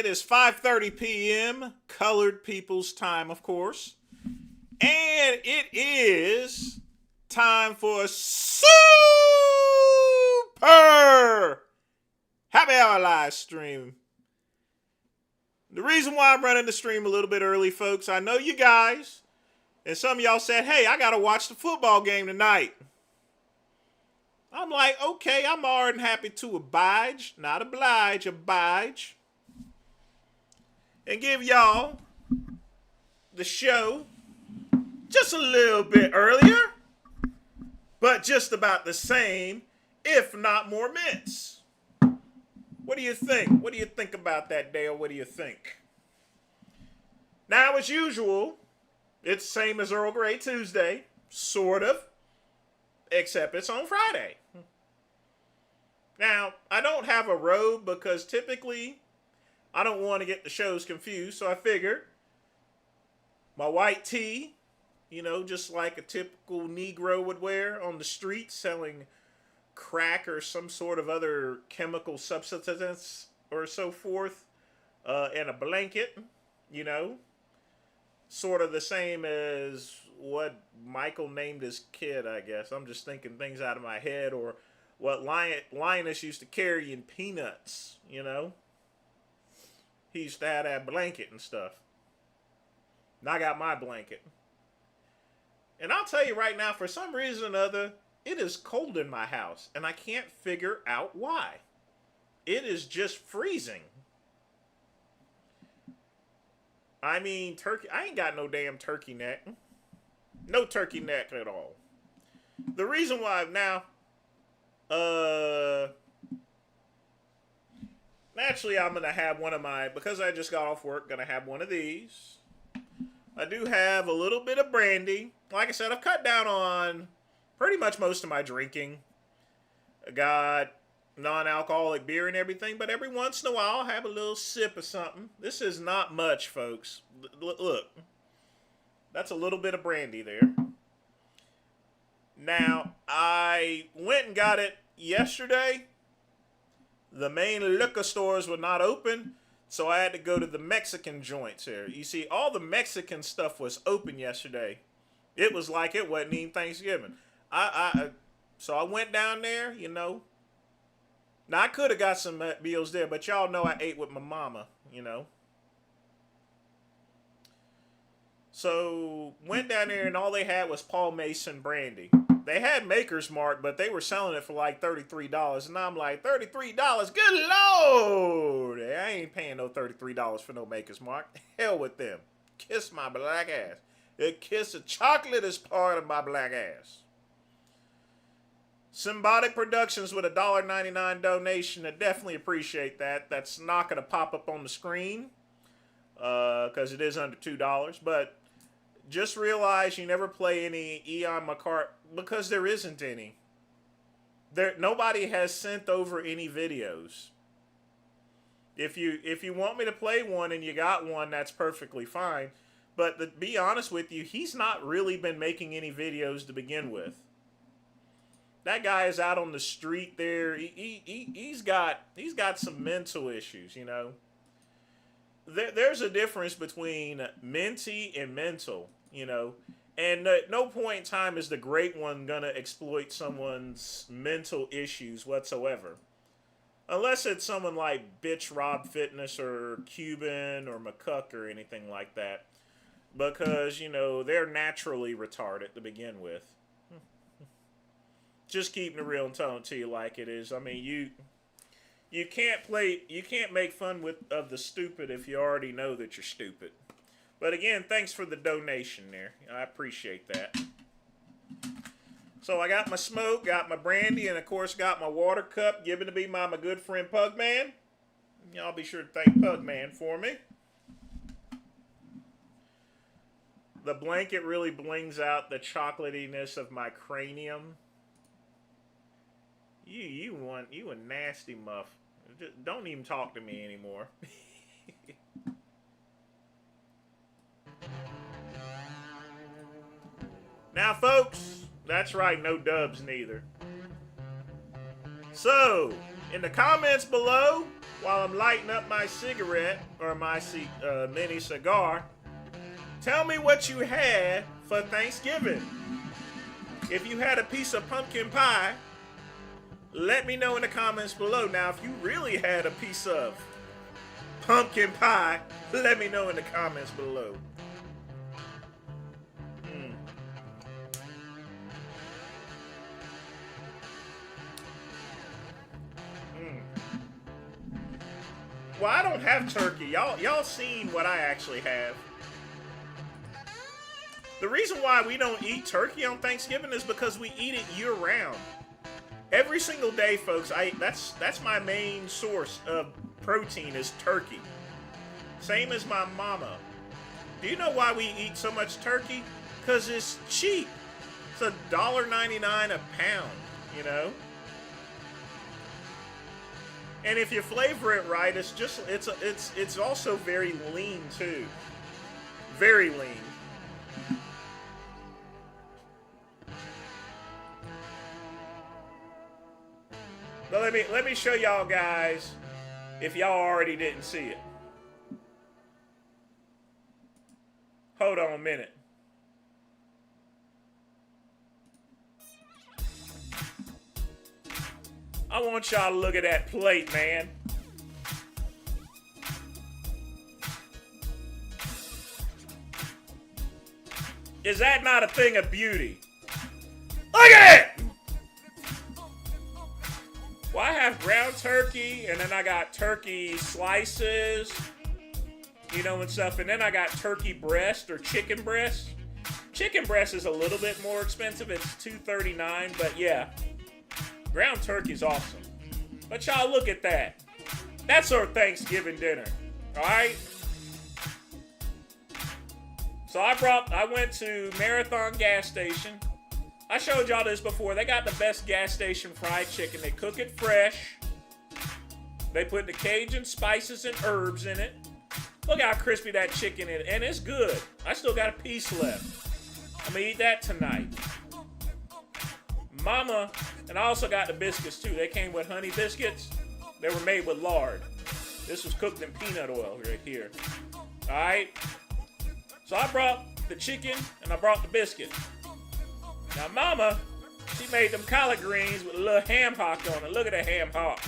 It is 5:30 p.m. Colored People's Time, of course. And it is time for a super happy hour live stream. The reason why I'm running the stream a little bit early, folks, I know you guys, and some of y'all said, hey, I got to watch the football game tonight. I'm like, okay, I'm more than happy to oblige, not oblige, oblige, and give y'all the show just a little bit earlier, but just about the same, if not more minutes. What do you think? What do you think about that, Dale? What do you think? Now, as usual, it's the same as Earl Grey Tuesday, sort of, except it's on Friday. Now, I don't have a robe because typically I don't want to get the shows confused, so I figured my white tee, you know, just like a typical Negro would wear on the street selling crack or some sort of other chemical substance or so forth, and a blanket, you know, sort of the same as what Michael named his kid, I guess. I'm just thinking things out of my head, or what Linus used to carry in Peanuts, you know. He used to have that blanket and stuff. And I got my blanket. And I'll tell you right now, for some reason or other, it is cold in my house, and I can't figure out why. It is just freezing. I mean, turkey. I ain't got no damn turkey neck. No turkey neck at all. The reason why now, naturally I'm going to have one of my, because I just got off work, going to have one of these. I do have a little bit of brandy. Like I said, I've cut down on pretty much most of my drinking. I got non-alcoholic beer and everything, but every once in a while I'll have a little sip of something. This is not much, folks. Look, that's a little bit of brandy there. Now, I went and got it yesterday. The main liquor stores were not open, so I had to go to the Mexican joints here. You see, all the Mexican stuff was open yesterday. It was like it wasn't even Thanksgiving. So I went down there, you know. Now, I could have got some meals there, but y'all know I ate with my mama, you know. So, went down there, and all they had was Paul Mason brandy. They had Maker's Mark, but they were selling it for like $33. And I'm like, $33? Good Lord! I ain't paying no $33 for no Maker's Mark. Hell with them. Kiss my black ass. A kiss of chocolate is part of my black ass. Symbolic Productions with a $1.99 donation. I definitely appreciate that. That's not going to pop up on the screen because it is under $2. But just realize you never play any Eon McCart because there isn't any. Nobody has sent over any videos. If you want me to play one and you got one, that's perfectly fine. But to be honest with you, he's not really been making any videos to begin with. That guy is out on the street there. He's got some mental issues, you know. There's a difference between minty and mental, you know. And at no point in time is the great one going to exploit someone's mental issues whatsoever. Unless it's someone like Bitch Rob Fitness or Cuban or McCuck or anything like that. Because, you know, they're naturally retarded to begin with. Just keeping it real and telling it to you like it is. I mean, you can't make fun of the stupid if you already know that you're stupid. But again, thanks for the donation there. I appreciate that. So I got my smoke, got my brandy, and of course got my water cup given to me by my good friend Pugman. Y'all be sure to thank Pugman for me. The blanket really blings out the chocolatiness of my cranium. You a nasty muff. Just don't even talk to me anymore. Now, folks, that's right, no dubs neither. So, in the comments below, while I'm lighting up my cigarette or my mini cigar, tell me what you had for Thanksgiving. If you had a piece of pumpkin pie, let me know in the comments below. Now, if you really had a piece of pumpkin pie, let me know in the comments below. Well, I don't have turkey. Y'all seen what I actually have. The reason why we don't eat turkey on Thanksgiving is because we eat it year-round. Every single day, folks. That's my main source of protein is turkey. Same as my mama. Do you know why we eat so much turkey? Because it's cheap. It's $1.99 a pound, you know? And if you flavor it right, it's also very lean too. Very lean. But let me show y'all guys if y'all already didn't see it. Hold on a minute. I want y'all to look at that plate, man. Is that not a thing of beauty? Look at it! Well, I have ground turkey, and then I got turkey slices, you know, and stuff. And then I got turkey breast or chicken breast. Chicken breast is a little bit more expensive. It's $2.39, but yeah. Ground turkey's awesome. But y'all look at that. That's our Thanksgiving dinner. Alright? So I went to Marathon gas station. I showed y'all this before. They got the best gas station fried chicken. They cook it fresh. They put the Cajun spices and herbs in it. Look how crispy that chicken is. And it's good. I still got a piece left. I'm gonna eat that tonight. Mama, and I also got the biscuits too. They came with honey biscuits. They were made with lard. This was cooked in peanut oil right here. Alright? So I brought the chicken and I brought the biscuit. Now Mama, she made them collard greens with a little ham hock on it. Look at that ham hock.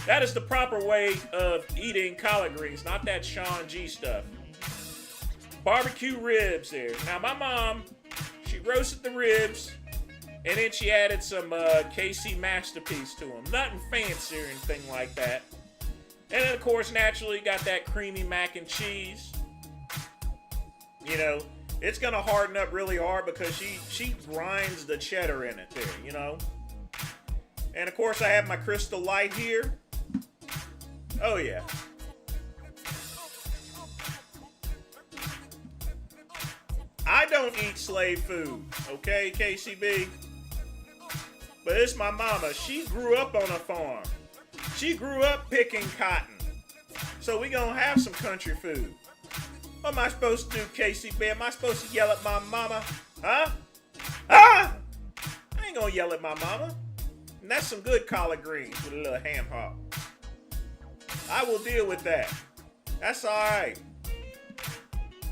That is the proper way of eating collard greens, not that Sean G stuff. Barbecue ribs there. Now my mom, she roasted the ribs. And then she added some KC Masterpiece to them. Nothing fancy or anything like that. And then, of course, naturally, got that creamy mac and cheese. You know, it's going to harden up really hard because she grinds the cheddar in it there, you know. And, of course, I have my Crystal Light here. Oh, yeah. I don't eat slave food, okay, KCB? But it's my mama. She grew up on a farm. She grew up picking cotton. So we gonna have some country food. What am I supposed to do, KCB? Am I supposed to yell at my mama? Huh? Huh? I ain't gonna yell at my mama. And that's some good collard greens with a little ham hock. I will deal with that. That's alright.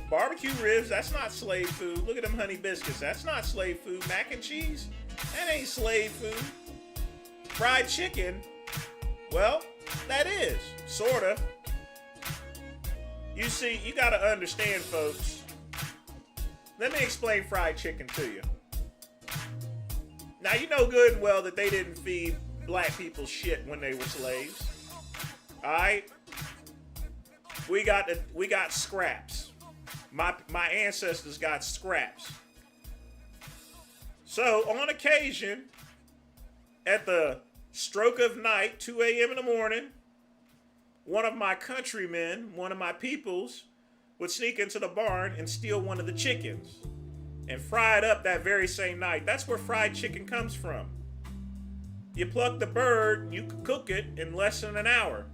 Barbecue ribs, that's not slave food. Look at them honey biscuits. That's not slave food. Mac and cheese, that ain't slave food. Fried chicken, well, that is, sorta. You see, you gotta understand, folks. Let me explain fried chicken to you. Now, you know good and well that they didn't feed black people shit when they were slaves. Alright? We got scraps. My ancestors got scraps. So, on occasion, at the stroke of night, 2 a.m. in the morning, one of my countrymen, one of my peoples, would sneak into the barn and steal one of the chickens and fry it up that very same night. That's where fried chicken comes from. You pluck the bird, you can cook it in less than an hour.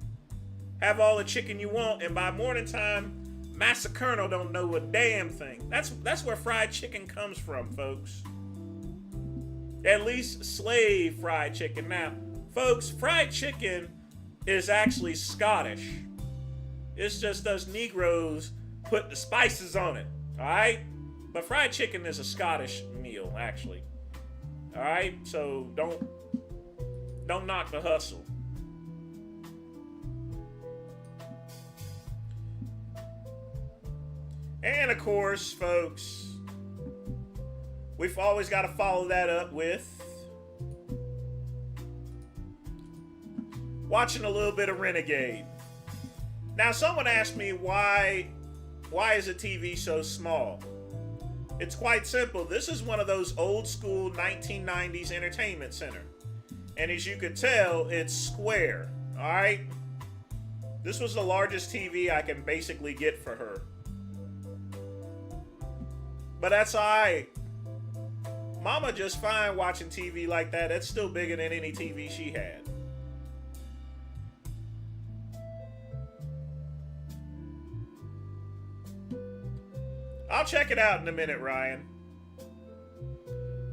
Have all the chicken you want, and by morning time, Massa Colonel don't know a damn thing. That's where fried chicken comes from, folks. At least slave fried chicken. Now, folks, fried chicken is actually Scottish. It's just us Negroes put the spices on it. Alright? But fried chicken is a Scottish meal, actually. Alright? So don't knock the hustle. And of course, folks, we've always got to follow that up with watching a little bit of Renegade. Now, someone asked me why is a TV so small? It's quite simple. This is one of those old school 1990s entertainment center. And as you could tell, it's square. All right? This was the largest TV I can basically get for her. But that's all right. Mama just fine watching TV like that. It's still bigger than any TV she had. I'll check it out in a minute, Ryan.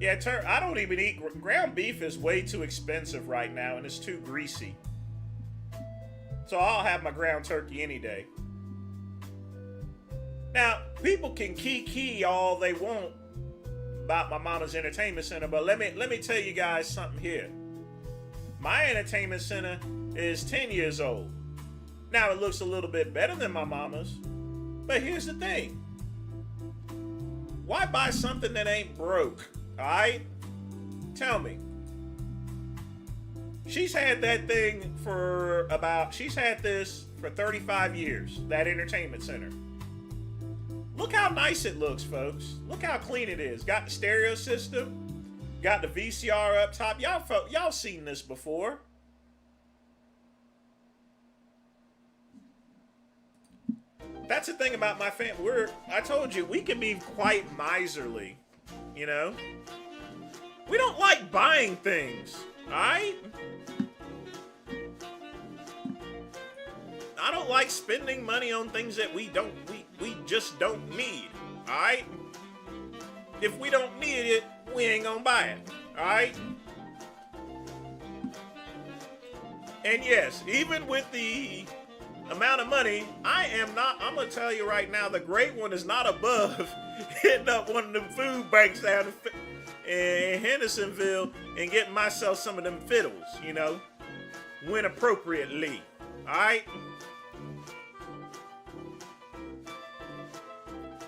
Yeah, I don't even eat... Ground beef is way too expensive right now, and it's too greasy. So I'll have my ground turkey any day. Now, people can key all they want about my mama's entertainment center, but let me tell you guys something here. My entertainment center is 10 years old. Now, it looks a little bit better than my mama's, but here's the thing. Why buy something that ain't broke? Alright? Tell me. She's had that thing for she's had this for 35 years, that entertainment center. Look how nice it looks, folks. Look how clean it is. Got the stereo system, got the VCR up top. Y'all seen this before. That's the thing about my family. I told you, we can be quite miserly, you know? We don't like buying things, alright? I don't like spending money on things that we just don't need, alright? If we don't need it, we ain't gonna buy it, alright? And yes, even with the amount of money, I'm gonna tell you right now, the great one is not above hitting up one of them food banks down in Hendersonville and getting myself some of them fiddles, you know, when appropriately, alright?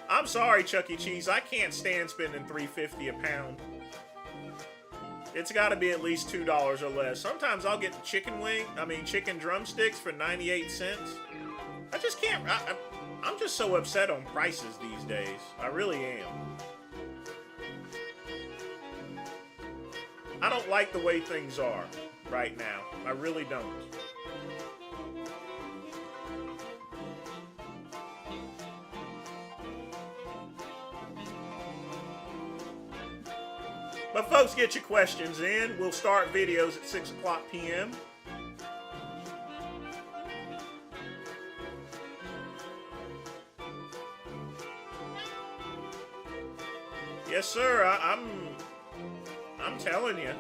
I'm sorry, Chuck E. Cheese, I can't stand spending $3.50 a pound. It's got to be at least $2 or less. Sometimes I'll get the chicken drumsticks for 98 cents. I just can't. I'm just so upset on prices these days. I really am. I don't like the way things are right now. I really don't. But folks, get your questions in. We'll start videos at 6 o'clock p.m. Yes, sir. I'm telling you.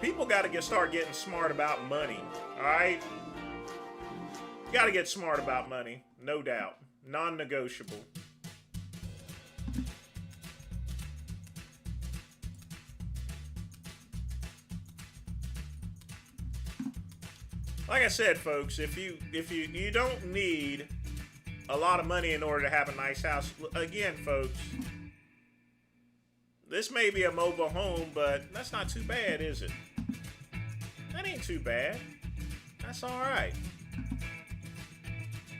People got to start getting smart about money. All right? You got to get smart about money, no doubt. Non-negotiable. Like I said, folks, if you don't need a lot of money in order to have a nice house, again, folks, this may be a mobile home, but that's not too bad, is it? That ain't too bad. That's all right.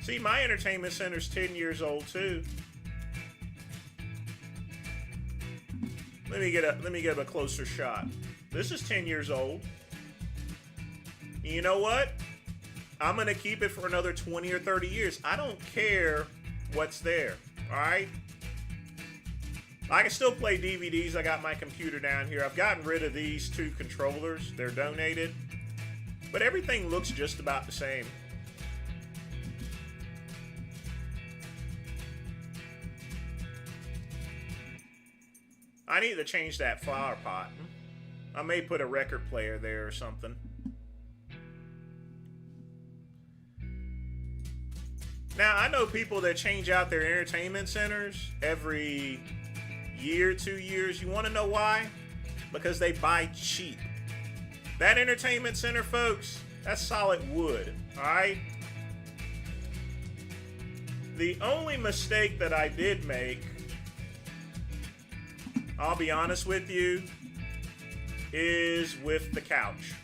See, my entertainment center's 10 years old too. Let me get a closer shot. This is 10 years old. You know what? I'm going to keep it for another 20 or 30 years. I don't care what's there, all right? I can still play DVDs. I got my computer down here. I've gotten rid of these 2 controllers. They're donated. But everything looks just about the same. I need to change that flower pot. I may put a record player there or something. Now, I know people that change out their entertainment centers every year, 2 years. You want to know why? Because they buy cheap. That entertainment center, folks, that's solid wood, all right? The only mistake that I did make, I'll be honest with you, is with the couch.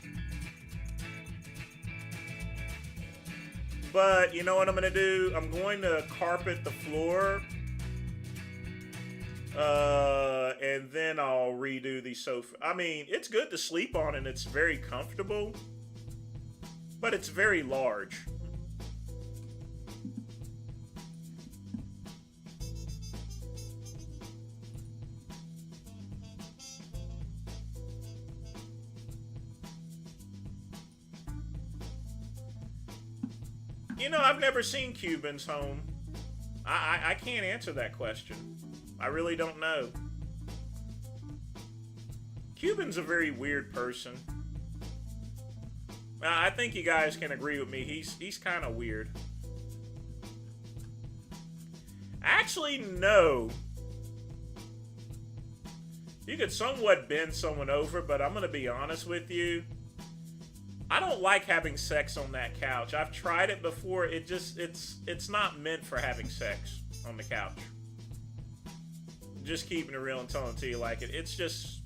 But you know what I'm going to do? I'm going to carpet the floor. And then I'll redo the sofa. I mean, it's good to sleep on and it's very comfortable. But it's very large. You know, I've never seen Cuban's home. I can't answer that question. I really don't know. Cuban's a very weird person. I think you guys can agree with me. He's kind of weird. Actually, no. You could somewhat bend someone over, but I'm going to be honest with you. I don't like having sex on that couch. I've tried it before. It's not meant for having sex on the couch. Just keeping it real and telling it to you like it. It's just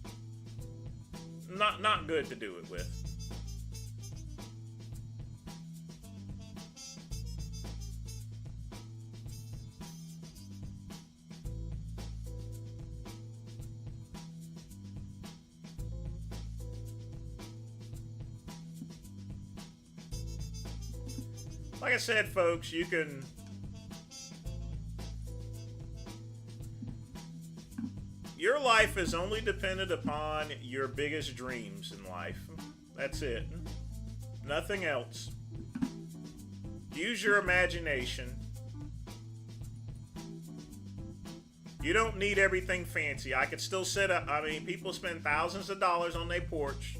not good to do it with. Like I said, folks, you can... Your life is only dependent upon your biggest dreams in life. That's it. Nothing else. Use your imagination. You don't need everything fancy. I could still sit up. I mean, people spend thousands of dollars on their porch.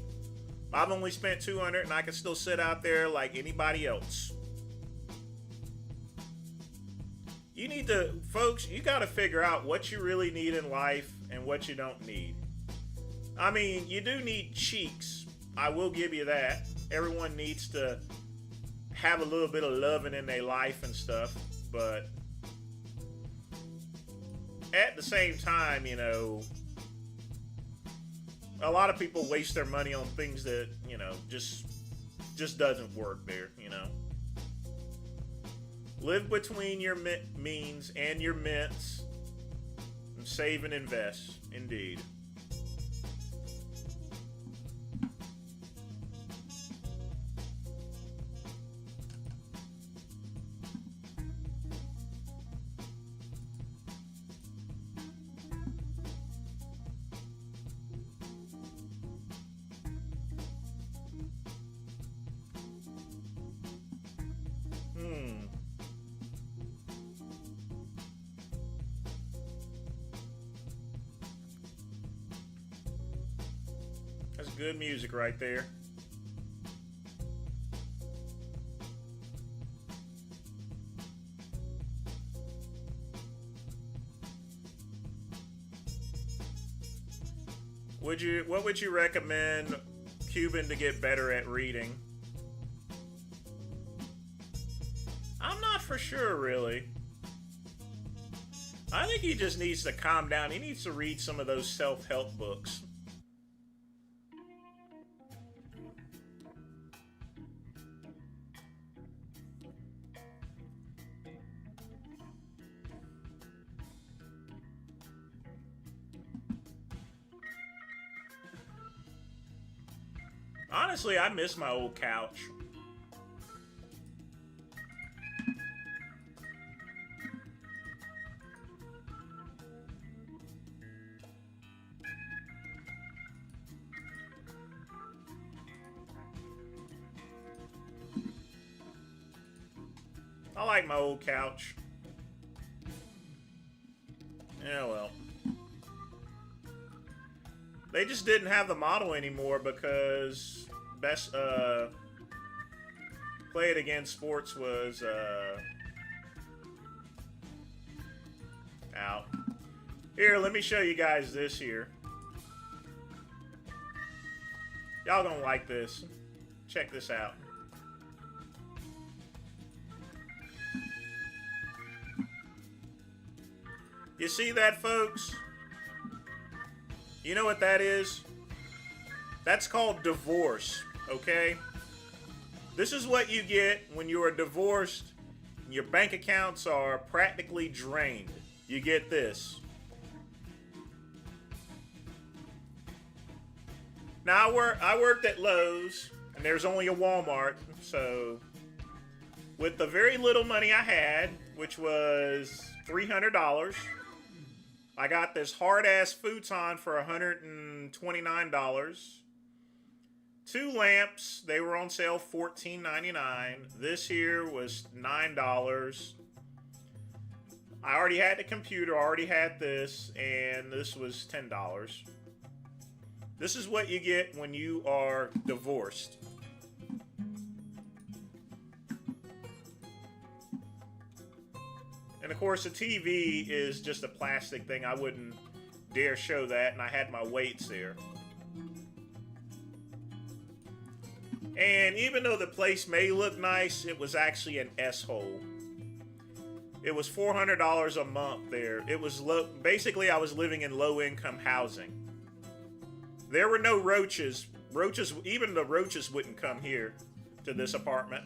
I've only spent $200 and I could still sit out there like anybody else. You need to, folks, you got to figure out what you really need in life and what you don't need. I mean, you do need cheeks. I will give you that. Everyone needs to have a little bit of loving in their life and stuff. But at the same time, you know, a lot of people waste their money on things that, you know, just doesn't work there, you know. Live between your means and your mints. And save and invest, indeed. That's good music right there. What would you recommend Cuban to get better at reading? I'm not for sure, really. I think he just needs to calm down. He needs to read some of those self-help books. Honestly, I miss my old couch. I like my old couch. Yeah, well. They just didn't have the model anymore because best Play It Again Sports was out. Here, let me show you guys this here. Y'all gonna like this. Check this out. You see that, folks? You know what that is? That's called divorce, okay? This is what you get when you are divorced and your bank accounts are practically drained. You get this. Now, I worked at Lowe's, and there's only a Walmart, so with the very little money I had, which was $300, I got this hard-ass futon for $129. 2 lamps, they were on sale $14.99. This here was $9. I already had the computer, already had this, and this was $10. This is what you get when you are divorced. And of course, the TV is just a plastic thing. I wouldn't dare show that, and I had my weights there. And even though the place may look nice, it was actually an S-hole. It was $400 a month there. It was low. Basically, I was living in low-income housing. There were no roaches. Even the roaches wouldn't come here to this apartment.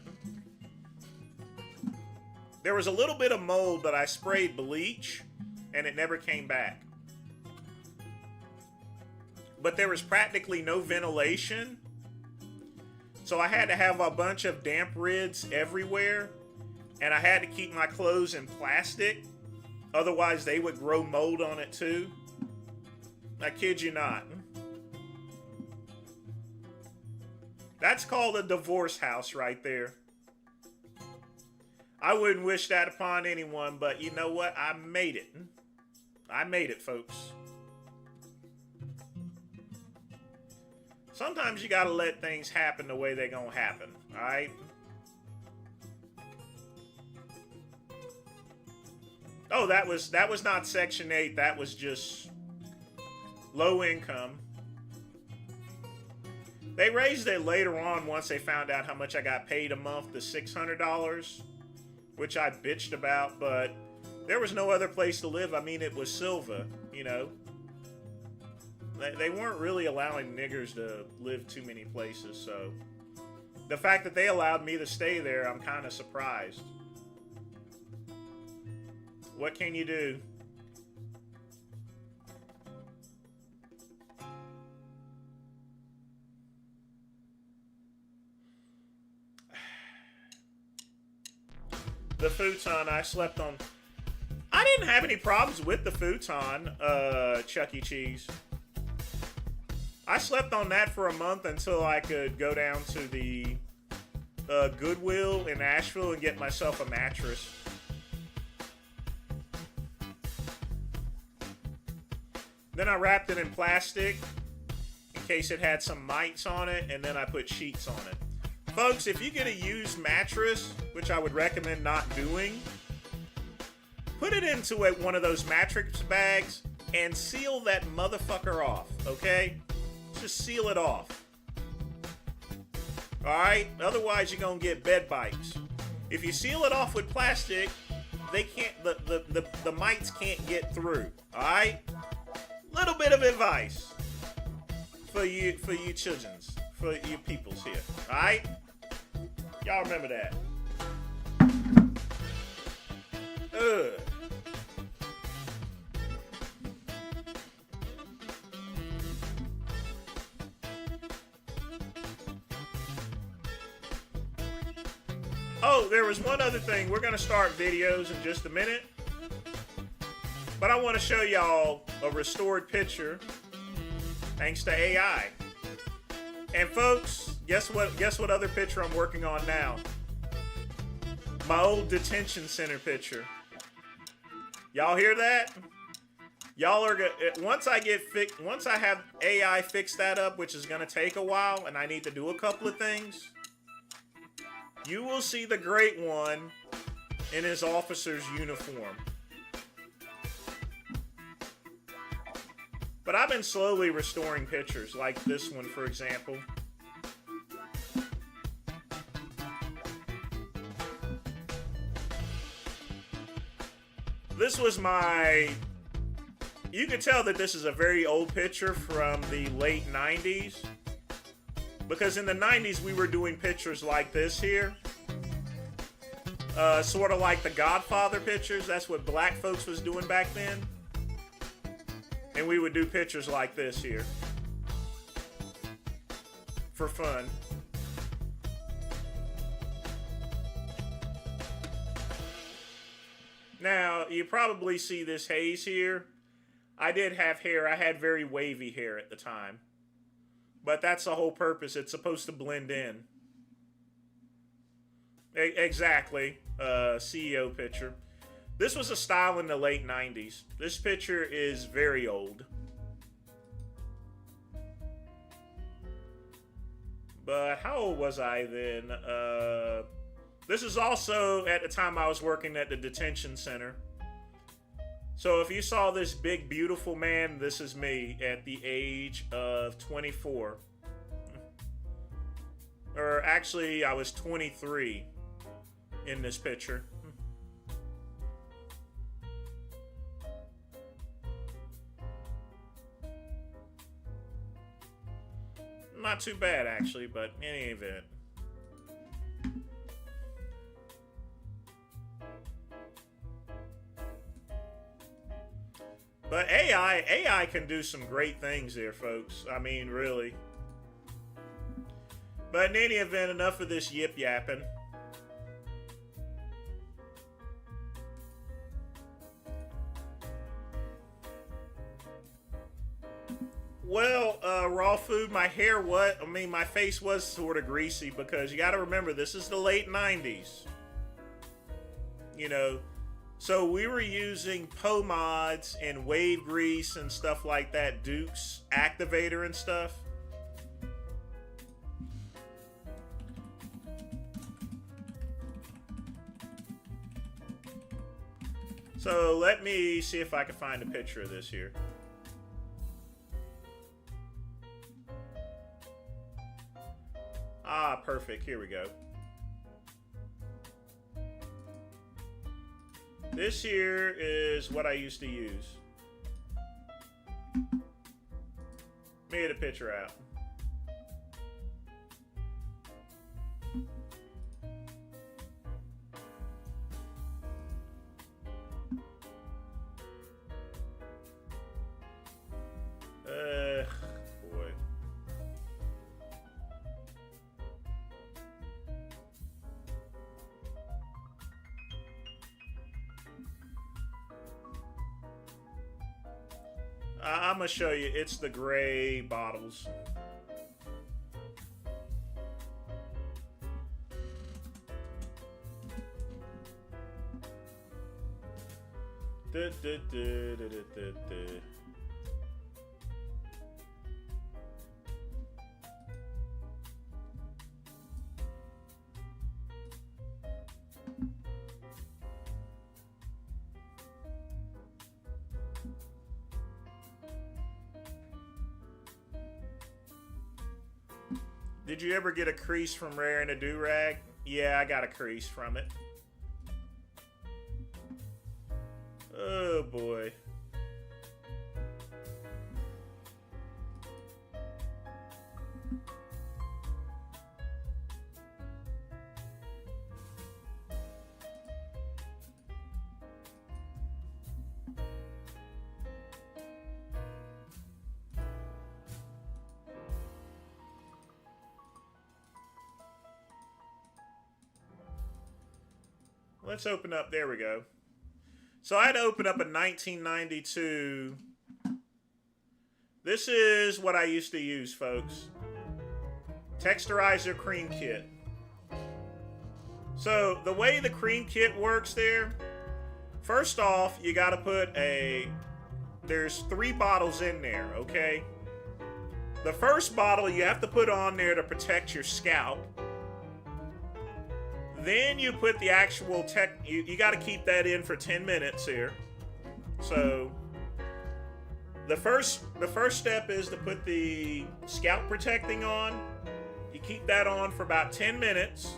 There was a little bit of mold, but I sprayed bleach, and it never came back. But there was practically no ventilation. So I had to have a bunch of damp rids everywhere, and I had to keep my clothes in plastic. Otherwise, they would grow mold on it too. I kid you not. That's called a divorce house right there. I wouldn't wish that upon anyone, but you know what? I made it. I made it, folks. Sometimes you gotta let things happen the way they're gonna happen, alright? Oh, that was not Section 8, that was just low income. They raised it later on once they found out how much I got paid a month to $600, which I bitched about, but there was no other place to live. I mean, it was Silva, you know. They weren't really allowing niggers to live too many places, so the fact that they allowed me to stay there, I'm kind of surprised. What can you do? The futon I slept on. I didn't have any problems with the futon, Chuck E. Cheese. I slept on that for a month until I could go down to the Goodwill in Asheville and get myself a mattress. Then I wrapped it in plastic in case it had some mites on it, and then I put sheets on it. Folks, if you get a used mattress, which I would recommend not doing, put it into one of those mattress bags and seal that motherfucker off, okay? Just seal it off. Alright? Otherwise, you're gonna get bed bites. If you seal it off with plastic, they can't, the mites can't get through. Alright? Little bit of advice for you childrens, for you peoples here. Alright? Y'all remember that. Ugh. Oh, there was one other thing. We're going to start videos in just a minute. But I want to show y'all a restored picture thanks to AI. And folks, guess what other picture I'm working on now? My old detention center picture. Y'all hear that? Y'all are gonna once I have AI fix that up, which is gonna take a while, and I need to do a couple of things. You will see the Great One in his officer's uniform. But I've been slowly restoring pictures, like this one, for example. This was my... You can tell that this is a very old picture from the late 90s. Because in the 90s, we were doing pictures like this here. Sort of like the Godfather pictures. That's what black folks was doing back then. And we would do pictures like this here. For fun. Now, you probably see this haze here. I did have hair. I had very wavy hair at the time. But that's the whole purpose. It's supposed to blend in. Exactly. CEO picture. This was a style in the late 90s. This picture is very old. But how old was I then? This is also at the time I was working at the detention center. So if you saw this big, beautiful man, this is me at the age of 24. Or actually, I was 23 in this picture. Not too bad, actually, but in any event. But AI can do some great things there, folks. I mean, really. But in any event, enough of this yip-yapping. Well, raw food, my face was sort of greasy because you got to remember, this is the late 90s. You know, so we were using mods and wave grease and stuff like that, Duke's activator and stuff. So let me see if I can find a picture of this here. Ah, perfect. Here we go. This here is what I used to use. Let me get a picture out. Boy. I'm gonna show you. It's the gray bottles. Did you ever get a crease from wearing a do-rag? Yeah, I got a crease from it. Oh boy. Let's open up. There we go. So I had to open up a 1992. This is what I used to use, folks. Texturizer cream kit. So the way the cream kit works there, first off, you got to put a there's 3 bottles in there, okay? The first bottle you have to put on there to protect your scalp. Then you put the actual you got to keep that in for 10 minutes here. So the first step is to put the scalp protecting on. You keep that on for about 10 minutes.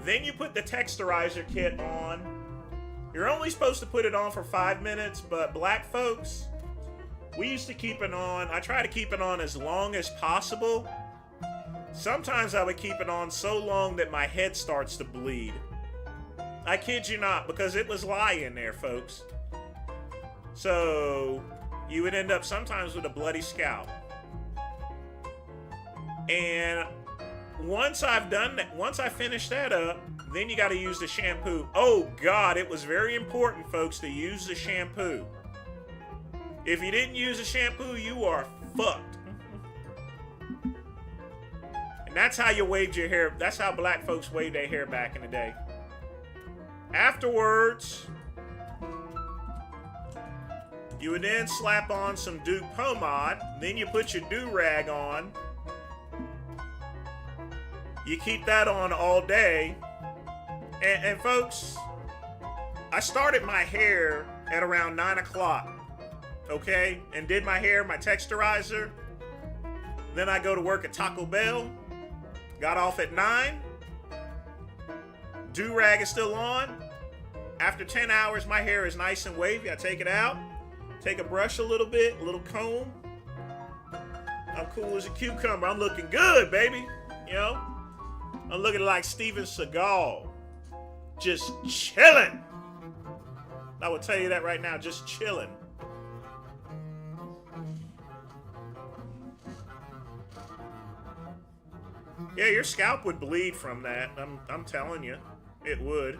Then you put the texturizer kit on. You're only supposed to put it on for 5 minutes, but black folks, we used to keep it on. I try to keep it on as long as possible. Sometimes I would keep it on so long that my head starts to bleed. I kid you not, because it was lye in there, folks. So you would end up sometimes with a bloody scalp. And once I've done that, once I finish that up, then you got to use the shampoo. Oh God, it was very important, folks, to use the shampoo. If you didn't use the shampoo, you are fucked. And that's how you waved your hair. That's how black folks waved their hair back in the day. Afterwards, you would then slap on some Duke pomade. Then you put your do-rag on. You keep that on all day. And folks, I started my hair at around 9 o'clock, okay? And did my hair, my texturizer. Then I go to work at Taco Bell. Got off at 9. Do-rag is still on. After 10 hours, my hair is nice and wavy. I take it out. Take a brush a little bit, a little comb. I'm cool as a cucumber. I'm looking good, baby. You know? I'm looking like Steven Seagal. Just chilling. I will tell you that right now, just chilling. Yeah, your scalp would bleed from that. I'm telling you, it would.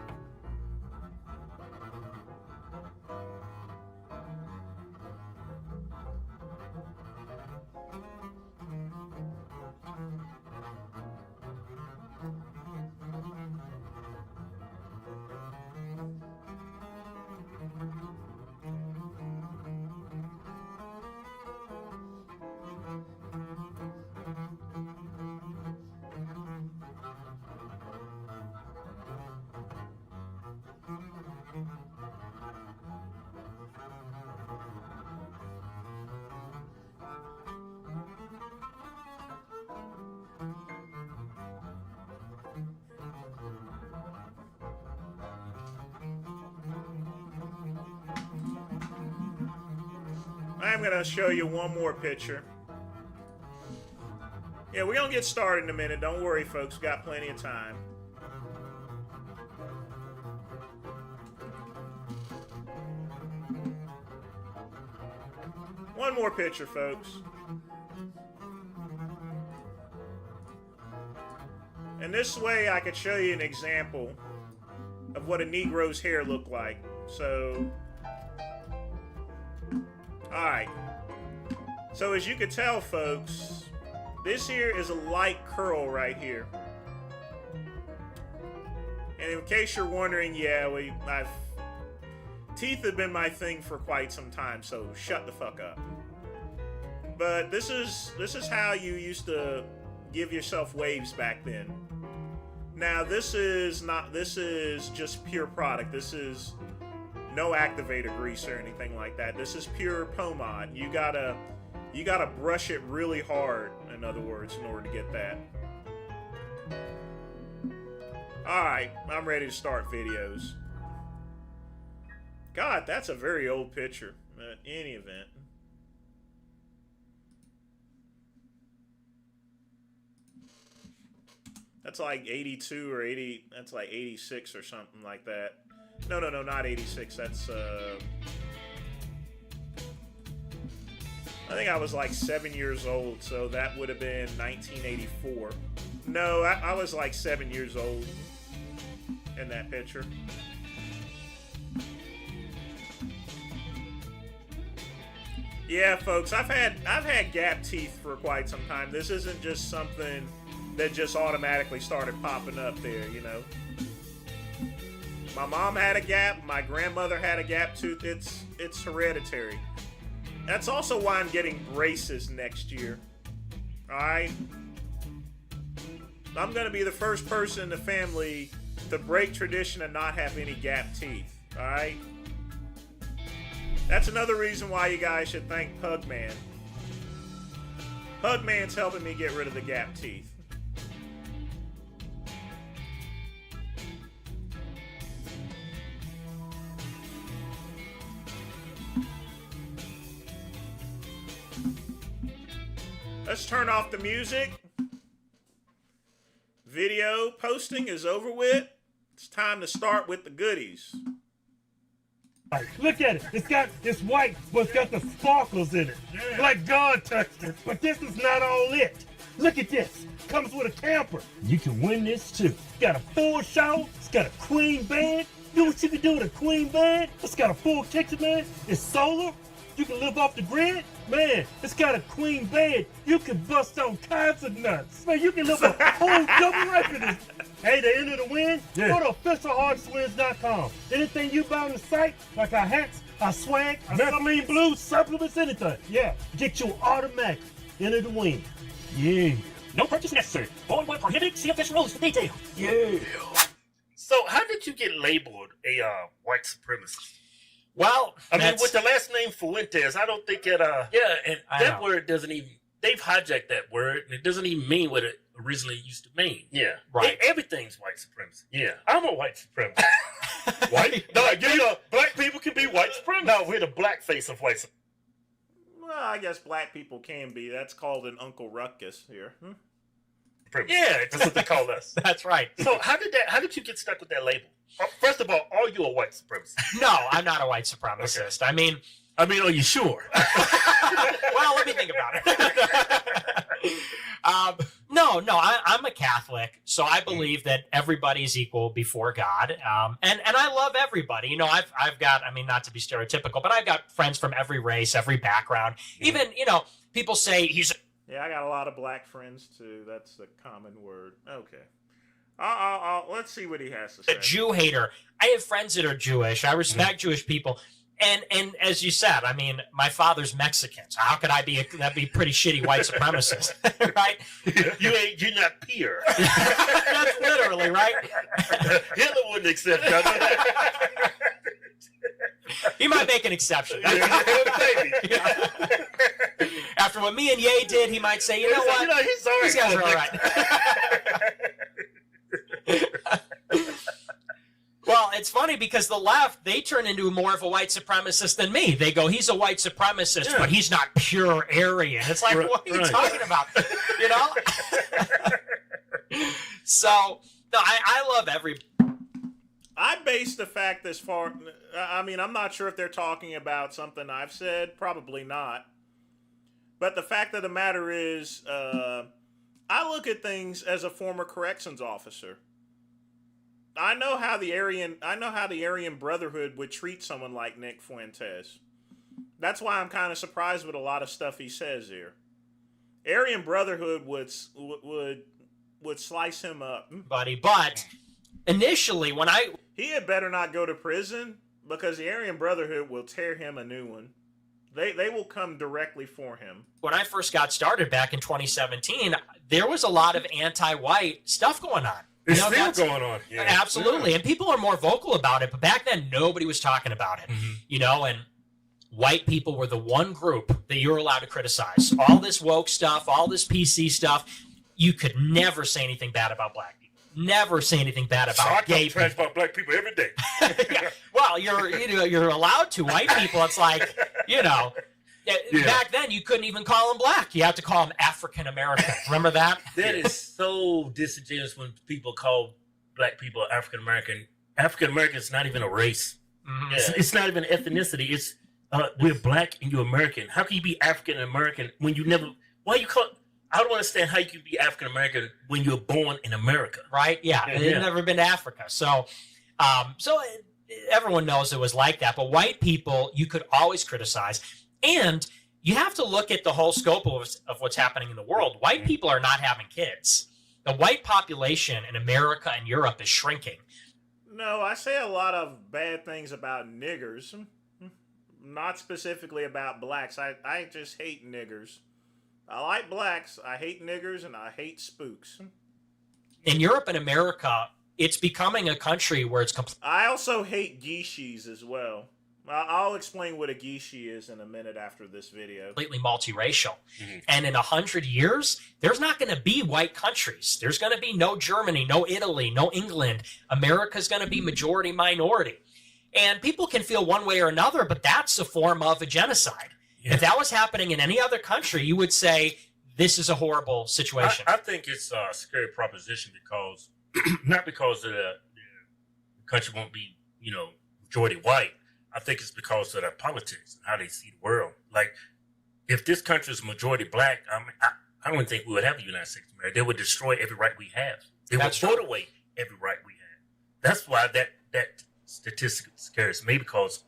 I'm going to show you one more picture. Yeah, we're going to get started in a minute. Don't worry, folks. We've got plenty of time. One more picture, folks. And this way I could show you an example of what a Negro's hair looked like. So... Alright, so as you can tell, folks, this here is a light curl right here. And in case you're wondering, yeah, teeth have been my thing for quite some time, so shut the fuck up. But this is how you used to give yourself waves back then. Now this is just pure product. This is no activator grease or anything like that. This is pure pomade. You gotta brush it really hard, in other words, in order to get that. Alright, I'm ready to start videos. God, that's a very old picture. In any event. That's like 82 or 80, that's like 86 or something like that. No, not 86. That's, I think I was like 7 years old, so that would have been 1984. No, I was like 7 years old in that picture. Yeah, folks, I've had gap teeth for quite some time. This isn't just something that just automatically started popping up there, you know. My mom had a gap. My grandmother had a gap tooth. It's hereditary. That's also why I'm getting braces next year. Alright? I'm going to be the first person in the family to break tradition and not have any gap teeth. Alright? That's another reason why you guys should thank Pugman. Pugman's helping me get rid of the gap teeth. Let's turn off the music. Video posting is over with. It's time to start with the goodies. Look at it. It's white, but it's got the sparkles in it. Like God touched it. But this is not all it. Look at this. Comes with a camper. You can win this too. Got a full shower. It's got a queen bed. You know what you can do with a queen bed? It's got a full kitchen, man. It's solar. You can live off the grid. Man, it's got a queen bed. You can bust all kinds of nuts. Man, you can live a whole double life in this. Hey, the end of the win? Go to officialhardswins.com. Anything you buy on the site, like our hats, our swag, our methylene blue, supplements, anything. Yeah, get you automatic end of the win. Yeah. No purchase necessary. Void where prohibited. See official rules for details. Yeah. So how did you get labeled a white supremacist? Well, I mean, with the last name Fuentes, I don't think it. And that word doesn't even. They've hijacked that word, and it doesn't even mean what it originally used to mean. Yeah, right. Everything's white supremacy. Yeah, I'm a white supremacist. White? No, black people can be white supremacists. No, we're the black face of white supremacy. Well, I guess black people can be. That's called an Uncle Ruckus here. Yeah, that's what they call us. That's right. So how did you get stuck with that label? First of all, are you a white supremacist? No, I'm not a white supremacist. Okay. I mean, are you sure? Well, let me think about it. No, I'm a Catholic, so I believe that everybody's equal before God, and I love everybody. You know, I've got, I mean, not to be stereotypical, but I've got friends from every race, every background. Even, you know, people say he's. Yeah, I got a lot of black friends too. That's the common word. Okay. Let's see what he has to say. A Jew hater. I have friends that are Jewish. I respect Jewish people. And as you said, I mean, my father's Mexican. So how could I be that'd be pretty shitty white supremacist, right? You're not pure. That's literally right. Hitler wouldn't accept that. He might make an exception. Maybe. Yeah. After what me and Ye did, he might say, you know what? He's all right. These guys are all right. Well, it's funny because the left, they turn into more of a white supremacist than me. They go, he's a white supremacist, but he's not pure Aryan. It's like, what are you talking about? You know? So, no, I love every... I base the fact as far... I mean, I'm not sure if they're talking about something I've said. Probably not. But the fact of the matter is, I look at things as a former corrections officer. I know how the Aryan Brotherhood would treat someone like Nick Fuentes. That's why I'm kind of surprised with a lot of stuff he says here. Aryan Brotherhood would slice him up, buddy. But initially, when he had better not go to prison because the Aryan Brotherhood will tear him a new one. They will come directly for him. When I first got started back in 2017, there was a lot of anti-white stuff going on. It's still going on. Yeah. Absolutely. Yeah. And people are more vocal about it. But back then, nobody was talking about it. Mm-hmm. You know, and white people were the one group that you were allowed to criticize. All this woke stuff, all this PC stuff, you could never say anything bad about black people. Never say anything bad about gay people. I talk trash about black people every day. Yeah. Well, you're allowed to. White people, it's like, you know... Yeah. Back then, you couldn't even call them black. You had to call them African American. Remember that? That is so disingenuous when people call black people African American. African American is not even a race. Mm-hmm. It's not even ethnicity. It's we're black and you're American. How can you be African American when you never? Why you call? I don't understand how you can be African American when you're born in America. Right? Yeah. They've never been to Africa, so everyone knows it was like that. But white people, you could always criticize. And you have to look at the whole scope of what's happening in the world. White people are not having kids. The white population in America and Europe is shrinking. No, I say a lot of bad things about niggers, not specifically about blacks. I just hate niggers. I like blacks. I hate niggers, and I hate spooks. In Europe and America, it's becoming a country where it's I also hate geishis as well. I'll explain what a geishi is in a minute after this video. completely multiracial. And in 100 years, there's not going to be white countries. There's going to be no Germany, no Italy, no England. America's going to be majority minority. And people can feel one way or another, but that's a form of a genocide. Yeah. If that was happening in any other country, you would say this is a horrible situation. I think it's a scary proposition because, not because the country won't be, majority white. I think it's because of their politics and how they see the world. Like, if this country is majority black, I don't think we would have the United States of America. They would destroy every right we have. They would throw away every right we have. That's why that statistic scares me, because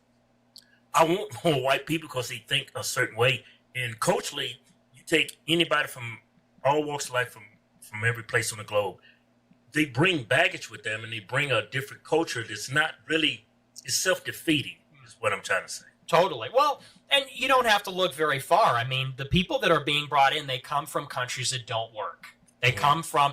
I want more white people because they think a certain way. And culturally, you take anybody from all walks of life from every place on the globe, they bring baggage with them and they bring a different culture that's not really, it's self-defeating is what I'm trying to say. Totally. Well, and you don't have to look very far. I mean, the people that are being brought in, they come from countries that don't work. They come from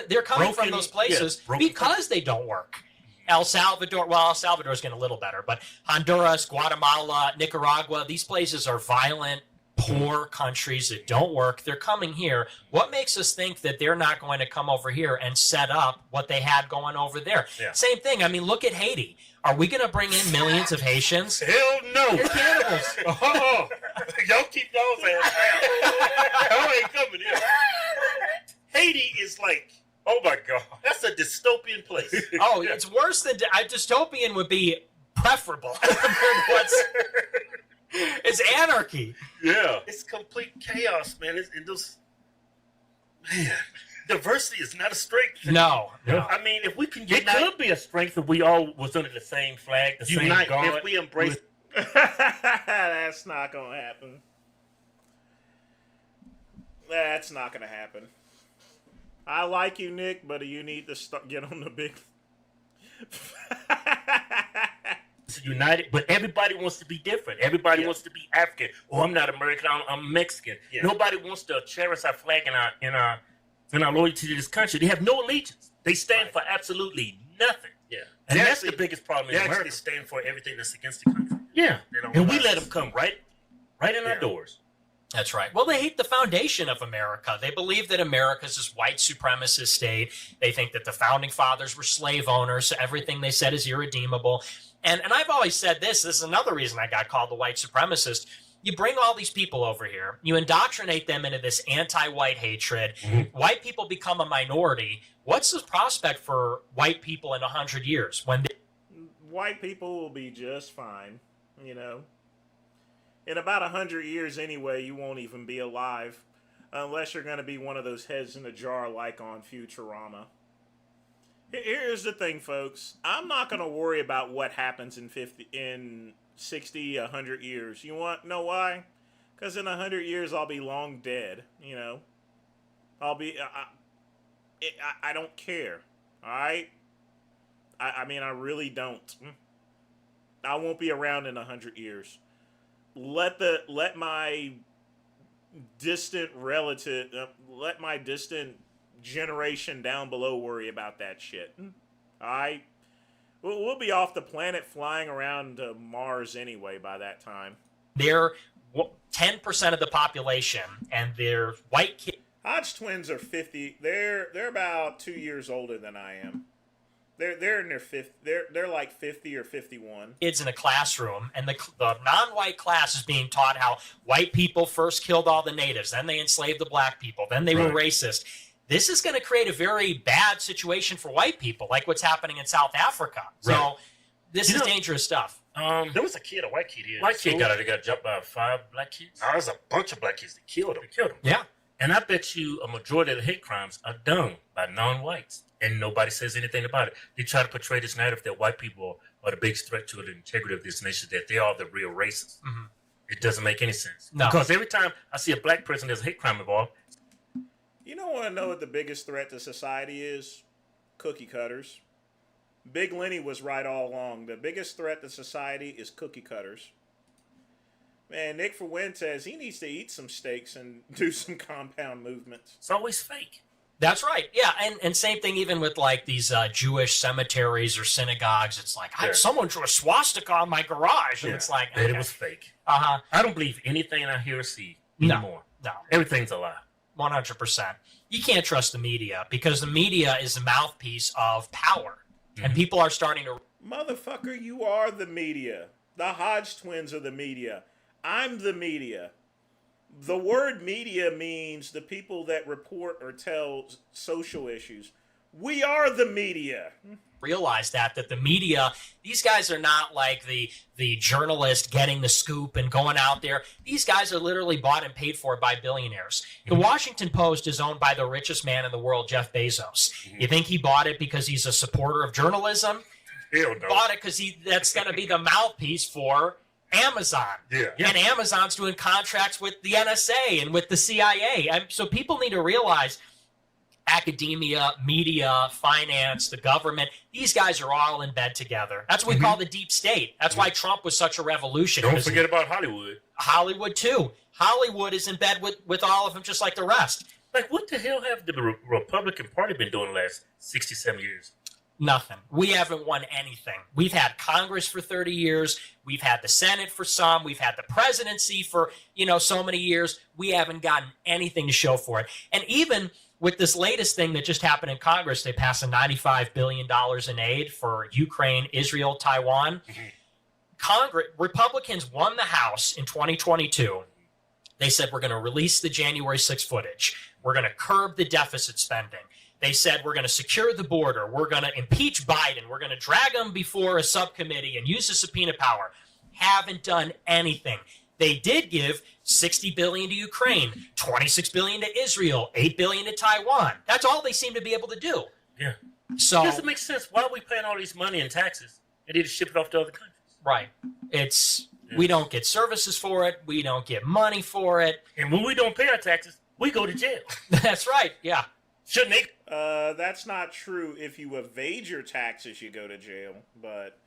they're coming from those places because they don't work. El Salvador, well, El Salvador's getting a little better, but Honduras, Guatemala, Nicaragua, these places are violent, poor countries that don't work. They're coming here. What makes us think that they're not going to come over here and set up what they had going over there? Yeah. Same thing. I mean, look at Haiti. Are we going to bring in millions of Haitians? Hell no. They're cannibals. Oh, y'all keep y'all's ass out. I ain't coming here. Haiti is like, oh my God, that's a dystopian place. Oh, yeah. It's worse than dystopian would be preferable. It's anarchy. Yeah, it's complete chaos, man. Diversity is not a strength. No. I mean, if we can unite, it could be a strength if we all was under the same flag, the same God. If we embrace. That's not gonna happen. That's not gonna happen. I like you, Nick, but you need to get on the big. United, but everybody wants to be different. Everybody wants to be African. Oh, I'm not American. I'm Mexican. Yeah. Nobody wants to cherish our flag and our loyalty to this country. They have no allegiance. They stand for absolutely nothing. Yeah, and that's the biggest problem in America. They stand for everything that's against the country. Yeah, and we let them come right in our doors. That's right. Well, they hate the foundation of America. They believe that America's this white supremacist state. They think that the founding fathers were slave owners, so everything they said is irredeemable. And I've always said this is another reason I got called the white supremacist. You bring all these people over here, you indoctrinate them into this anti-white hatred. Mm-hmm. White people become a minority. What's the prospect for white people in 100 years? White people will be just fine, In about 100 years anyway, you won't even be alive. Unless you're going to be one of those heads in a jar like on Futurama. Here's the thing, folks. I'm not going to worry about what happens in 60, 100 years. You want to know why? Because in 100 years, I'll be long dead, I'll be... I don't care, all right? I mean, I really don't. I won't be around in 100 years. Let my distant relative, let my distant generation down below worry about that shit. All right? We'll be off the planet flying around to Mars anyway by that time. They're 10% of the population, and they're white kids. Hodge twins are 50. They're about 2 years older than I am. They're in their fifth. They're like 50 or 51. Kids in a classroom, and the non-white class is being taught how white people first killed all the natives, then they enslaved the black people, then they were racist. This is going to create a very bad situation for white people, like what's happening in South Africa. So this is dangerous stuff. There was a white kid here. White kid got jumped by 5 black kids. No, there's a bunch of black kids that killed him. Yeah. And I bet you a majority of the hate crimes are done by non-whites. And nobody says anything about it. They try to portray this narrative that white people are the biggest threat to the integrity of this nation, that they are the real racists. Mm-hmm. It doesn't make any sense. No. Because every time I see a black person, there's a hate crime involved. You don't want to know what the biggest threat to society is? Cookie cutters. Big Lenny was right all along. The biggest threat to society is cookie cutters. Man, Nick Fuentes, he needs to eat some steaks and do some compound movements. It's always fake. That's right. Yeah, and same thing even with like these Jewish cemeteries or synagogues. It's like, someone drew a swastika on my garage. And it's like, that it was fake. Uh-huh. I don't believe anything I hear or see No. anymore. No. Everything's a lie. 100%. You can't trust the media because the media is the mouthpiece of power. And people are starting to... Motherfucker, you are the media. The Hodge twins are the media. I'm the media. The word media means the people that report or tell social issues. We are the media. realize that the media, these guys are not like the journalist getting the scoop and going out there. These guys are literally bought and paid for by billionaires. The Washington Post is owned by the richest man in the world, Jeff Bezos. You think he bought it because he's a supporter of journalism? Hell no. Bought it because that's going to be the mouthpiece for Amazon. Yeah. And Amazon's doing contracts with the NSA and with the CIA. So people need to realize academia, media, finance, the government, these guys are all in bed together. That's what we call the deep state. That's why Trump was such a revolution. Don't forget about Hollywood. Hollywood, too. Hollywood is in bed with all of them just like the rest. Like, what the hell have the Republican Party been doing the last 67 years? Nothing. We haven't won anything. We've had Congress for 30 years. We've had the Senate for some. We've had the presidency for, so many years. We haven't gotten anything to show for it. And even with this latest thing that just happened in Congress, they passed a $95 billion in aid for Ukraine, Israel, Taiwan. Republicans won the House in 2022. They said, we're going to release the January 6th footage. We're going to curb the deficit spending. They said, we're going to secure the border. We're going to impeach Biden. We're going to drag him before a subcommittee and use the subpoena power. Haven't done anything. They did give $60 billion to Ukraine, $26 billion to Israel, $8 billion to Taiwan. That's all they seem to be able to do. Yeah. So it doesn't make sense. Why are we paying all this money in taxes and they just ship it off to other countries? Right. We don't get services for it. We don't get money for it. And when we don't pay our taxes, we go to jail. That's right. Yeah. Shouldn't they? That's not true. If you evade your taxes, you go to jail. But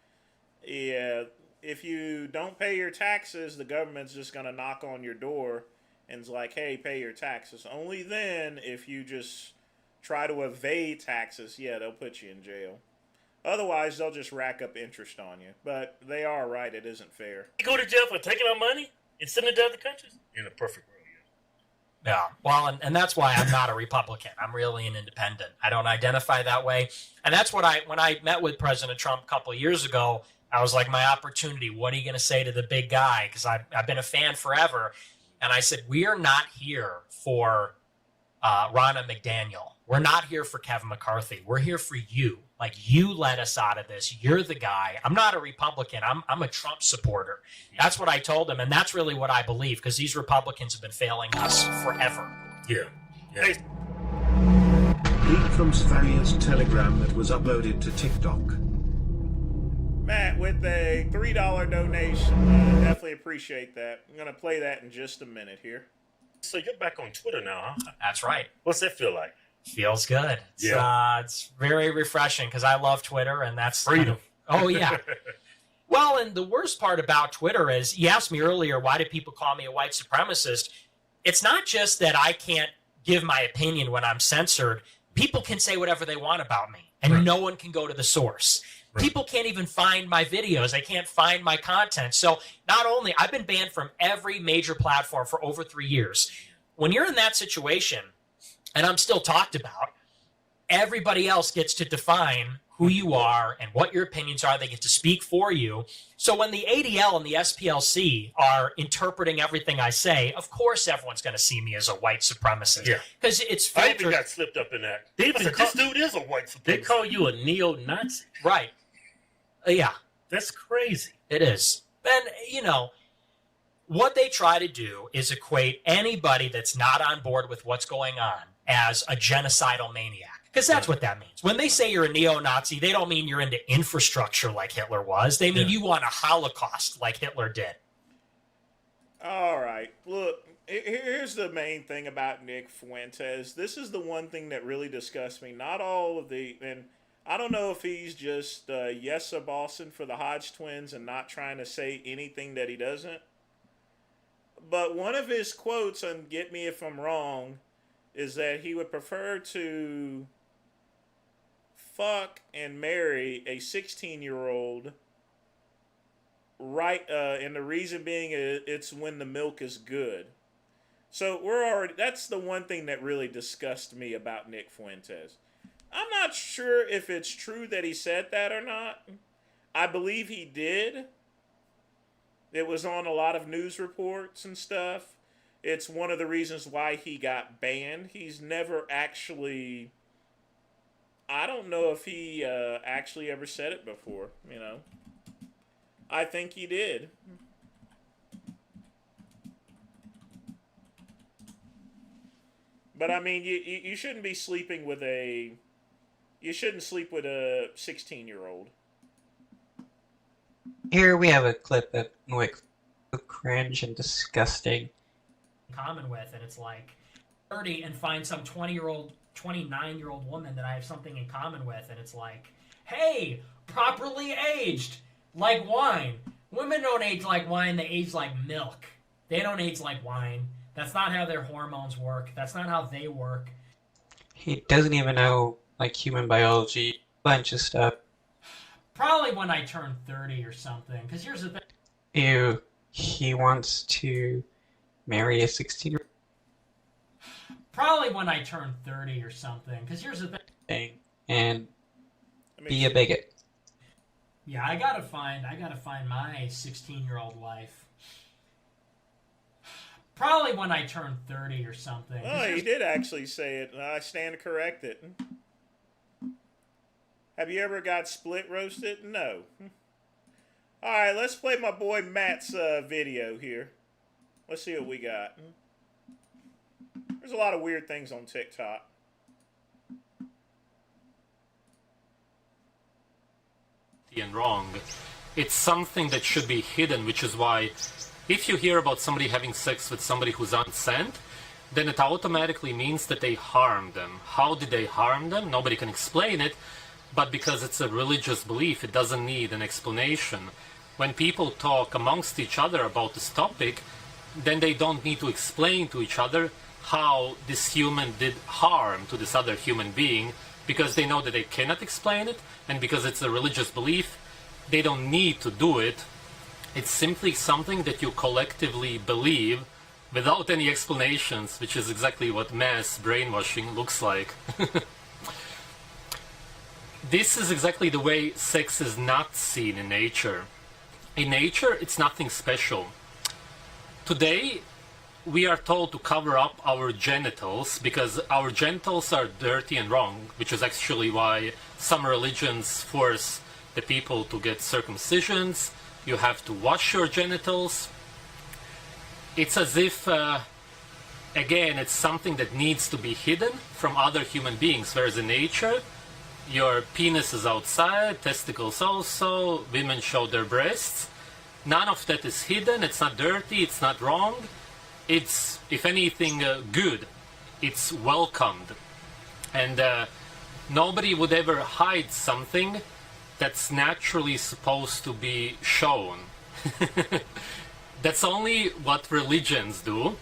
yeah, if you don't pay your taxes, the government's just going to knock on your door and it's like, hey, pay your taxes. Only then, if you just try to evade taxes, yeah, they'll put you in jail. Otherwise, they'll just rack up interest on you. But they are right. It isn't fair. You go to jail for taking our money and sending it to other countries? In a perfect world, yeah. Yeah. Well, and that's why I'm not a Republican. I'm really an independent. I don't identify that way. And that's what when I met with President Trump a couple of years ago, I was like, my opportunity, what are you going to say to the big guy? Because I've been a fan forever. And I said, we are not here for Ronna McDaniel. We're not here for Kevin McCarthy. We're here for you. Like, you let us out of this. You're the guy. I'm not a Republican. I'm a Trump supporter. That's what I told him. And that's really what I believe, because these Republicans have been failing us forever. Yeah. Hey. Leak from Svaria's telegram that was uploaded to TikTok. Matt, with a $3 donation, definitely appreciate that. I'm going to play that in just a minute here. So you're back on Twitter now, huh? That's right. What's that feel like? Feels good. Yeah. It's very refreshing because I love Twitter, and that's freedom. Oh, yeah. Well, and the worst part about Twitter is, you asked me earlier, why do people call me a white supremacist? It's not just that I can't give my opinion when I'm censored. People can say whatever they want about me, and no one can go to the source. People can't even find my videos. They can't find my content. So not only, I've been banned from every major platform for over 3 years. When you're in that situation, and I'm still talked about, everybody else gets to define who you are and what your opinions are. They get to speak for you. So when the ADL and the SPLC are interpreting everything I say, of course everyone's going to see me as a white supremacist. Yeah. Because it's I filtered. even got slipped up in that. This dude is a white supremacist. They call you a neo-Nazi. Right. Yeah. That's crazy. It is. And, what they try to do is equate anybody that's not on board with what's going on as a genocidal maniac. Because that's what that means. When they say you're a neo-Nazi, they don't mean you're into infrastructure like Hitler was. They mean you want a Holocaust like Hitler did. All right. Look, here's the main thing about Nick Fuentes. This is the one thing that really disgusts me. Not all of and I don't know if he's just yes-a-bossing for the Hodge twins and not trying to say anything that he doesn't. But one of his quotes, and get me if I'm wrong, is that he would prefer to fuck and marry a 16-year-old. Right, and the reason being it's when the milk is good. So that's the one thing that really disgusts me about Nick Fuentes. I'm not sure if it's true that he said that or not. I believe he did. It was on a lot of news reports and stuff. It's one of the reasons why he got banned. He's never actually... I don't know if he actually ever said it before, you know. I think he did. But I mean, you shouldn't be sleeping with a... You shouldn't sleep with a 16-year-old. Here we have a clip of like so cringe and disgusting. Common with, and it's like 30 and find some 20-year-old, 29-year-old woman that I have something in common with, and it's like, hey, properly aged, like wine. Women don't age like wine, they age like milk. They don't age like wine. That's not how their hormones work. That's not how they work. He doesn't even know like human biology, bunch of stuff. Probably when I turn 30 or something, because here's the thing. Ew, he wants to marry a 16-year-old. Probably when I turn 30 or something, because here's the thing. And be a bigot. Yeah, I gotta find my 16-year-old life. Probably when I turn 30 or something. Oh, he did actually say it. I stand corrected. Have you ever got split roasted? No. All right, let's play my boy Matt's video here. Let's see what we got. There's a lot of weird things on TikTok. And wrong. It's something that should be hidden, which is why if you hear about somebody having sex with somebody who's unsent, then it automatically means that they harmed them. How did they harm them? Nobody can explain it, but because it's a religious belief, it doesn't need an explanation. When people talk amongst each other about this topic, then they don't need to explain to each other how this human did harm to this other human being, because they know that they cannot explain it, and because it's a religious belief, they don't need to do it. It's simply something that you collectively believe without any explanations, which is exactly what mass brainwashing looks like. This is exactly the way sex is not seen in nature. In nature, it's nothing special. Today, we are told to cover up our genitals because our genitals are dirty and wrong, which is actually why some religions force the people to get circumcisions. You have to wash your genitals. It's as if, again, it's something that needs to be hidden from other human beings, whereas in nature, your penis is outside, testicles also, women show their breasts. None of that is hidden, it's not dirty, it's not wrong. It's, if anything, good. It's welcomed. And nobody would ever hide something that's naturally supposed to be shown. That's only what religions do.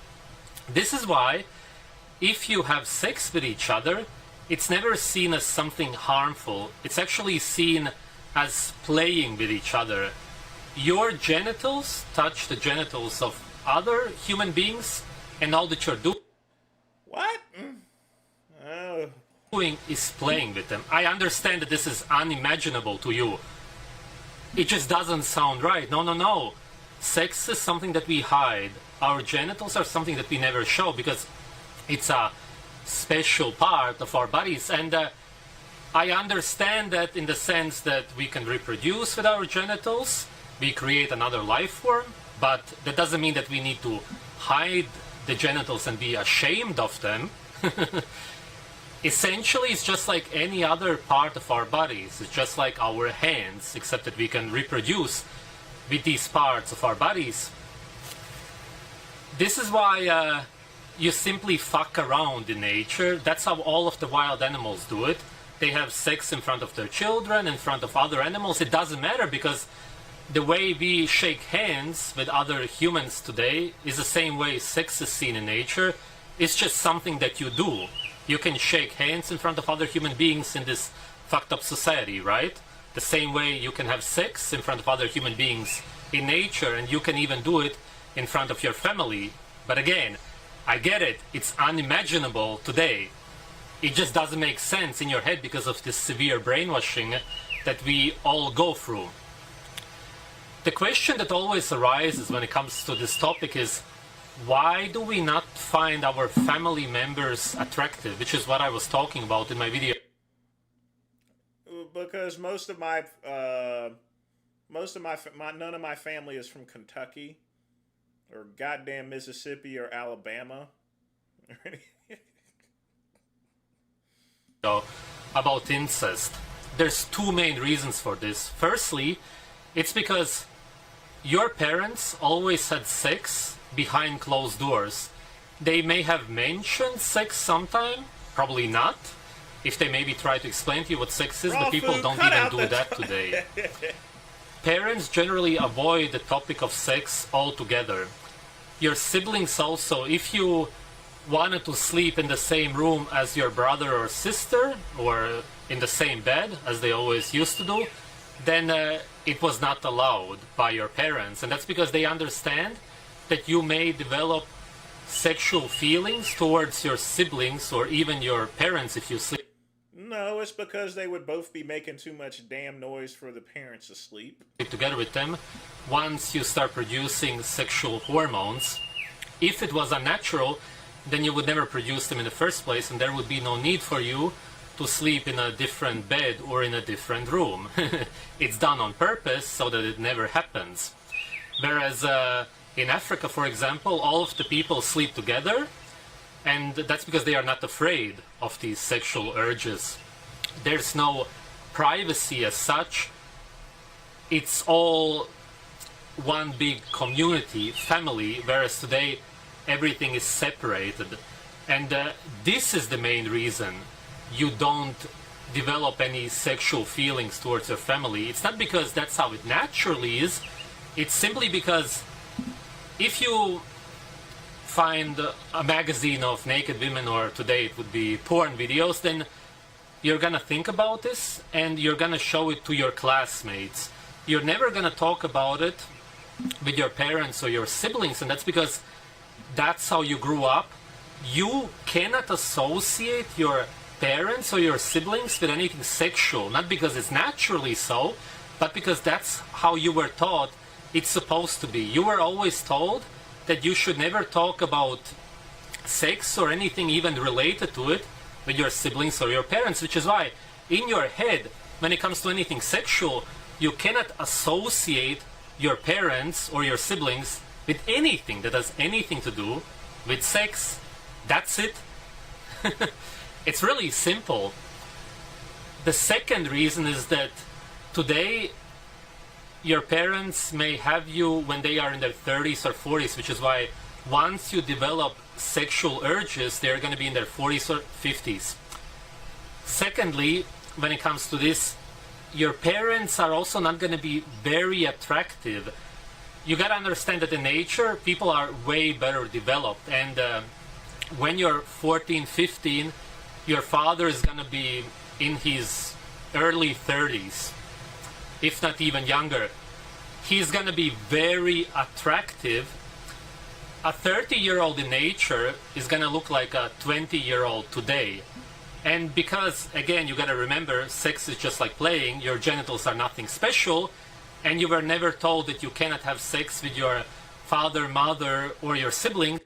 This is why, if you have sex with each other, it's never seen as something harmful. It's actually seen as playing with each other. Your genitals touch the genitals of other human beings, and all that you're What? doing is playing with them. I understand that this is unimaginable to you. It just doesn't sound right. No, no, no. Sex is something that we hide. Our genitals are something that we never show because it's a special part of our bodies. And I understand that in the sense that we can reproduce with our genitals, we create another life form, but that doesn't mean that we need to hide the genitals and be ashamed of them. Essentially, it's just like any other part of our bodies. It's just like our hands, except that we can reproduce with these parts of our bodies. This is why you simply fuck around in nature. That's how all of the wild animals do it. They have sex in front of their children, in front of other animals. It doesn't matter because the way we shake hands with other humans today is the same way sex is seen in nature. It's just something that you do. You can shake hands in front of other human beings in this fucked up society, right? The same way you can have sex in front of other human beings in nature, and you can even do it in front of your family. But again, I get it. It's unimaginable today. It just doesn't make sense in your head because of this severe brainwashing that we all go through. The question that always arises when it comes to this topic is, why do we not find our family members attractive? Which is what I was talking about in my video. Because none of my family is from Kentucky or goddamn Mississippi or Alabama. About incest. There's two main reasons for this. Firstly, it's because your parents always had sex behind closed doors. They may have mentioned sex sometime, probably not. If they maybe try to explain to you what sex is, but people don't even do that today. Parents generally avoid the topic of sex altogether. Your siblings also, if you wanted to sleep in the same room as your brother or sister, or in the same bed, as they always used to do, then it was not allowed by your parents. And that's because they understand that you may develop sexual feelings towards your siblings or even your parents if you sleep. No, it's because they would both be making too much damn noise for the parents to sleep. Together with them, once you start producing sexual hormones, if it was unnatural, then you would never produce them in the first place, and there would be no need for you to sleep in a different bed or in a different room. It's done on purpose so that it never happens. Whereas in Africa, for example, all of the people sleep together, and that's because they are not afraid of these sexual urges. There's no privacy as such. It's all one big community, family, whereas today everything is separated. And this is the main reason you don't develop any sexual feelings towards your family. It's not because that's how it naturally is. It's simply because if you find a magazine of naked women, or today it would be porn videos, then you're gonna think about this and you're gonna show it to your classmates. You're never gonna talk about it with your parents or your siblings, and that's because that's how you grew up. You cannot associate your parents or your siblings with anything sexual, not because it's naturally so, but because that's how you were taught it's supposed to be. You were always told that you should never talk about sex or anything even related to it with your siblings or your parents, which is why in your head, when it comes to anything sexual, you cannot associate your parents or your siblings with anything that has anything to do with sex. That's it. It's really simple. The second reason is that today your parents may have you when they are in their 30s or 40s, which is why once you develop sexual urges, they're going to be in their 40s or 50s. Secondly, when it comes to this, your parents are also not going to be very attractive. You got to understand that in nature, people are way better developed. And when you're 14, 15, your father is going to be in his early 30s, if not even younger. He's going to be very attractive. A 30-year-old in nature is going to look like a 20-year-old today. And because, again, you got to remember, sex is just like playing. Your genitals are nothing special. And you were never told that you cannot have sex with your father, mother, or your sibling.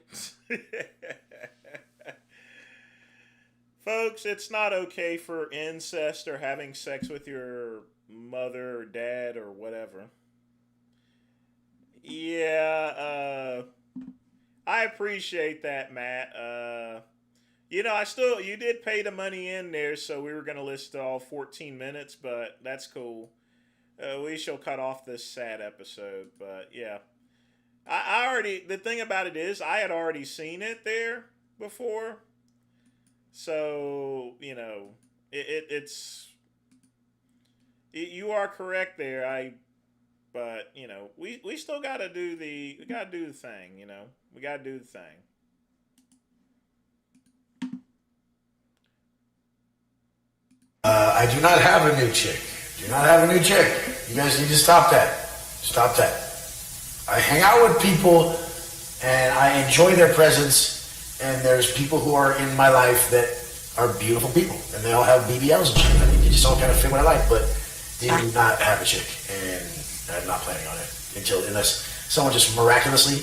Folks, it's not okay for incest or having sex with your mother or dad or whatever. Yeah, I appreciate that, Matt. You did pay the money in there, so we were going to list all 14 minutes, but that's cool. We shall cut off this sad episode, but yeah. The thing about it is, I had already seen it there before. So, you are correct there. But you know, we still gotta do the thing. You know, we gotta do the thing. I do not have a new chick. Do not have a new chick. You guys need to stop that. Stop that. I hang out with people and I enjoy their presence, and there's people who are in my life that are beautiful people, and they all have BBLs and shit. I mean, they just all kind of fit what I like, but they do not have a chick, and I'm not planning on it unless someone just miraculously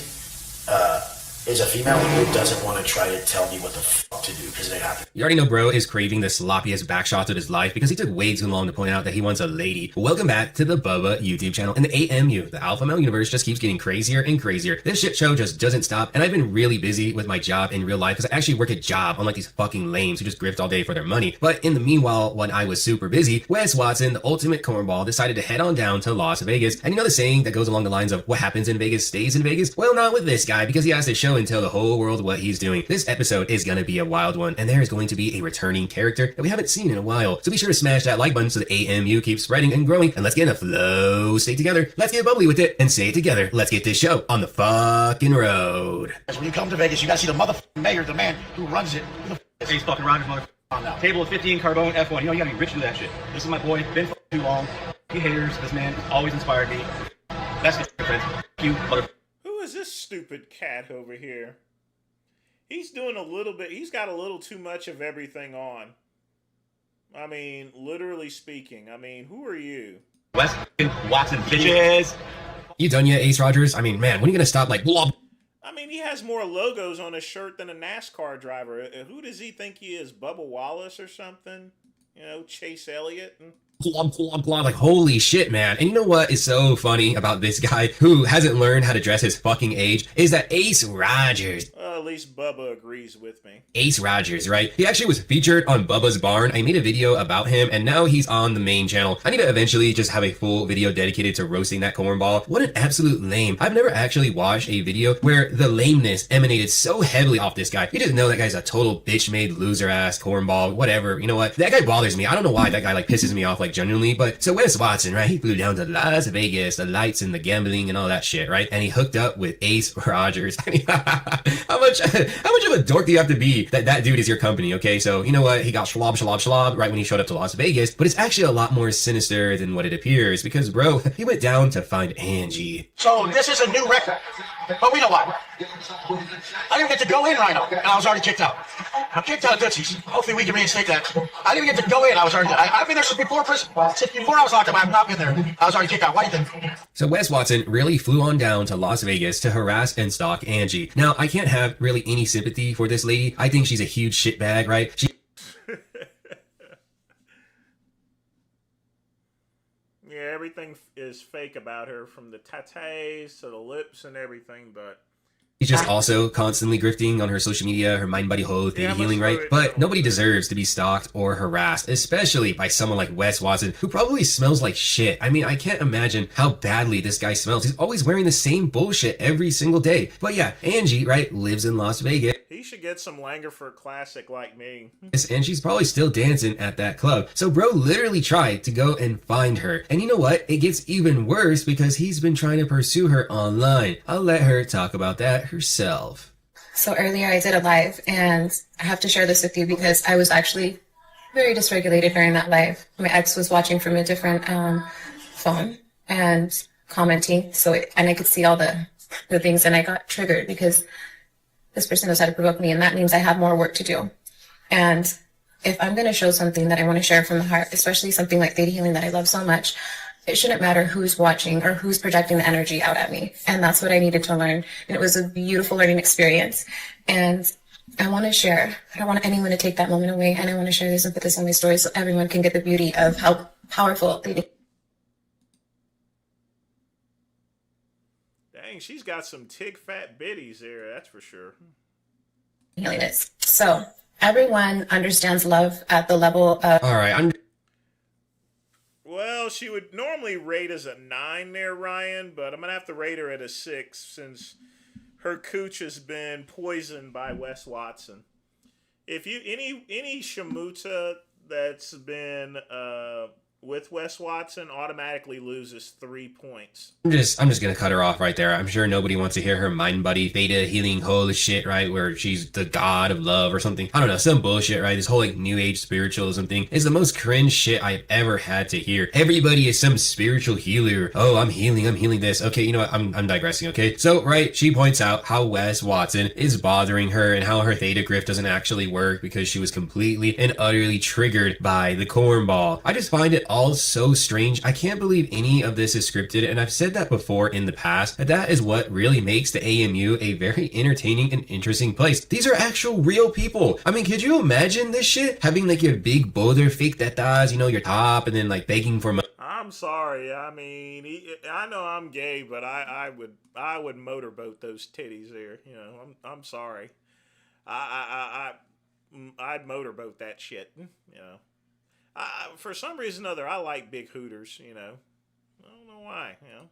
is a female who doesn't want to try to tell me what the fuck to do, because it ain't happening. You already know bro is craving the sloppiest backshots of his life because he took way too long to point out that he wants a lady. Welcome back to the Bubba YouTube channel. And the AMU, the Alpha Male universe, just keeps getting crazier and crazier. This shit show just doesn't stop, and I've been really busy with my job in real life because I actually work a job, unlike these fucking lames who just grift all day for their money. But in the meanwhile, when I was super busy, Wes Watson, the ultimate cornball, decided to head on down to Las Vegas. And you know the saying that goes along the lines of what happens in Vegas stays in Vegas? Well, not with this guy, because he has to show and tell the whole world what he's doing. This episode is gonna be a wild one, and there is going to be a returning character that we haven't seen in a while. So be sure to smash that like button so the AMU keeps spreading and growing, and let's get in a flow state together. Let's get bubbly with it and say it together. Let's get this show on the fucking road. When you come to Vegas, you gotta see the motherfucking mayor, the man who runs it. Who the fuck is Ace fucking Rogers, motherfucker. on now? Table of 15, Carbone, F1. You know, you gotta be rich to do that shit. This is my boy, been too long. He haters. This man always inspired me. That's good, friends. You, motherfucker. Who is this stupid cat over here? He's doing a little bit. He's got a little too much of everything on. I mean, literally speaking. I mean, who are you? Wes Watson, bitches. You done yet, Ace Rogers? I mean, man, when are you gonna stop like blob? I mean, he has more logos on his shirt than a NASCAR driver. Who does he think he is? Bubba Wallace or something? You know, Chase Elliott? Glub, glub, glub. Like, holy shit, man. And you know what is so funny about this guy who hasn't learned how to dress his fucking age is that Ace Rogers. At least Bubba agrees with me. Ace Rogers, right? He actually was featured on Bubba's Barn. I made a video about him, and now he's on the main channel. I need to eventually just have a full video dedicated to roasting that cornball. What an absolute lame. I've never actually watched a video where the lameness emanated so heavily off this guy. You just know that guy's a total bitch-made loser-ass cornball, whatever. You know what? That guy bothers me. I don't know why that guy like pisses me off like genuinely, but so Wes Watson, right? He flew down to Las Vegas, the lights and the gambling and all that shit, right? And he hooked up with Ace Rogers. I mean, how much of a dork do you have to be that dude is your company, okay? So, you know what? He got schlob right when he showed up to Las Vegas, but it's actually a lot more sinister than what it appears because, bro, he went down to find Angie. So this is a new record, but we know what? I didn't get to go in, Rhino, and I was already kicked out. I'm kicked out of Tootsie's. Hopefully we can reinstate that. I didn't get to go in. I've been there since before prison. Since before I was locked up, I have not been there. I was already kicked out. Why do you think? So Wes Watson really flew on down to Las Vegas to harass and stalk Angie. Now, I can't have really any sympathy for this lady. I think she's a huge shitbag, right? Yeah, everything is fake about her, from the tattoos to the lips and everything, but she's just also constantly grifting on her social media, her mind, body, whole, theta healing, right? But nobody deserves to be stalked or harassed, especially by someone like Wes Watson, who probably smells like shit. I mean, I can't imagine how badly this guy smells. He's always wearing the same bullshit every single day. But yeah, Angie, right, lives in Las Vegas. he should get some Langerford Classic like me. And she's probably still dancing at that club. So bro literally tried to go and find her. And you know what? It gets even worse because he's been trying to pursue her online. I'll let her talk about that herself. So earlier I did a live, and I have to share this with you because I was actually very dysregulated during that live. My ex was watching from a different phone and commenting, and I could see all the things, and I got triggered because this person knows how to provoke me, and that means I have more work to do. And if I'm going to show something that I want to share from the heart, especially something like theta healing that I love so much, it shouldn't matter who's watching or who's projecting the energy out at me. And that's what I needed to learn. And it was a beautiful learning experience. And I want to share. I don't want anyone to take that moment away. And I want to share this and put this in my story so everyone can get the beauty of how powerful theta Dang, she's got some tig fat bitties there, that's for sure. healing is. So everyone understands love at the level of... All right, Well, she would normally rate as a 9 there, Ryan, but I'm going to have to rate her at a 6 since her cooch has been poisoned by Wes Watson. If you any shamuta that's been with Wes Watson automatically loses 3 points. I'm just gonna cut her off right there. I'm sure nobody wants to hear her mind buddy theta healing whole shit, right? Where she's the god of love or something. I don't know, some bullshit, right? This whole like new age spiritualism thing is the most cringe shit I've ever had to hear. Everybody is some spiritual healer. Oh, I'm healing this. Okay, you know what? I'm digressing, okay? So, right, she points out how Wes Watson is bothering her and how her theta grift doesn't actually work because she was completely and utterly triggered by the cornball. I just find it all so strange. I can't believe any of this is scripted, and I've said that before in the past, that is what really makes the AMU a very entertaining and interesting place. These are actual real people. I mean, could you imagine this shit? Having like your big boulder fake tetas, you know, your top, and then like begging for money. I'm sorry. I mean, I know I'm gay, but I would motorboat those titties there. You know, I'm sorry. I'd motorboat that shit. You know, for some reason or other, I like big hooters. You know, I don't know why. You know,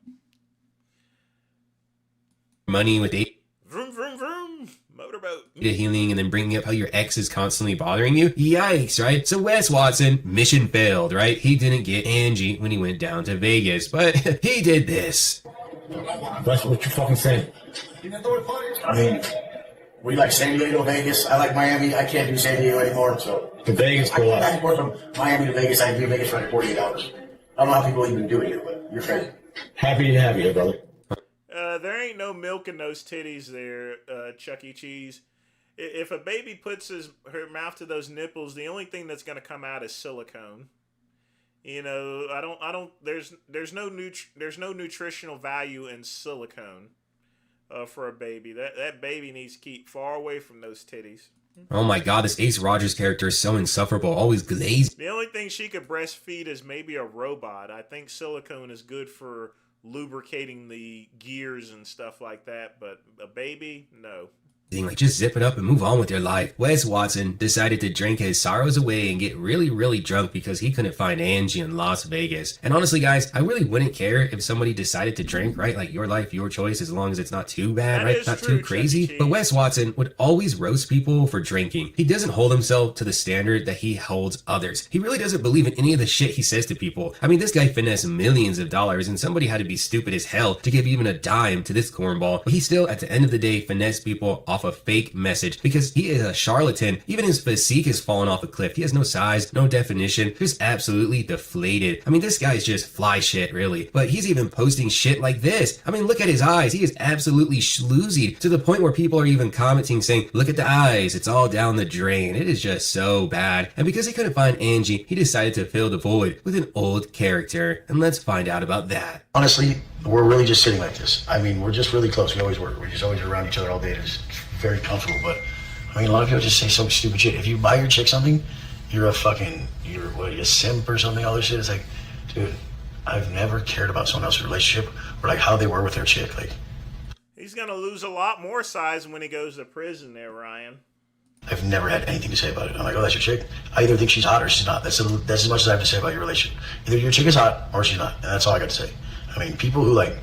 Money with vroom vroom vroom, motorboat. Healing and then bringing up how your ex is constantly bothering you. Yikes, right? So Wes Watson, mission failed, right? He didn't get Angie when he went down to Vegas, but he did this. That's what you fucking saying. I mean, we like San Diego, Vegas. I like Miami. I can't do San Diego anymore, so. The Vegas go I up. can work from Miami to Vegas. I can do Vegas for like 48 hours. I don't know how people even do it here, but you're crazy. Happy to have you, brother. There ain't no milk in those titties there, Chuck E. Cheese. If a baby puts her mouth to those nipples, the only thing that's going to come out is silicone. You know, there's no nutritional value in silicone for a baby. That baby needs to keep far away from those titties. Oh my god, this Ace Rogers character is so insufferable, always glazed. The only thing she could breastfeed is maybe a robot. I think silicone is good for lubricating the gears and stuff like that, but a baby, no. Like, just zip it up and move on with your life. Wes Watson decided to drink his sorrows away and get really, really drunk because he couldn't find Angie in Las Vegas. And honestly, guys, I really wouldn't care if somebody decided to drink, right? Like, your life, your choice, as long as it's not too bad, That right? is Not true, too crazy. Chuck E. But Wes Watson would always roast people for drinking. He doesn't hold himself to the standard that he holds others. He really doesn't believe in any of the shit he says to people. I mean, this guy finessed millions of dollars, and somebody had to be stupid as hell to give even a dime to this cornball. But he still, at the end of the day, finessed people off a fake message because he is a charlatan. Even his physique has fallen off a cliff. He has no size, no definition, just absolutely deflated. I mean, this guy's just fly shit, really. But he's even posting shit like this. I mean, look at his eyes. He is absolutely schloozy to the point where people are even commenting saying, look at the eyes, it's all down the drain. It is just so bad. And because he couldn't find Angie, he decided to fill the void with an old character. And let's find out about that. Honestly, we're really just sitting like this. I mean, we're just really close. We always were. We just always around each other all day. It's very comfortable. But I mean, a lot of people just say some stupid shit. If you buy your chick something, you're a simp or something. All this shit. It's like, dude, I've never cared about someone else's relationship or like how they were with their chick. Like, He's going to lose a lot more size when he goes to prison there, Ryan. I've never had anything to say about it. I'm like, oh, that's your chick? I either think she's hot or she's not. That's as much as I have to say about your relationship. Either your chick is hot or she's not. And that's all I got to say. I mean, people who like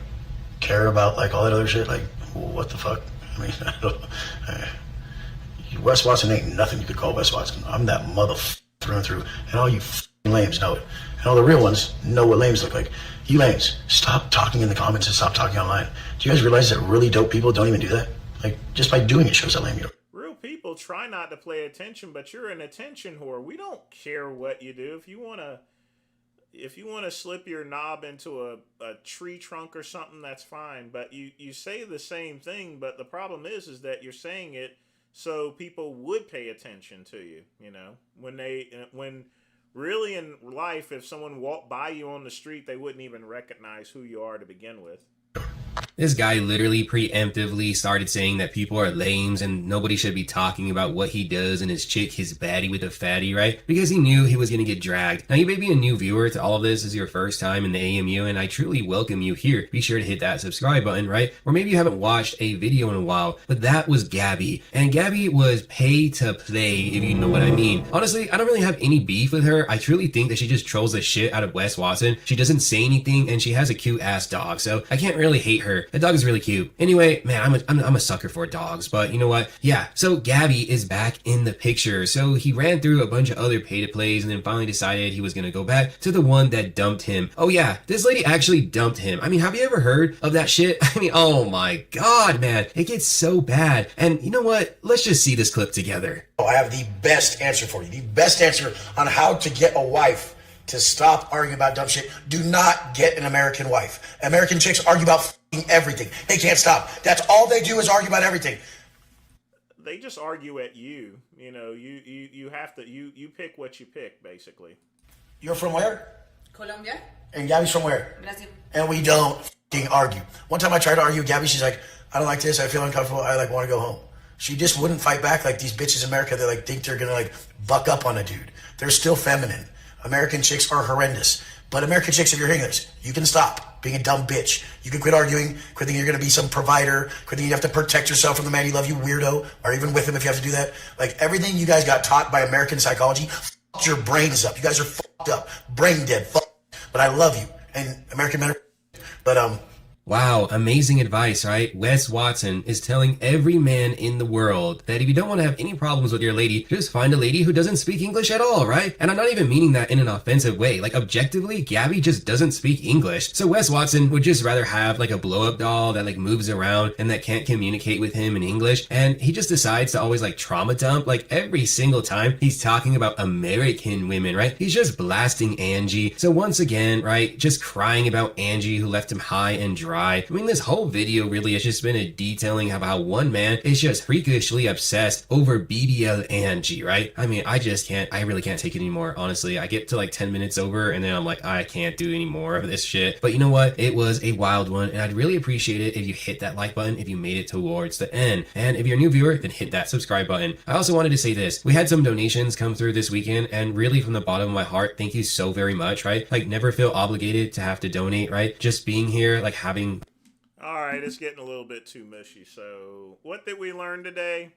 care about like all that other shit, like, what the fuck? I mean, I don't, Wes Watson ain't nothing you could call Wes Watson. I'm that motherfucker through and through. And all you lames know it. And all the real ones know what lames look like. You lames, stop talking in the comments and stop talking online. Do you guys realize that really dope people don't even do that? Like, just by doing it shows how lame you are. Real people try not to play attention, but you're an attention whore. We don't care what you do. If you want to slip your knob into a tree trunk or something, that's fine. But you say the same thing, but the problem is that you're saying it so people would pay attention to you, you know, when really in life, if someone walked by you on the street, they wouldn't even recognize who you are to begin with. This guy literally preemptively started saying that people are lames and nobody should be talking about what he does and his chick, his baddie with a fatty, right? Because he knew he was going to get dragged. Now, you may be a new viewer to all of this. This is your first time in the AMU, and I truly welcome you here. Be sure to hit that subscribe button, right? Or maybe you haven't watched a video in a while, but that was Gabby. And Gabby was pay to play, if you know what I mean. Honestly, I don't really have any beef with her. I truly think that she just trolls the shit out of Wes Watson. She doesn't say anything, and she has a cute ass dog, so I can't really hate her. The dog is really cute. Anyway, man, I'm a sucker for dogs, but you know what? Yeah, so Gabby is back in the picture. So he ran through a bunch of other pay-to-plays and then finally decided he was gonna go back to the one that dumped him. Oh yeah, this lady actually dumped him. I mean, have you ever heard of that shit? I mean, oh my god, man. It gets so bad. And you know what? Let's just see this clip together. I have the best answer for you. The best answer on how to get a wife to stop arguing about dumb shit. Do not get an American wife. American chicks argue about f***ing everything. They can't stop. That's all they do is argue about everything. They just argue at you. You know, you have to, you pick what you pick, basically. You're from where? Colombia. And Gabby's from where? Brazil. And we don't f***ing argue. One time I tried to argue with Gabby. She's like, I don't like this. I feel uncomfortable. I want to go home. She just wouldn't fight back like these bitches in America that think they're gonna buck up on a dude. They're still feminine. American chicks are horrendous. But American chicks, if you're hearing this, you can stop being a dumb bitch. You can quit arguing, quit thinking you're gonna be some provider, quit thinking you have to protect yourself from the man you love, you weirdo, or even with him if you have to do that. Everything you guys got taught by American psychology, f***ed your brains up. You guys are f***ed up, brain dead, but I love you. And American men are, Wow, amazing advice, right? Wes Watson is telling every man in the world that if you don't want to have any problems with your lady, just find a lady who doesn't speak English at all, right? And I'm not even meaning that in an offensive way. Objectively, Gabby just doesn't speak English. So Wes Watson would just rather have a blow-up doll that moves around and that can't communicate with him in English. And he just decides to always trauma dump every single time he's talking about American women, right? He's just blasting Angie. So once again, right, just crying about Angie who left him high and dry. I mean, this whole video really has just been a detailing of how one man is just freakishly obsessed over BDL Angie, right? I mean, I really can't take it anymore, honestly. I get to 10 minutes over and then I'm like, I can't do any more of this shit. But you know what? It was a wild one and I'd really appreciate it if you hit that like button if you made it towards the end. And if you're a new viewer, then hit that subscribe button. I also wanted to say this. We had some donations come through this weekend and really from the bottom of my heart, thank you so very much, right? Never feel obligated to have to donate, right? Just being here, having... All right, it's getting a little bit too mushy. So what did we learn today?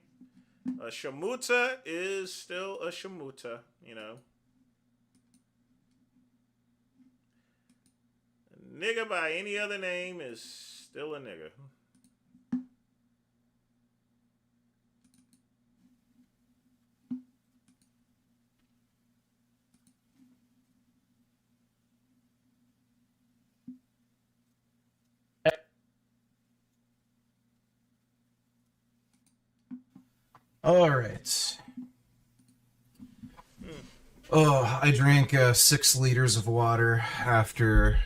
A shamuta is still a shamuta, you know. A nigga by any other name is still a nigga. All right. Oh, I drank 6 liters of water after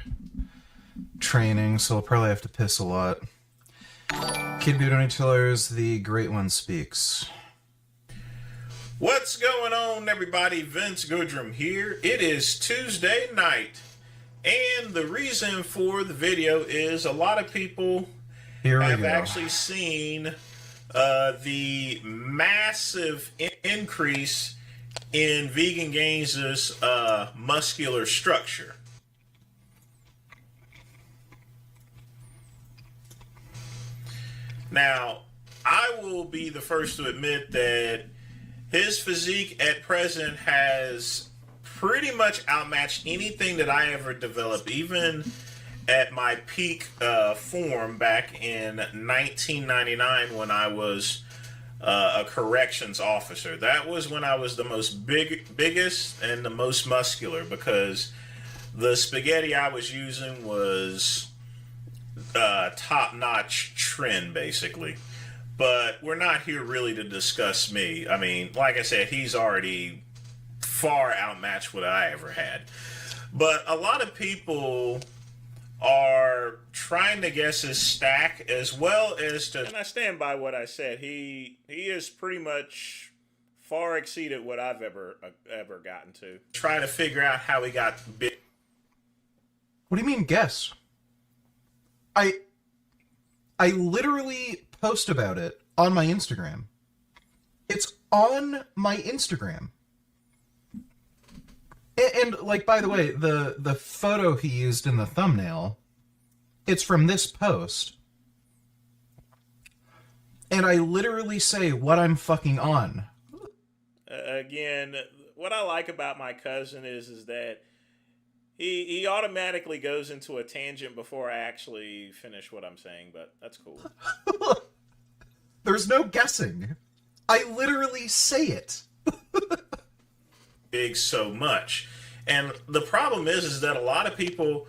training, so I'll probably have to piss a lot. Kid Beauty Tillers, the Great One speaks. What's going on, everybody? Vince Goodrum here. It is Tuesday night, and the reason for the video is a lot of people have actually seen the massive increase in Vegan Gains' muscular structure. Now, I will be the first to admit that his physique at present has pretty much outmatched anything that I ever developed, even at my peak form back in 1999 when I was a corrections officer. That was when I was the most biggest and the most muscular, because the spaghetti I was using was top-notch trend, basically. But we're not here really to discuss me. I mean, like I said, he's already far outmatched what I ever had. But a lot of people are trying to guess his stack, as well as to, and I stand by what I said, he is pretty much far exceeded what I've ever gotten to. Try to figure out how he got big. What do you mean guess? I literally post about it on my Instagram. It's on my Instagram. And like, by the way, the photo he used in the thumbnail, it's from this post. And I literally say what I'm fucking on. Again, what I like about my cousin is that He automatically goes into a tangent before I actually finish what I'm saying, but that's cool. There's no guessing. I literally say it. Big so much. And the problem is that a lot of people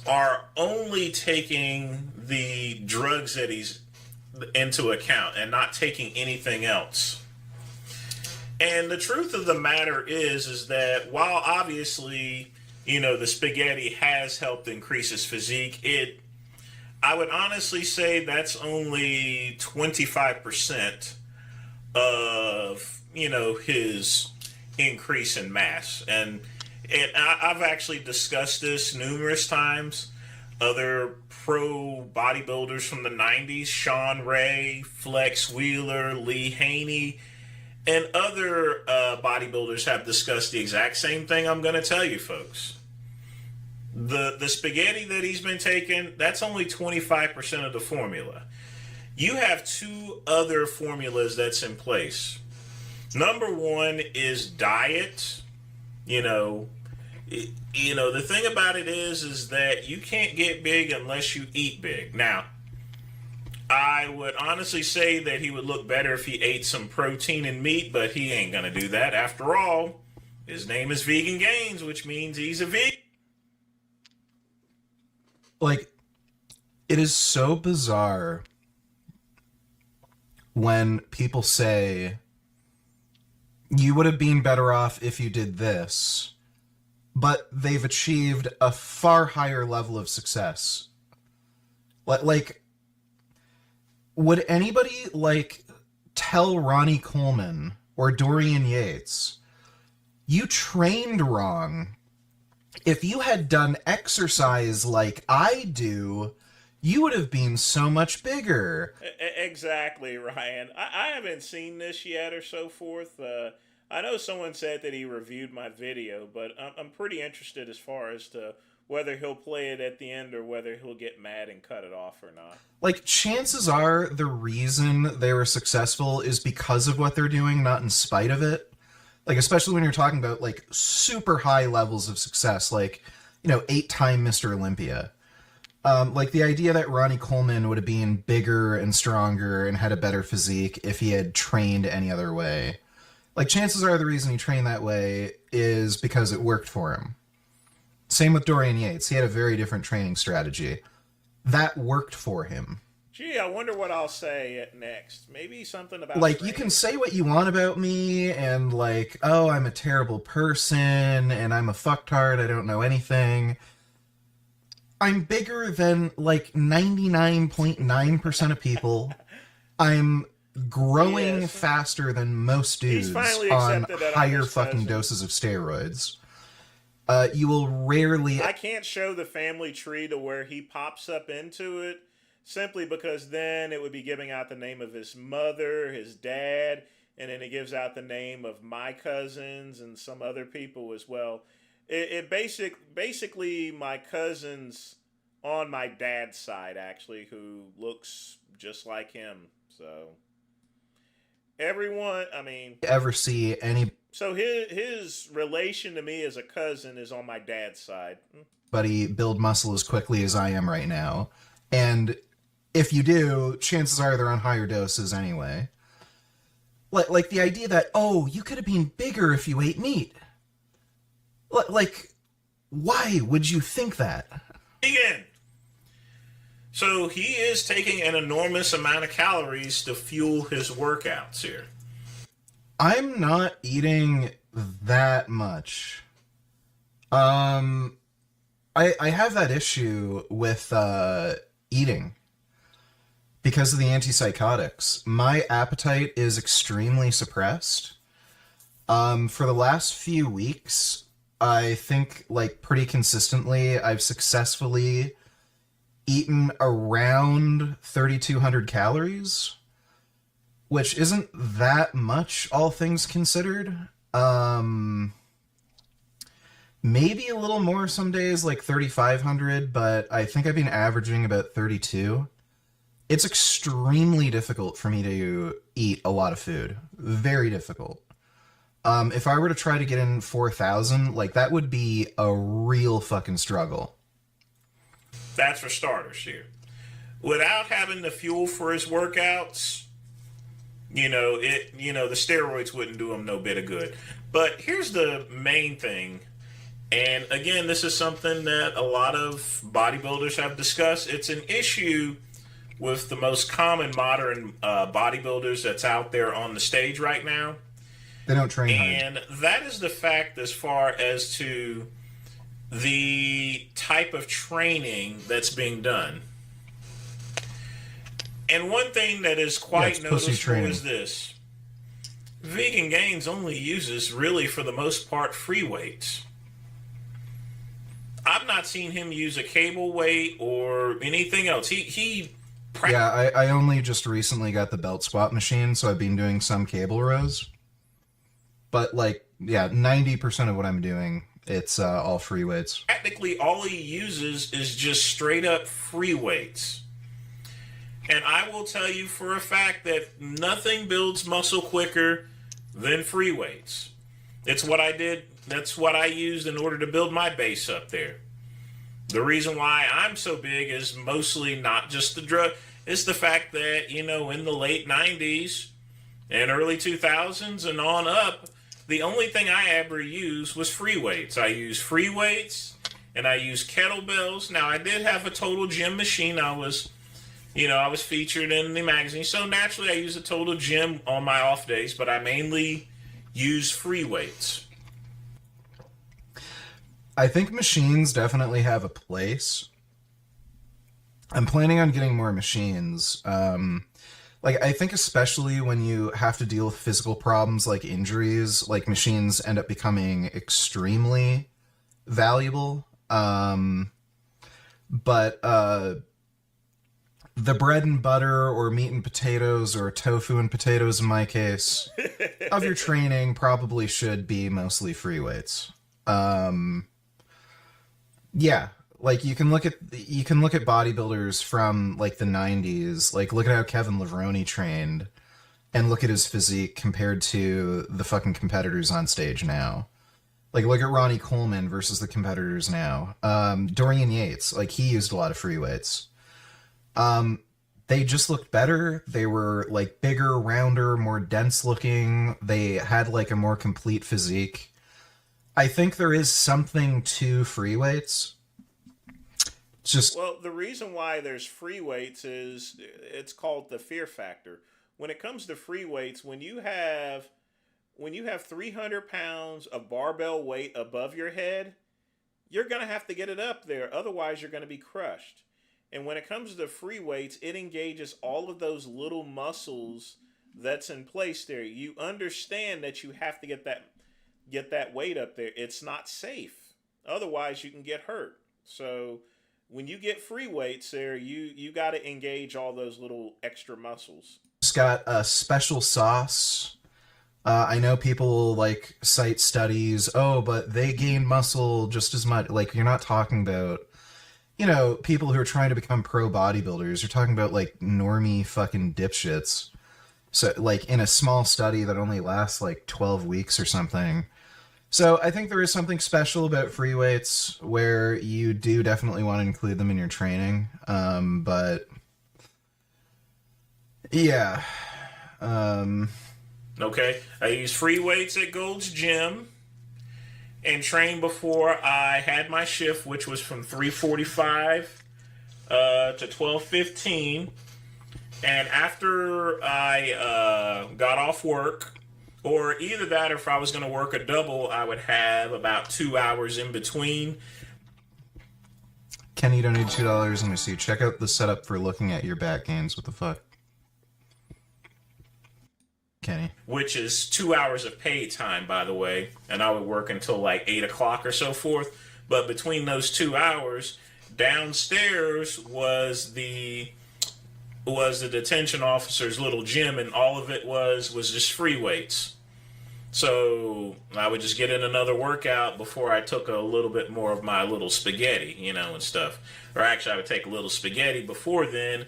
are only taking the drugs that he's into account and not taking anything else. And the truth of the matter is that while obviously, you know, the spaghetti has helped increase his physique, I would honestly say that's only 25% of, you know, his increase in mass. And I've actually discussed this numerous times. Other pro bodybuilders from the 90s, Sean Ray, Flex Wheeler, Lee Haney, and other bodybuilders have discussed the exact same thing I'm going to tell you, folks. The spaghetti that he's been taking, that's only 25% of the formula. You have two other formulas that's in place. Number one is diet. The thing about it is that you can't get big unless you eat big. Now, I would honestly say that he would look better if he ate some protein and meat, but he ain't gonna do that. After all, his name is Vegan Gains, which means he's a vegan. Like, it is so bizarre when people say, you would have been better off if you did this, but they've achieved a far higher level of success. Like, would anybody, tell Ronnie Coleman or Dorian Yates, you trained wrong. If you had done exercise like I do, you would have been so much bigger. Exactly, Ryan. I haven't seen this yet or so forth. I know someone said that he reviewed my video, but I'm pretty interested as far as to whether he'll play it at the end or whether he'll get mad and cut it off or not. Like, chances are the reason they were successful is because of what they're doing, not in spite of it. Like, especially when you're talking about, super high levels of success, 8-time Mr. Olympia. The idea that Ronnie Coleman would have been bigger and stronger and had a better physique if he had trained any other way. Chances are the reason he trained that way is because it worked for him. Same with Dorian Yates. He had a very different training strategy. That worked for him. Gee, I wonder what I'll say next. Maybe something about you can say what you want about me and oh, I'm a terrible person and I'm a fucktard, I don't know anything. I'm bigger than 99.9% of people. I'm growing faster than most dudes on higher fucking doses of steroids. You will rarely... I can't show the family tree to where he pops up into it, simply because then it would be giving out the name of his mother, his dad, and then it gives out the name of my cousins and some other people as well. Basically my cousins on my dad's side, actually, who looks just like him. So everyone, ever see any... So his relation to me as a cousin is on my dad's side. Buddy, build muscle as quickly as I am right now. And if you do, chances are they're on higher doses anyway. Like the idea that, oh, you could have been bigger if you ate meat. Why would you think that? Again. So he is taking an enormous amount of calories to fuel his workouts here. I'm not eating that much. I have that issue with eating because of the antipsychotics. My appetite is extremely suppressed. For the last few weeks, I think pretty consistently, I've successfully eaten around 3,200 calories. Which isn't that much, all things considered. Maybe a little more some days, 3,500, but I think I've been averaging about 32. It's extremely difficult for me to eat a lot of food. Very difficult. If I were to try to get in 4,000, like that would be a real fucking struggle. That's for starters here. Without having the fuel for his workouts, the steroids wouldn't do him no bit of good. But here's the main thing. And again, this is something that a lot of bodybuilders have discussed. It's an issue with the most common modern bodybuilders that's out there on the stage right now. They don't train hard. And that is the fact as far as to the type of training that's being done. And one thing that is quite noticeable is this. Vegan Gains only uses, really, for the most part, free weights. I've not seen him use a cable weight or anything else. Yeah, I only just recently got the belt squat machine, so I've been doing some cable rows. But, 90% of what I'm doing, it's all free weights. Practically all he uses is just straight up free weights. And I will tell you for a fact that nothing builds muscle quicker than free weights. It's what I did. That's what I used in order to build my base up there. The reason why I'm so big is mostly not just the drug. It's the fact that, in the late 90s and early 2000s and on up, the only thing I ever used was free weights. I used free weights and I used kettlebells. Now, I did have a total gym machine. I was featured in the magazine. So naturally, I use a total gym on my off days, but I mainly use free weights. I think machines definitely have a place. I'm planning on getting more machines. I think especially when you have to deal with physical problems like injuries, machines end up becoming extremely valuable. But the bread and butter or meat and potatoes or tofu and potatoes in my case of your training probably should be mostly free weights. Yeah, you can look at bodybuilders from the 90s. Look at how Kevin Levrone trained, and look at his physique compared to the fucking competitors on stage now. Look at Ronnie Coleman versus the competitors now. Dorian Yates, he used a lot of free weights. They just looked better. They were bigger, rounder, more dense looking. They had a more complete physique. I think there is something to free weights. Well, the reason why there's free weights is it's called the fear factor. When it comes to free weights, when you have 300 pounds of barbell weight above your head, you're going to have to get it up there. Otherwise, you're going to be crushed. And when it comes to free weights, it engages all of those little muscles that's in place there. You understand that you have to get that weight up there. It's not safe. Otherwise, you can get hurt. So when you get free weights there, you got to engage all those little extra muscles. It's got a special sauce. I know people cite studies. Oh, but they gain muscle just as much. You're not talking about, people who are trying to become pro bodybuilders. You're talking about normie fucking dipshits. So in a small study that only lasts 12 weeks or something. So I think there is something special about free weights where you do definitely want to include them in your training. But yeah. Okay. I use free weights at Gold's Gym and trained before I had my shift, which was from 3:45 to 12:15. And after I got off work, or either that or if I was going to work a double, I would have about 2 hours in between. Kenny donated $2. Let me see. Check out the setup for looking at your back gains. What the fuck? Kenny. Which is 2 hours of paid time, by the way. And I would work until 8 o'clock or so forth. But between those 2 hours, downstairs was the detention officer's little gym, and all of it was just free weights. So I would just get in another workout before I took a little bit more of my little spaghetti, and stuff. Or actually, I would take a little spaghetti before then,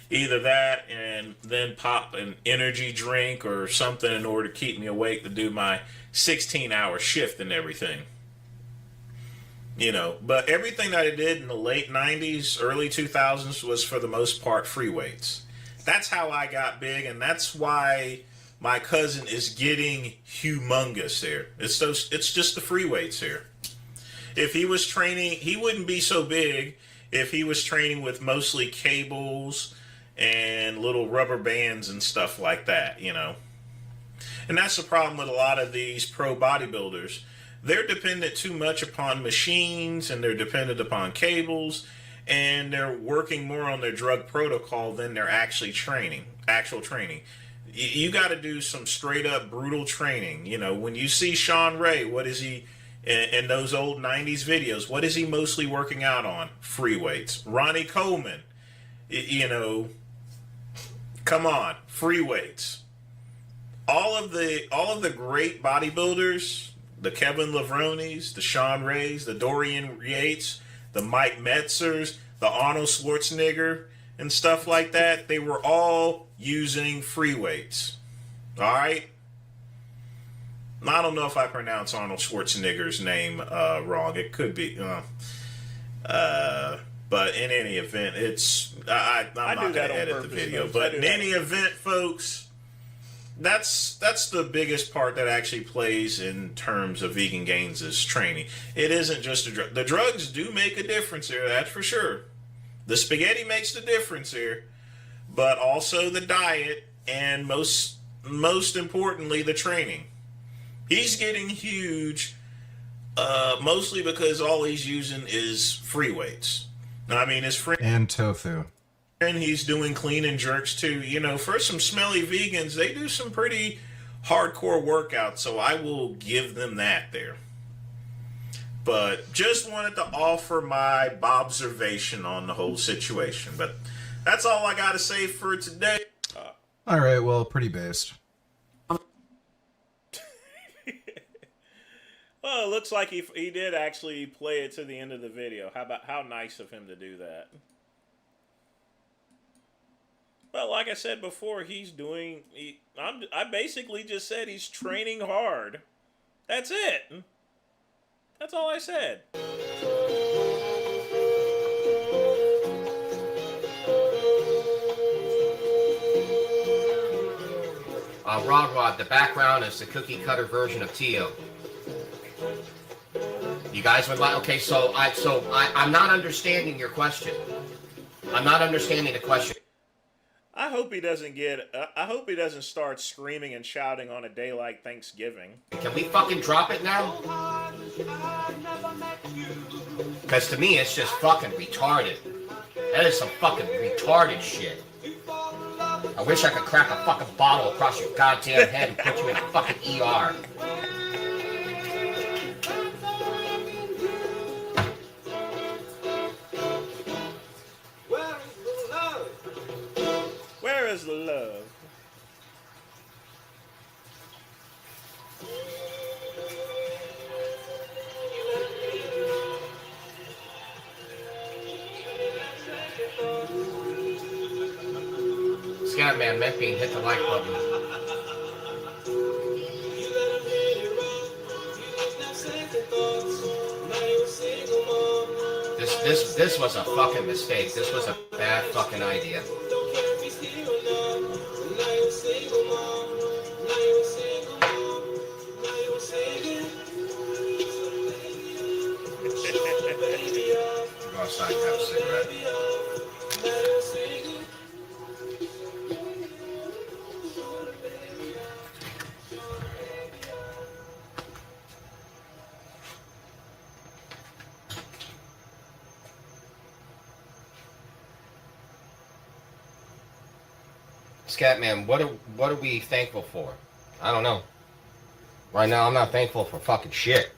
Either that and then pop an energy drink or something in order to keep me awake to do my 16-hour shift and everything. You know, but everything that I did in the late 90s, early 2000s was for the most part free weights. That's how I got big, and that's why my cousin is getting humongous there. It's just the free weights here. If he was training, he wouldn't be so big if he was training with mostly cables and little rubber bands and stuff like that, you know. And that's the problem with a lot of these pro bodybuilders. They're dependent too much upon machines, and they're dependent upon cables, and they're working more on their drug protocol than they're actually actual training. You got to do some straight up brutal training. You know, when you see Sean Ray, what is he in those old 90s videos? What is he mostly working out on? Free weights. Ronnie Coleman, you know, come on, free weights. All of the great bodybuilders, the Kevin Lavronis, the Sean Rays, the Dorian Yates, the Mike Metzers, the Arnold Schwarzenegger, and stuff like that, they were all using free weights. All right? I don't know if I pronounce Arnold Schwarzenegger's name wrong. It could be. But in any event, I'm not going to edit the video. But in any event, folks, that's the biggest part that actually plays in terms of vegan gains is training. It isn't just a drug. The drugs do make a difference here, that's for sure. The spaghetti makes the difference here, but also the diet and most importantly the training. He's getting huge, mostly because all he's using is free weights. I mean, his friend and tofu. And he's doing clean and jerks too. You know, for some smelly vegans, they do some pretty hardcore workouts, so I will give them that there. But just wanted to offer my observation on the whole situation. But that's all I got to say for today. All right, well, pretty based. Well, it looks like he did actually play it to the end of the video. How nice of him to do that. Well, like I said before, I basically just said he's training hard. That's it. That's all I said. Rod, the background is the cookie cutter version of Tio. You guys would like? Okay, so I'm not understanding your question. I'm not understanding the question. I hope he doesn't start screaming and shouting on a day like Thanksgiving. Can we fucking drop it now? Because to me, it's just fucking retarded. That is some fucking retarded shit. I wish I could crack a fucking bottle across your goddamn head and put you in a fucking ER. Where is the love? Scatman, Mempine, hit the like button. This was a fucking mistake. This was a bad fucking idea. Go outside and have a cigarette. Scatman, what are we thankful for? I don't know. Right now, I'm not thankful for fucking shit.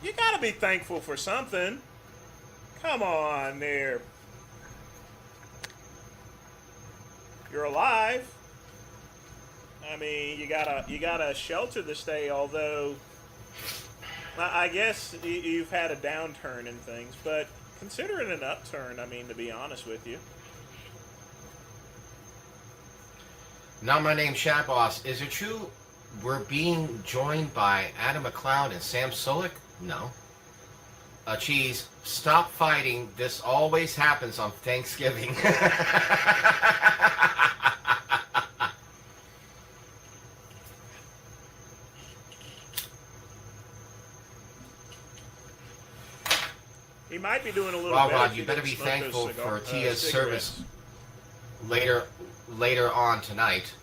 You gotta be thankful for something. Come on there. You're alive. I mean, you got a shelter to stay, although I guess you've had a downturn in things, but Considering an upturn, I mean, to be honest with you. Now my name's Chat Boss. Is it true we're being joined by Adam McLeod and Sam Solik? No. Cheese, stop fighting. This always happens on Thanksgiving. He might be doing a little Well, better. Rod, you better be thankful for Tia's service later on tonight.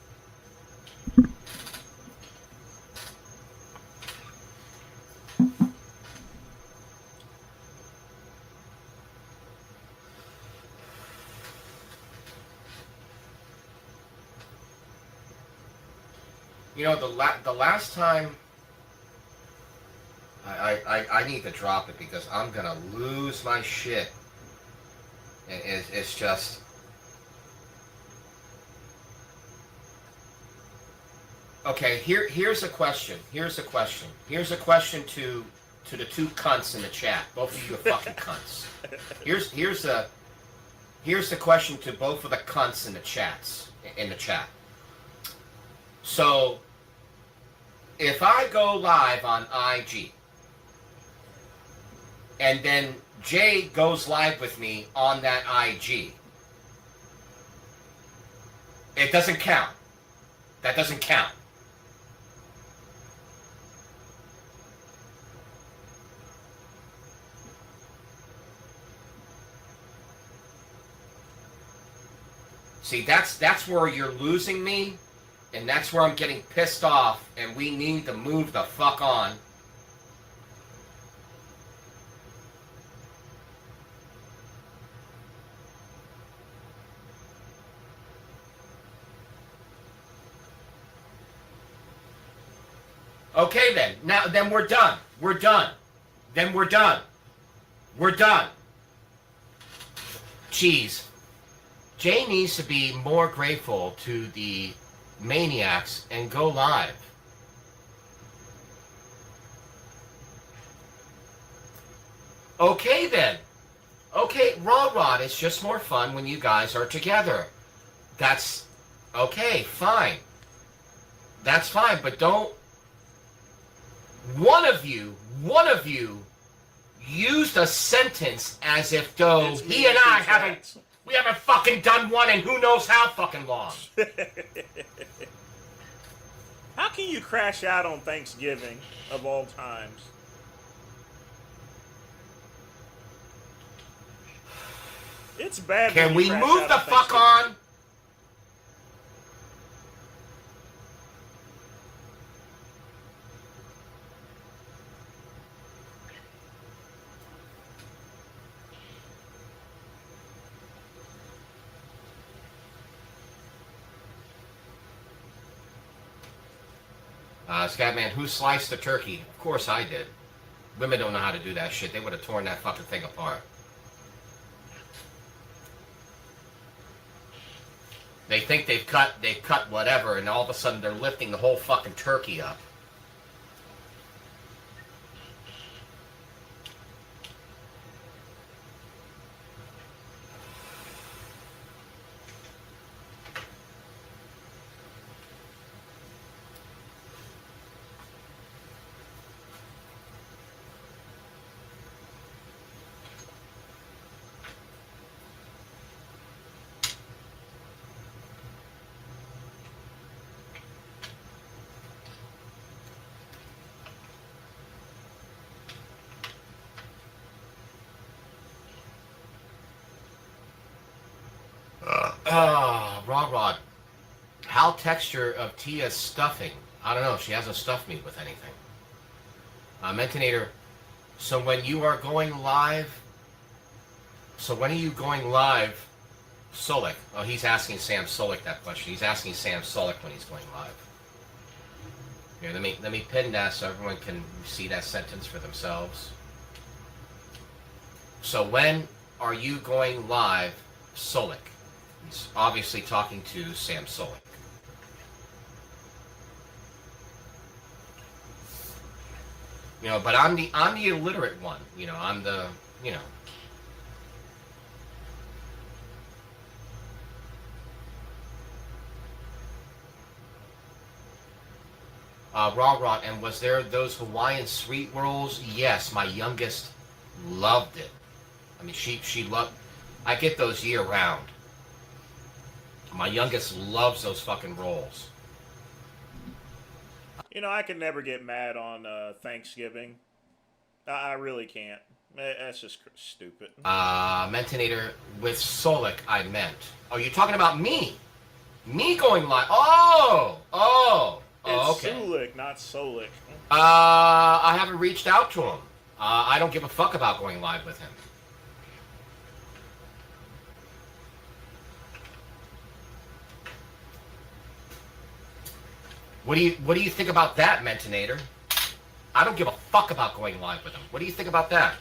You know, the last time I need to drop it because I'm gonna lose my shit. It's just okay. Here's a question. Here's a question to the two cunts in the chat. Both of you are fucking cunts. Here's the question to both of the cunts in the chat. So, if I go live on IG, and then Jay goes live with me on that IG, it doesn't count. That doesn't count. See, that's where you're losing me. And that's where I'm getting pissed off, and we need to move the fuck on. Okay then. Then we're done. We're done. Then we're done. We're done. Jeez. Jay needs to be more grateful to the maniacs and go live. Okay then. Okay, Rod, it's just more fun when you guys are together. That's okay, fine. That's fine, but don't one of you used a sentence as if though he and I haven't fucking done one in who knows how fucking long. How can you crash out on Thanksgiving of all times? It's bad. Can we move the fuck on? Scatman, who sliced the turkey? Of course I did. Women don't know how to do that shit. They would have torn that fucking thing apart. They think they've cut whatever, and all of a sudden they're lifting the whole fucking turkey up. Rod. How texture of Tia's stuffing? I don't know. She hasn't stuffed me with anything. Mentinator, so when you are going live... So when are you going live, Solik? Oh, he's asking Sam Solik that question. He's asking Sam Solik when he's going live. Here, let me pin that so everyone can see that sentence for themselves. So when are you going live, Solik? He's obviously talking to Sam Solik. You know, but I'm the illiterate one. You know, I'm the, you know. raw, and was there those Hawaiian sweet rolls? Yes, my youngest loved it. I mean, she loved. I get those year round. My youngest loves those fucking rolls. You know, I can never get mad on Thanksgiving. I really can't. That's just stupid. Mentinator, with Solik, I meant. Oh, you're talking about me? Me going live? Oh, It's okay. Sulik, not Solik. I haven't reached out to him. I don't give a fuck about going live with him. What do you think about that, Mentinator? I don't give a fuck about going live with him. What do you think about that?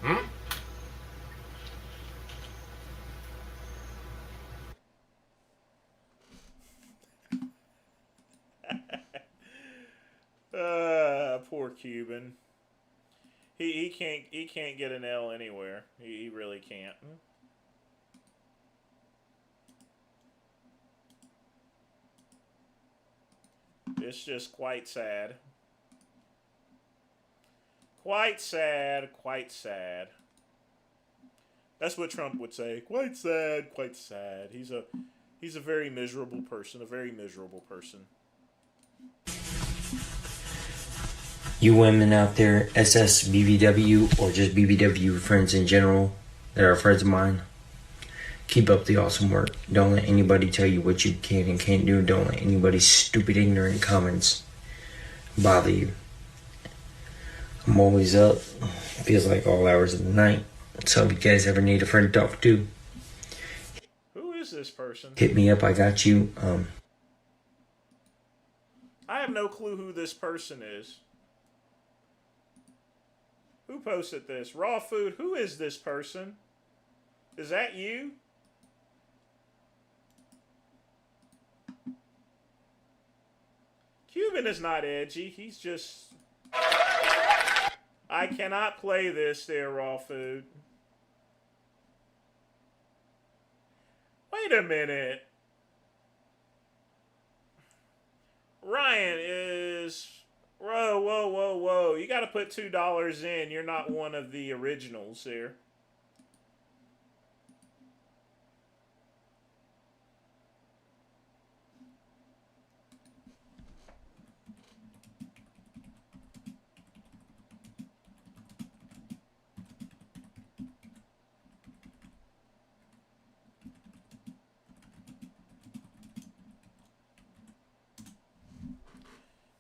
Hmm? Poor Cuban. He can't get an L anywhere. He really can't. It's just quite sad. Quite sad, quite sad. That's what Trump would say. Quite sad, quite sad. He's a very miserable person, a very miserable person. You women out there, SS, BBW, or just BBW friends in general that are friends of mine, keep up the awesome work. Don't let anybody tell you what you can and can't do. Don't let anybody's stupid, ignorant comments bother you. I'm always up. Feels like all hours of the night. So if you guys ever need a friend to talk to, Who is this person? hit me up. I got you. I have no clue who this person is. Who posted this? Raw Food. Who is this person? Is that you? Cuban is not edgy. He's just... I cannot play this there, Raw Food. Wait a minute. Ryan is... Whoa. You got to put $2 in. You're not one of the originals here.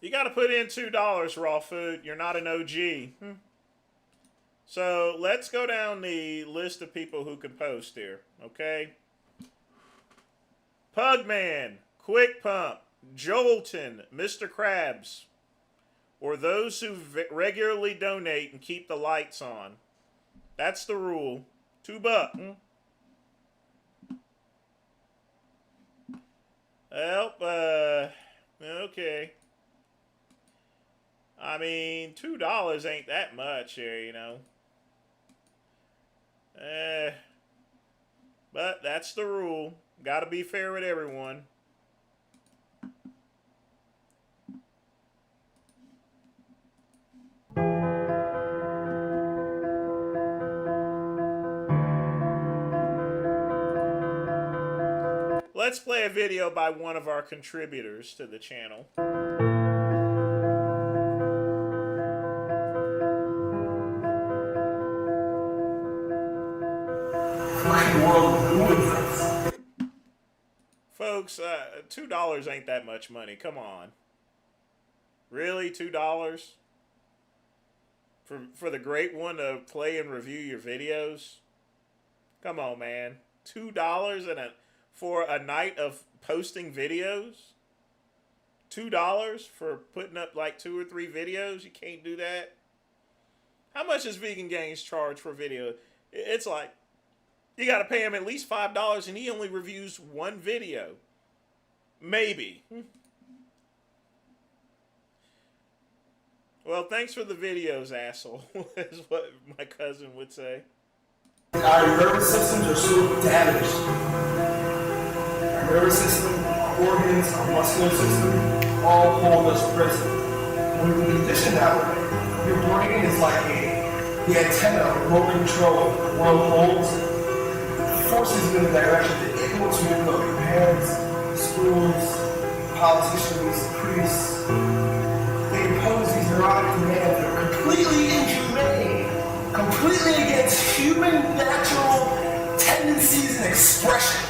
You got to put in $2, Raw Food. You're not an OG. So let's go down the list of people who can post here, okay? Pugman, Quick Pump, Jolton, Mr. Krabs, or those who regularly donate and keep the lights on. That's the rule. $2. Well, okay. I mean, $2 ain't that much here, you know. But that's the rule. Gotta be fair with everyone. Let's play a video by one of our contributors to the channel. Folks, $2 ain't that much money. Come on. Really? $2? For the great one to play and review your videos? Come on, man. $2 for a night of posting videos? $2 for putting up like 2 or 3 videos? You can't do that. How much does Vegan Gains charge for video? It's like, you got to pay him at least $5 and he only reviews 1 video. Maybe. Well, thanks for the videos, asshole, is what my cousin would say. Our nervous systems are so damaged. Our nervous system, our organs, our muscular system, all hold us prison. When we're conditioned that way, your brain is like the antenna of remote control. The world holds, forces you in the direction that it wants you to go. Your parents, schools, politicians, priests, they impose these neurotic demands that are completely inhumane, completely against human natural tendencies and expression.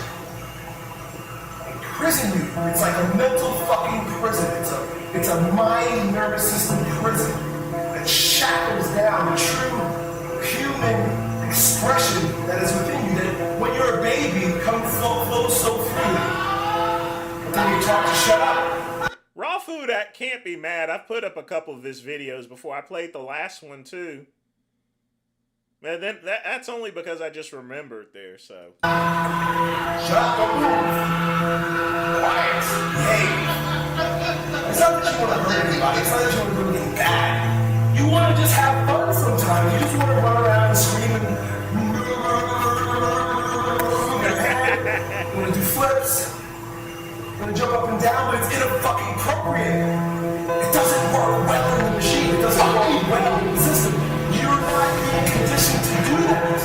They prison you. It's like a mental fucking prison. It's a mind nervous system prison that shackles down the true human expression that is within you. That when you're a baby, flows so freely. But then you're taught to shut up. Raw Food can't be mad. I've put up a couple of his videos before. I played the last one too. And then that's only because I just remembered there, so. Shut up, don't move. Quiet. Behave. It's not that you want to hurt anybody. It's not that you want to do anything bad. You want to just have fun sometimes. You just want to run around and scream and you want to do flips. You want to jump up and down, but it's inappropriate. It doesn't work well in the machine. It doesn't work well in the system. You're not being conditioned to do that.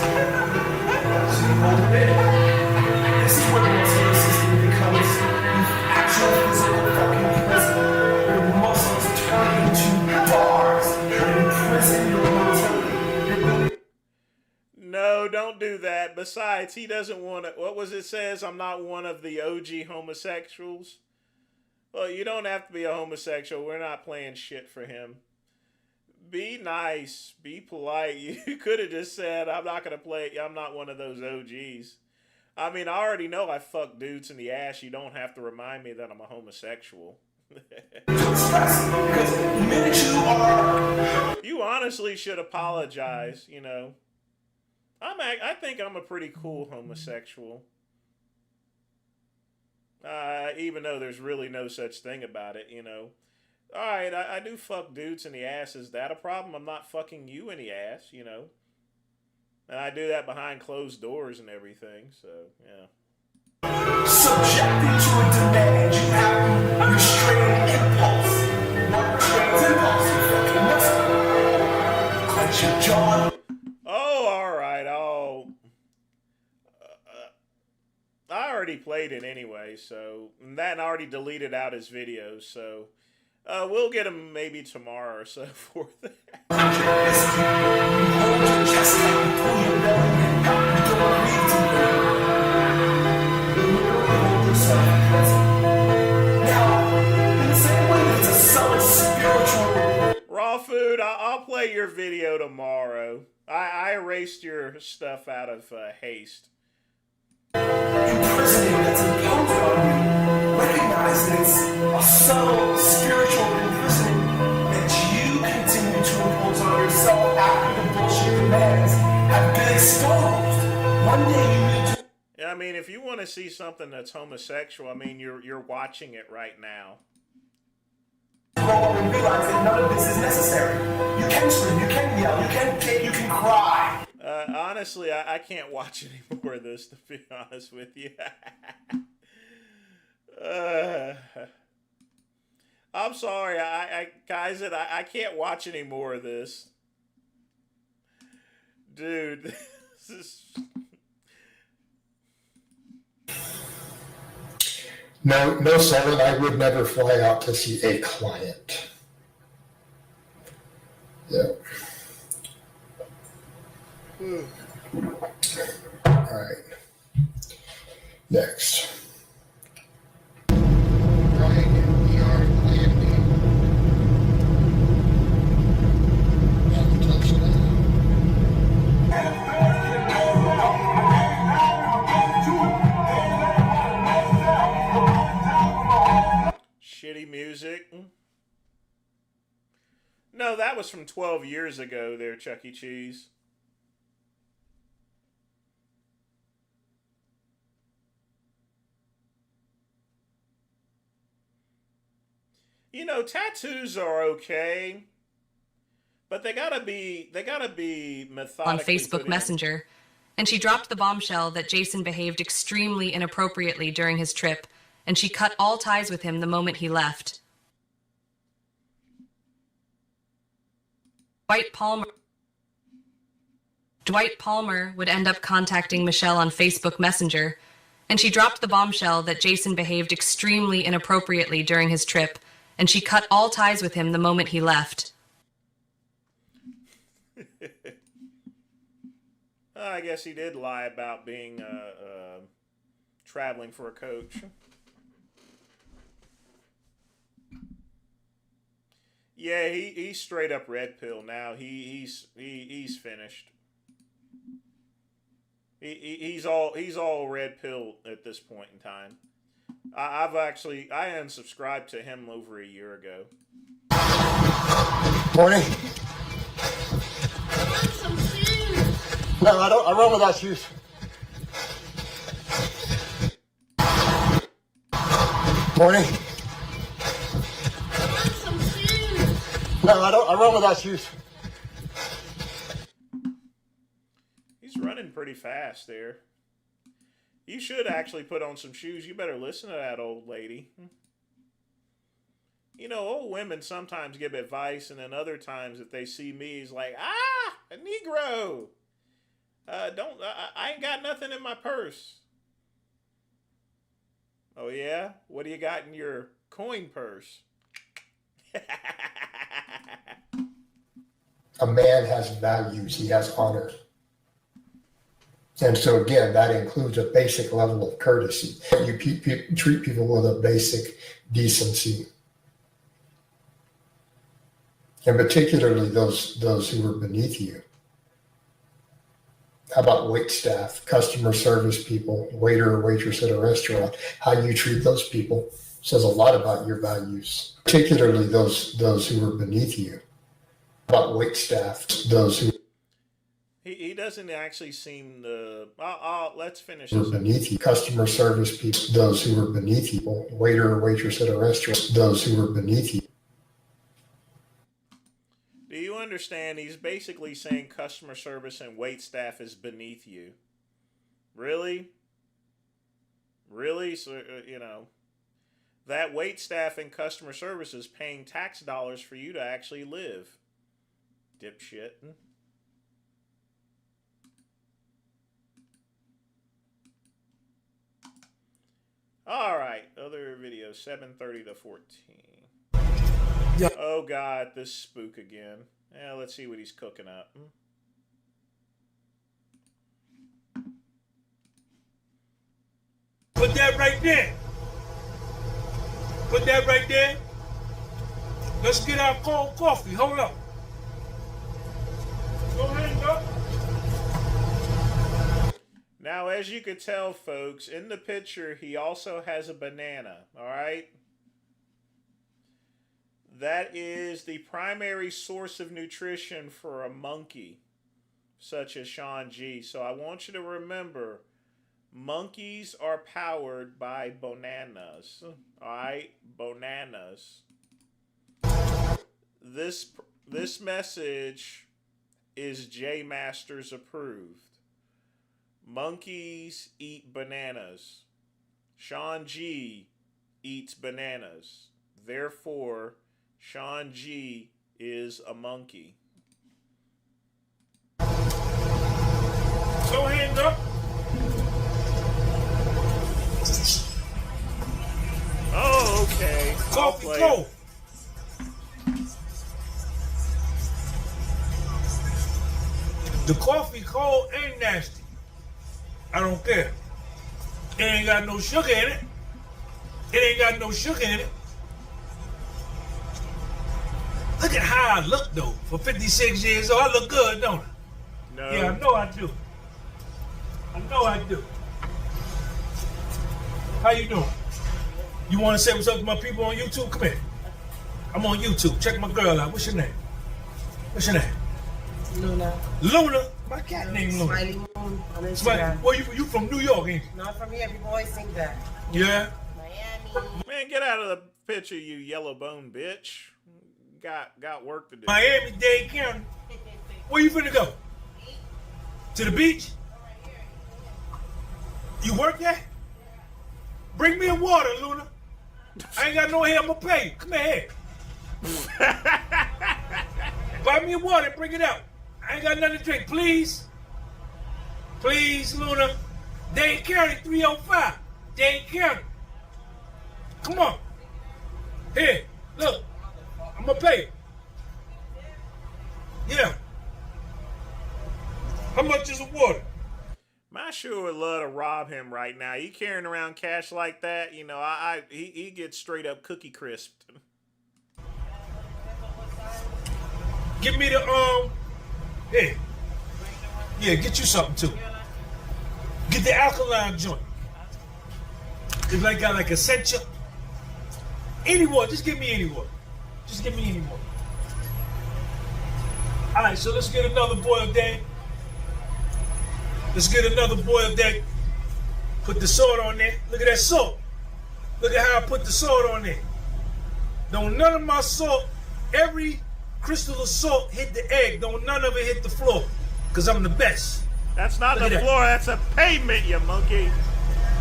So you hold it in. This is where the muscular system becomes the actual physical fucking prison. Your muscles turn into bars and imprison your motility. No, don't do that. Besides, he doesn't want to. What was it says? I'm not one of the OG homosexuals. Well, you don't have to be a homosexual. We're not playing shit for him. Be nice. Be polite. You could have just said, I'm not going to play. I'm not one of those OGs. I mean, I already know I fuck dudes in the ass. You don't have to remind me that I'm a homosexual. Because the minute you are... You honestly should apologize, you know. I think I'm a pretty cool homosexual. Even though there's really no such thing about it, you know. Alright, I do fuck dudes in the ass. Is that a problem? I'm not fucking you in the ass, you know. And I do that behind closed doors and everything, so, yeah. Subjected to a demand, you have to restrain impulse. What restrains impulse? You fucking muscle. Clench your jaw. Oh, alright, I already played it anyway, so... And that and I already deleted out his videos, so... we'll get him maybe tomorrow or so for that. Raw Food, I'll play your video tomorrow. I erased your stuff out of haste. Imprisoning that's imposed on you. Recognize that it's a subtle spiritual imprisoning that you continue to impose on yourself after the bullshit demands have been exposed. One day you need to. Yeah, I mean, if you want to see something that's homosexual, I mean, you're watching it right now. Grow up and realize that none of this is necessary. You can scream, you can yell, you can cry. Honestly, I can't watch any more of this, to be honest with you. I'm sorry, guys, I can't watch any more of this. Dude, this is... No, Seven, I would never fly out to see a client. Yeah. All right. Next. Shitty music. No, that was from 12 years ago there, Chuck E. Cheese. You know, tattoos are okay. But they gotta be methodically on Facebook put in. Messenger, and she dropped the bombshell that Jason behaved extremely inappropriately during his trip, and she cut all ties with him the moment he left. Dwight Palmer would end up contacting Michelle on Facebook Messenger, and she dropped the bombshell that Jason behaved extremely inappropriately during his trip, and she cut all ties with him the moment he left. I guess he did lie about being traveling for a coach. Yeah, he's straight up red pill now. He's finished. He's all red pill at this point in time. I unsubscribed to him over a year ago. Morning. No, I don't. I run without shoes. Morning. No, I don't. I run without shoes. He's running pretty fast there. You should actually put on some shoes. You better listen to that old lady. You know, old women sometimes give advice, and then other times if they see me, it's like, a Negro. I ain't got nothing in my purse. Oh yeah? What do you got in your coin purse? A man has values. He has honor. And so again, that includes a basic level of courtesy. You treat people with a basic decency. And particularly those who are beneath you. How about wait staff, customer service people, waiter or waitress at a restaurant? How you treat those people says a lot about your values, particularly those who are beneath you. How about wait staff, those who He doesn't actually seem to. Let's finish are this. beneath you. Customer service people, those who are beneath you. Waiter or waitress at a restaurant, those who are beneath you. Do you understand? He's basically saying customer service and wait staff is beneath you. Really? Really? So, that wait staff and customer service is paying tax dollars for you to actually live. Dipshit. All right, other video, 7:30 to 14. Yeah. Oh God, this spook again. Yeah, let's see what he's cooking up. Put that right there. Put that right there. Let's get our cold coffee. Hold up. Go ahead, go. Now, as you could tell, folks, in the picture, he also has a banana, all right? That is the primary source of nutrition for a monkey, such as Sean G. So I want you to remember, monkeys are powered by bananas, all right? Bananas. This message is J Masters approved. Monkeys eat bananas. Sean G eats bananas. Therefore, Sean G is a monkey. Go hands up. Oh, okay. Coffee cold. The coffee cold and nasty. I don't care. It ain't got no sugar in it. It ain't got no sugar in it. Look at how I look though. For 56 years old, I look good, don't I? No. Yeah, I know I do. I know I do. How you doing? You want to say what's up to my people on YouTube? Come here. I'm on YouTube. Check my girl out. What's your name? What's your name? Luna. Luna? My cat named Luna. Smiley Moon on Instagram. Smiley. Well, you from New York, ain't you? Not from here. People always think that. Yeah? Miami. Man, get out of the picture, you yellow bone bitch. got work to do. Miami-Dade County. Where you finna go? To the beach? You work there? Bring me a water, Luna. I ain't got no hair, I'm gonna pay you. Come here. Buy me a water and bring it out. I ain't got nothing to drink, please. Please, Luna. Dade County 305. Dade County. Come on. Here, look. I'm gonna pay you. Yeah. How much is a water? I sure would love to rob him right now. You carrying around cash like that, you know, he gets straight up cookie crisped. Give me the here. Yeah, get you something too. Get the alkaline joint. If I got like Essentia. Any water, just give me any water. Just give me any water. Alright, so let's get another boiled egg. Let's get another boiled egg. Put the salt on there. Look at that salt. Look at how I put the salt on there. Don't none of my salt, every crystal of salt hit the egg. Don't none of it hit the floor. Because I'm the best. That's not the floor, that's a pavement, you monkey.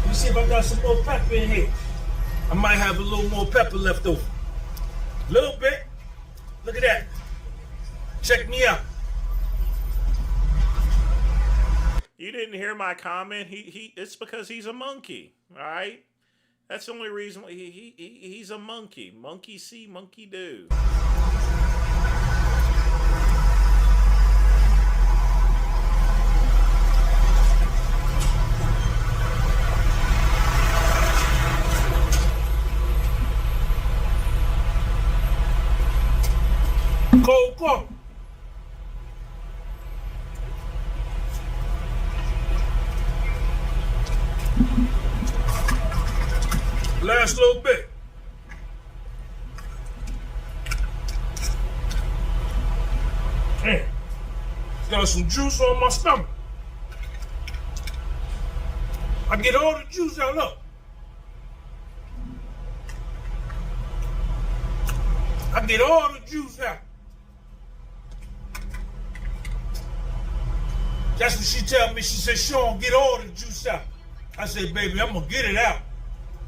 Let me see if I got some more pepper in here. I might have a little more pepper left over. A little bit. Look at that. Check me out. You didn't hear my comment. It's because he's a monkey. All right, that's the only reason he's a monkey. Monkey see, monkey do. Cold coffee. Last little bit. Got some juice on my stomach. I get all the juice out, look. I get all the juice out. That's what she tell me. She said, Sean, get all the juice out. I said, baby, I'm gonna get it out.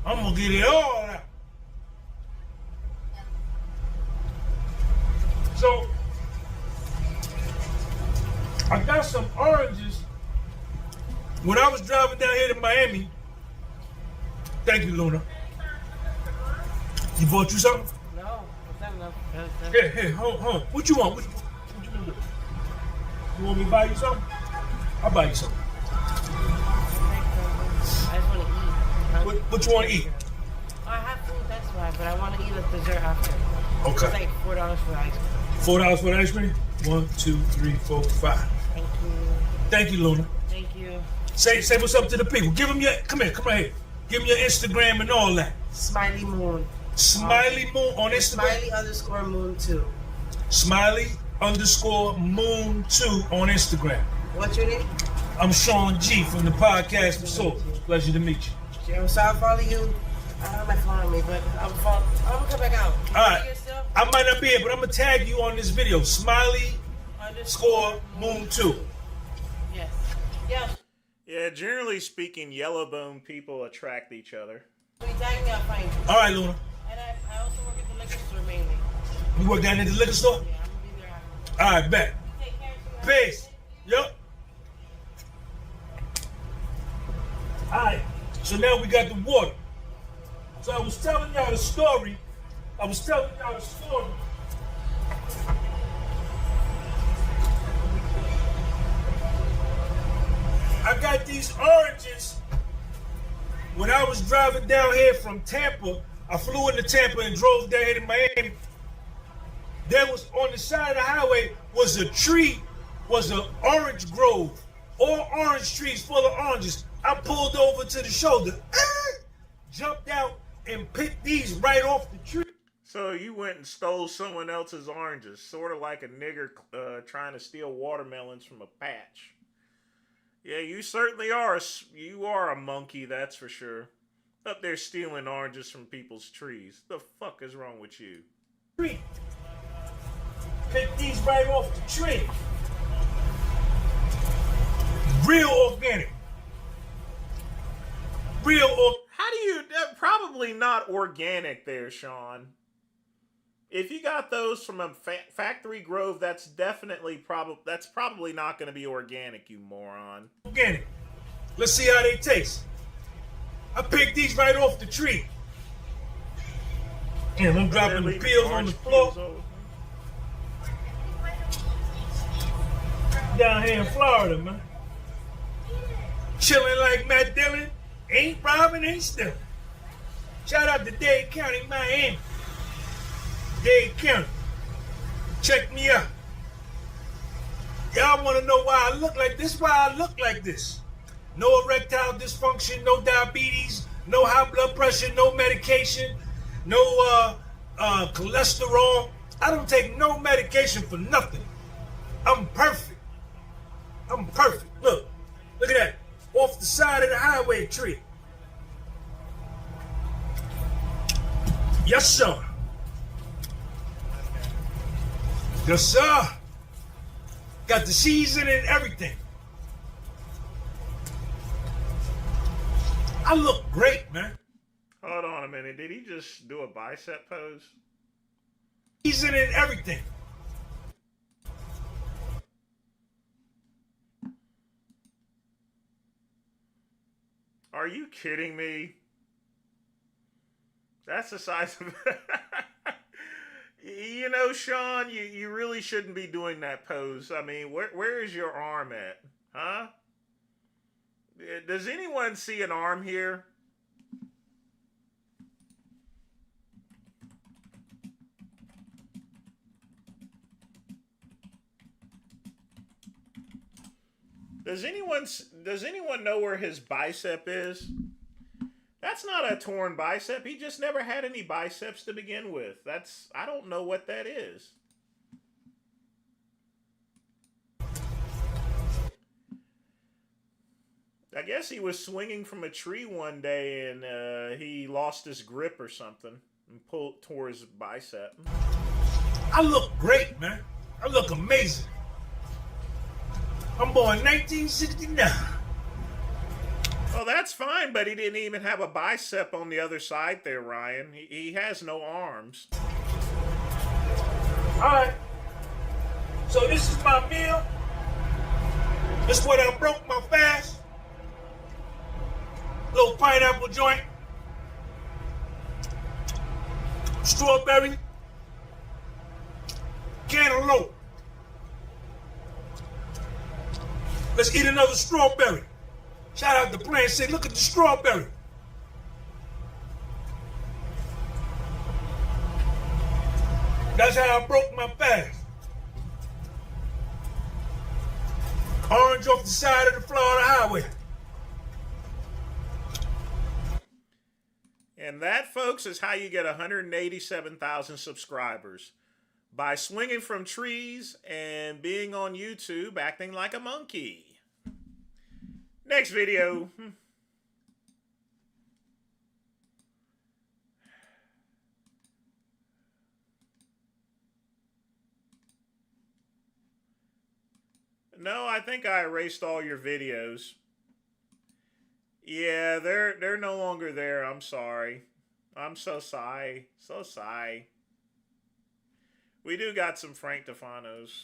I'm gonna get it all out. So, I got some oranges. When I was driving down here to Miami, thank you, Luna. You bought you something? No, it's not enough. Here, hold on. What you want? What you want to do? You want me to buy you something? I'll buy you something. I just want to eat. What you want to eat? I have food, that's why, but I want to eat a dessert after. Okay. It's like $4 for the ice cream. $4 for the ice cream? 1, 2, 3, 4, 5. Thank you. Thank you, Luna. Thank you. Say what's up to the people. Give them your, come here here. Give them your Instagram and all that. Smiley Moon. Smiley Moon on Instagram? Smiley_Moon2. Smiley_Moon2 on Instagram. What's your name? I'm Sean G from the podcast for Soul. Pleasure to meet you. So I'll follow you. I don't have my phone on me, but I'm gonna come back out. All right. I might not be here, but I'm gonna tag you on this video. Smiley_Moon2. Yes. Yes. Yeah, generally speaking, yellow bone people attract each other. When you tag me, I'll find you. All right, Luna. And I also work at the liquor store mainly. You work down at the liquor store? Yeah, I'm gonna be there after. All right, bet. Take care. Peace. Yup. All right. So now we got the water. So I was telling y'all the story. I got these oranges. When I was driving down here from Tampa, I flew into Tampa and drove down here to Miami. There was on the side of the highway was a tree, was an orange grove. All orange trees full of oranges. I pulled over to the shoulder, jumped out, and picked these right off the tree. So you went and stole someone else's oranges, sort of like a nigger trying to steal watermelons from a patch. Yeah, you certainly are. You are a monkey, that's for sure. Up there stealing oranges from people's trees. The fuck is wrong with you? Pick these right off the tree. Real organic. How do you... Probably not organic there, Sean. If you got those from a factory grove, that's probably not going to be organic, you moron. Organic. Let's see how they taste. I picked these right off the tree. And I'm dropping the peels on the floor. Down here in Florida, man. Chilling like Matt Dillon. Ain't robbing, ain't stealing. Shout out to Dade County, Miami. Dade County. Check me out. Y'all want to know why I look like this? Why I look like this? No erectile dysfunction, no diabetes, no high blood pressure, no medication, no cholesterol. I don't take no medication for nothing. I'm perfect. I'm perfect. Look at that. Off the side of the highway tree. Yes, sir. Yes, sir. Got the seasoning and everything. I look great, man. Hold on a minute. Did he just do a bicep pose? Seasoning and everything. Are you kidding me? That's the size of... You know, Sean, you really shouldn't be doing that pose. I mean, where is your arm at? Huh? Does anyone see an arm here? Does anyone know where his bicep is? That's not a torn bicep. He just never had any biceps to begin with. I don't know what that is. I guess he was swinging from a tree one day and he lost his grip or something and tore his bicep. I look great, man. I look amazing. I'm born 1969. Well, that's fine, but he didn't even have a bicep on the other side there, Ryan. He has no arms. All right. So this is my meal. This is what I broke my fast. Little pineapple joint. Strawberry. Cantaloupe. Let's eat another strawberry. Shout out to Plan say, look at the strawberry. That's how I broke my fast. Orange off the side of the Florida highway. And that, folks, is how you get 187,000 subscribers. By swinging from trees and being on YouTube acting like a monkey. Next video. No, I think I erased all your videos. Yeah, they're no longer there. I'm sorry. I'm so sorry. So sorry. We do got some Frank Defanos.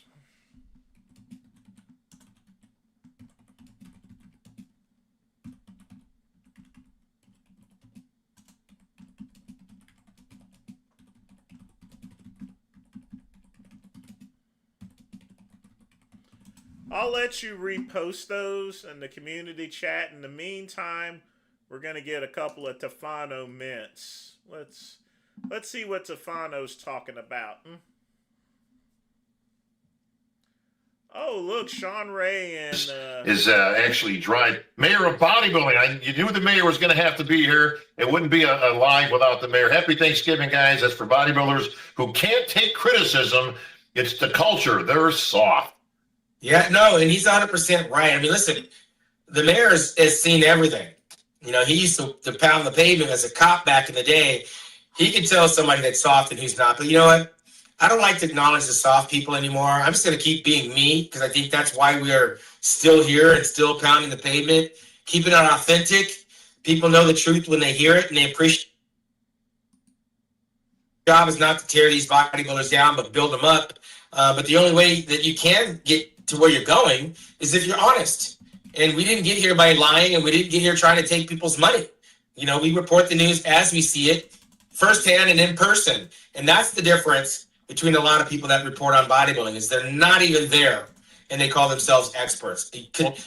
I'll let you repost those in the community chat. In the meantime, we're going to get a couple of Tefano mints. Let's see what Tefano's talking about. Oh, look, Sean Ray and... is actually drive. Mayor of bodybuilding. You knew the mayor was going to have to be here. It wouldn't be a live without the mayor. Happy Thanksgiving, guys. That's for bodybuilders who can't take criticism. It's the culture. They're soft. Yeah, no, and he's 100% right. I mean, listen, the mayor has seen everything. You know, he used to pound the pavement as a cop back in the day. He could tell somebody that's soft and who's not. But you know what? I don't like to acknowledge the soft people anymore. I'm just going to keep being me because I think that's why we are still here and still pounding the pavement, keeping it authentic. People know the truth when they hear it and they appreciate. Job is not to tear these bodybuilders down, but build them up. But the only way that you can get to where you're going is if you're honest. And we didn't get here by lying, and we didn't get here trying to take people's money. You know, we report the news as we see it, firsthand and in person. And that's the difference between a lot of people that report on bodybuilding is they're not even there, and they call themselves experts.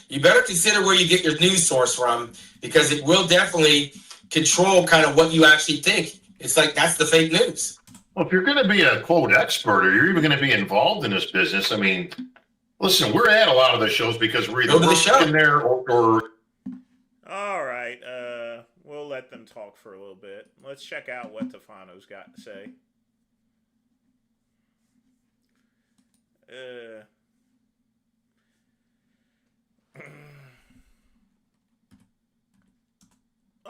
You better consider where you get your news source from, because it will definitely control kind of what you actually think. It's like, that's the fake news. Well, if you're going to be a quote expert, or you're even going to be involved in this business, I mean, listen, we're at a lot of the shows because we're either working there or. All right, we'll let them talk for a little bit. Let's check out what Tefano's got to say.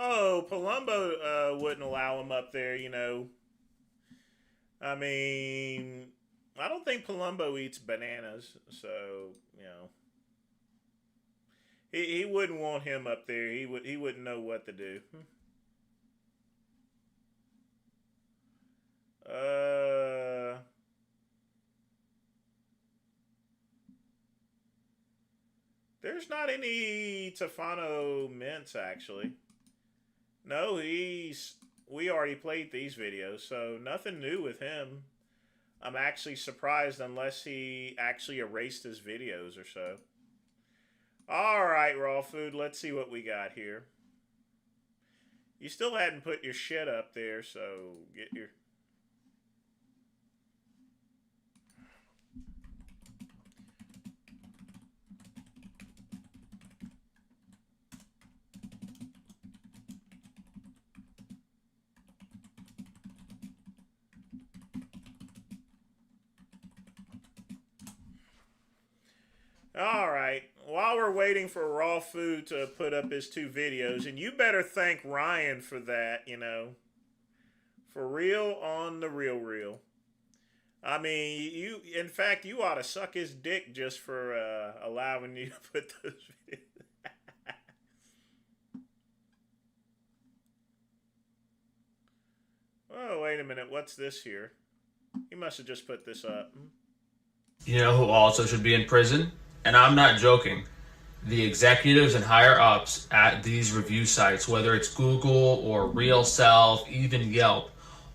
Oh, Palumbo wouldn't allow him up there, you know. I mean, I don't think Palumbo eats bananas, so, you know. He wouldn't want him up there. He wouldn't know what to do. There's not any Tefano mints, actually. No, we already played these videos, so nothing new with him. I'm actually surprised unless he actually erased his videos or so. Alright, Raw Food, let's see what we got here. You still hadn't put your shit up there, so get your... All right. While we're waiting for Raw Food to put up his 2 videos, and you better thank Ryan for that, you know. For real on the real. I mean, in fact, you ought to suck his dick just for allowing you to put those videos. Oh, wait a minute. What's this here? He must have just put this up. You know who also should be in prison? And I'm not joking. The executives and higher ups at these review sites, whether it's Google or Real Self, even Yelp,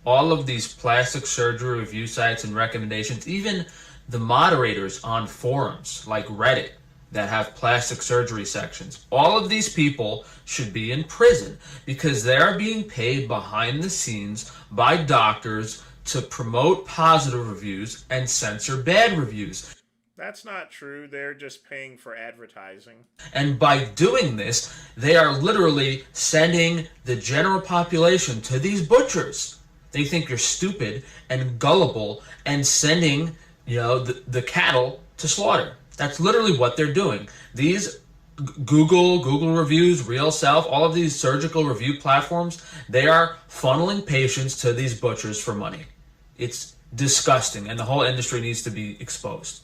all of these plastic surgery review sites and recommendations, even the moderators on forums like Reddit that have plastic surgery sections, all of these people should be in prison because they're being paid behind the scenes by doctors to promote positive reviews and censor bad reviews. That's not true. They're just paying for advertising. And by doing this, they are literally sending the general population to these butchers. They think you're stupid and gullible and sending, you know, the cattle to slaughter. That's literally what they're doing. These Google reviews, Real Self, all of these surgical review platforms, they are funneling patients to these butchers for money. It's disgusting, and the whole industry needs to be exposed.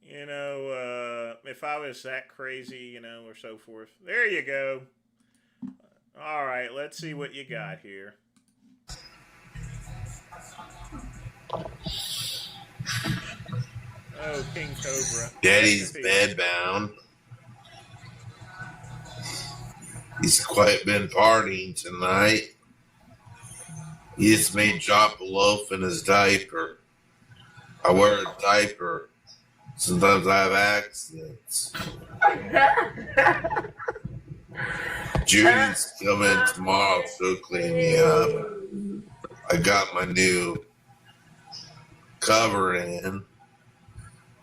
You know, if I was that crazy, you know, or so forth. There you go. All right, let's see what you got here. Oh, King Cobra. Daddy's bedbound. He's quite been partying tonight. He just made drop a loaf in his diaper. I wear a diaper. Sometimes I have accidents. Judy's coming tomorrow. She'll clean me up. I got my new cover in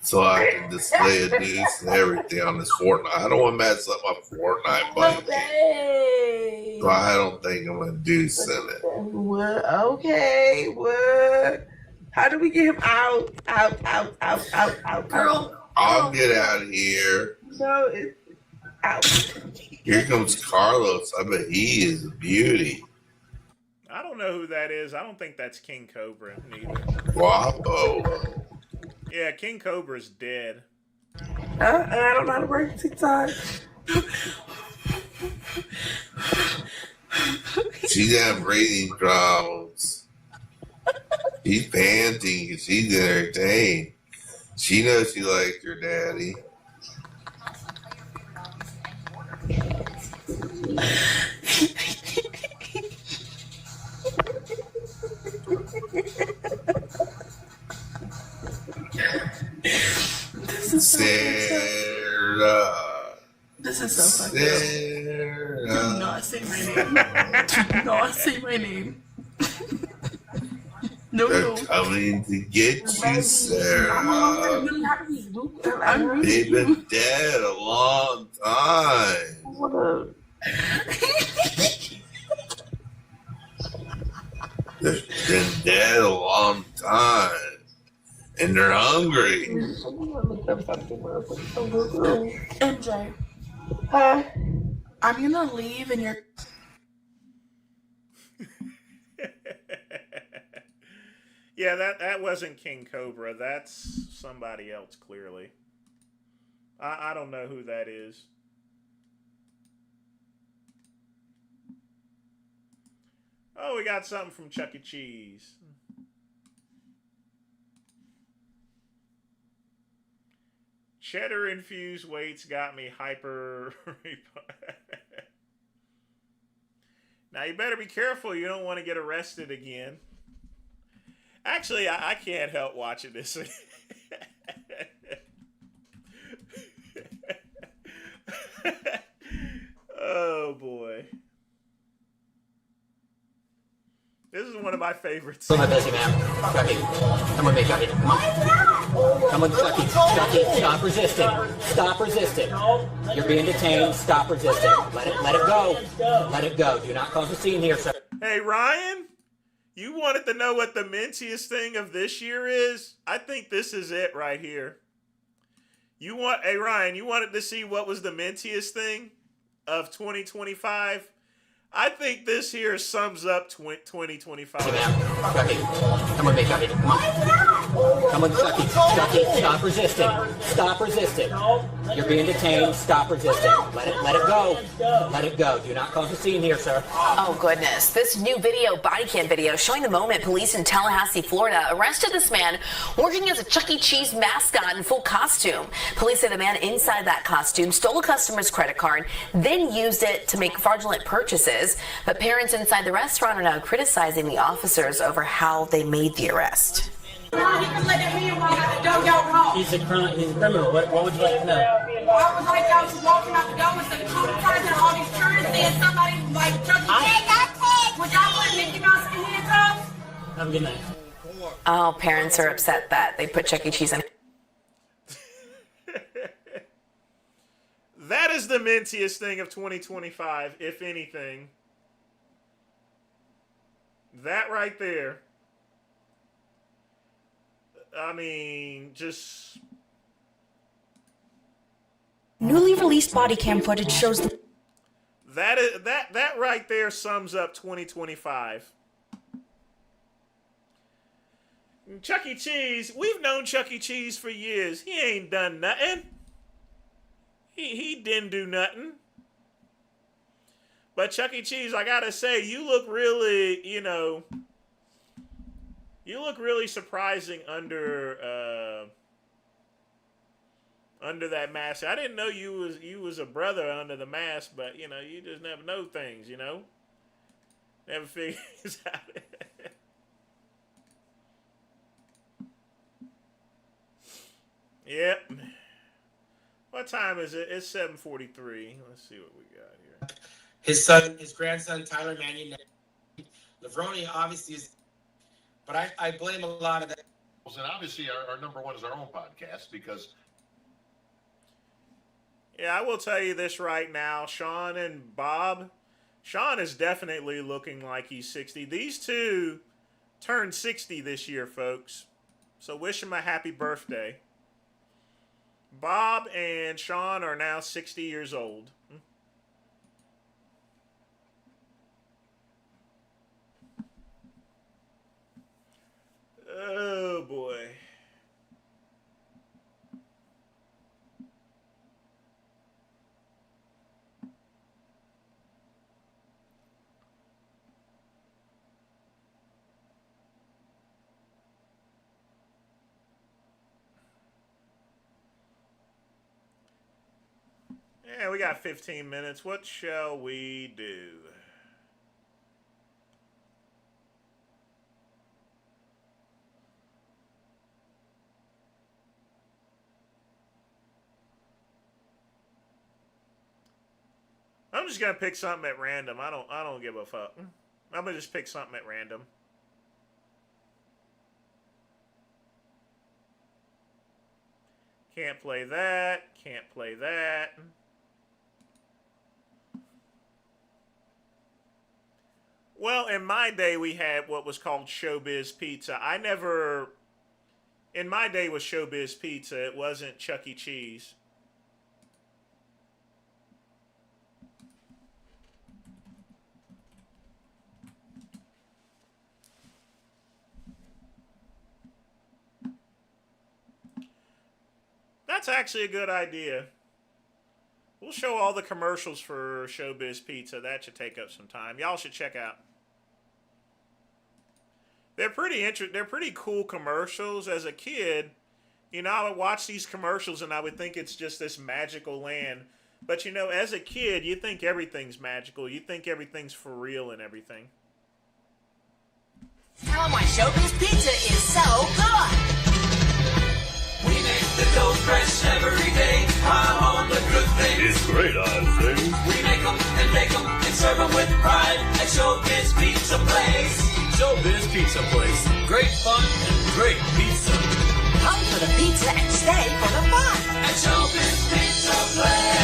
so I can display a deuce and everything on this Fortnite. I don't want to mess up my Fortnite blanket. So I don't think I'm going to deuce in it. What? Okay, what? How do we get him out? Out. Girl. I'll get out of here. No, it's out. Here comes Carlos. I bet he is a beauty. don't know who that is. I don't think that's King Cobra neither. Guapo. Yeah, King Cobra's dead. I don't know how to work TikTok. She got breathing problems. She's panting. She's in her day. She knows she likes her daddy. This is so Sarah. This is so fucked up. Sarah. Do not say my name. Do not say my name. No, They're no. coming to get you, Sarah. I'm They've been dead a long time. What up? They've been dead a long time. And they're hungry. MJ. Huh? I'm gonna leave and you're. Yeah, that wasn't King Cobra. That's somebody else, clearly. I don't know who that is. Oh, we got something from Chuck E. Cheese. Cheddar infused weights got me hyper. Now you better be careful. You don't want to get arrested again. Actually, I can't help watching this. Oh boy. This is one of my favorites. Am I busy, ma'am? Chucky, come with me, Chucky. Come on. Come with Chucky. Chucky, stop resisting. Stop resisting. You're being detained. Stop resisting. Let it go. Let it go. Do not cause a scene here, sir. Hey, Ryan, you wanted to know what the mintiest thing of this year is? I think this is it right here. Hey, Ryan, you wanted to see what was the mintiest thing of 2025? I think this here sums up 2025. Chucky, come with me, Chucky. Come on. Come with Chucky. Chucky, stop resisting. Stop resisting. You're being detained. Stop resisting. Let it go. Let it go. Do not cause a scene here, sir. Oh, goodness. This new body cam video showing the moment police in Tallahassee, Florida arrested this man working as a Chuck E. Cheese mascot in full costume. Police say the man inside that costume stole a customer's credit card, then used it to make fraudulent purchases. But parents inside the restaurant are now criticizing the officers over how they made the arrest. He's a criminal. What would you like to know? I was like, I was walking out the door with some coupons and all these turns, and somebody like Chuck E. Cheese. Would y'all put Mickey Mouse in handcuffs? Have a good night. Oh, parents are upset that they put Chuck E. Cheese in. That is the mintiest thing of 2025, if anything. That right there. I mean, just... Newly released body cam footage shows the... That right there sums up 2025. Chuck E. Cheese, we've known Chuck E. Cheese for years. He ain't done nothing. He didn't do nothing. But Chuck E. Cheese, I gotta say, you look really, you look really surprising under that mask. I didn't know you was a brother under the mask, but you just never know things, Never figure things out. Yep. What time is it? It's 7:43. Let's see what we got here. His grandson, Tyler Mannion, Lavroni obviously is, but I blame a lot of that. And obviously our number one is our own podcast because... Yeah, I will tell you this right now. Sean and Bob. Sean is definitely looking like he's 60. These two turned 60 this year, folks. So wish him a happy birthday. Bob and Sean are now 60 years old. Yeah, we got 15 minutes. What shall we do? I'm just gonna pick something at random. I don't give a fuck. I'm gonna just pick something at random. Can't play that. Can't play that. Well, in my day, we had what was called Showbiz Pizza. In my day was Showbiz Pizza. It wasn't Chuck E. Cheese. That's actually a good idea. We'll show all the commercials for Showbiz Pizza. That should take up some time. Y'all should check out. They're pretty cool commercials. As a kid, you know, I would watch these commercials and I would think it's just this magical land. But you know, as a kid, you think everything's magical. You think everything's for real and everything. Tell them why Showbiz Pizza is so good. We make the dough fresh every day. I'm on the good things. It's great, I think. We make them and bake them and serve them with pride at Showbiz Pizza Place. Showbiz Pizza Place. Great fun and great pizza. Come for the pizza and stay for the fun at Showbiz Pizza Place.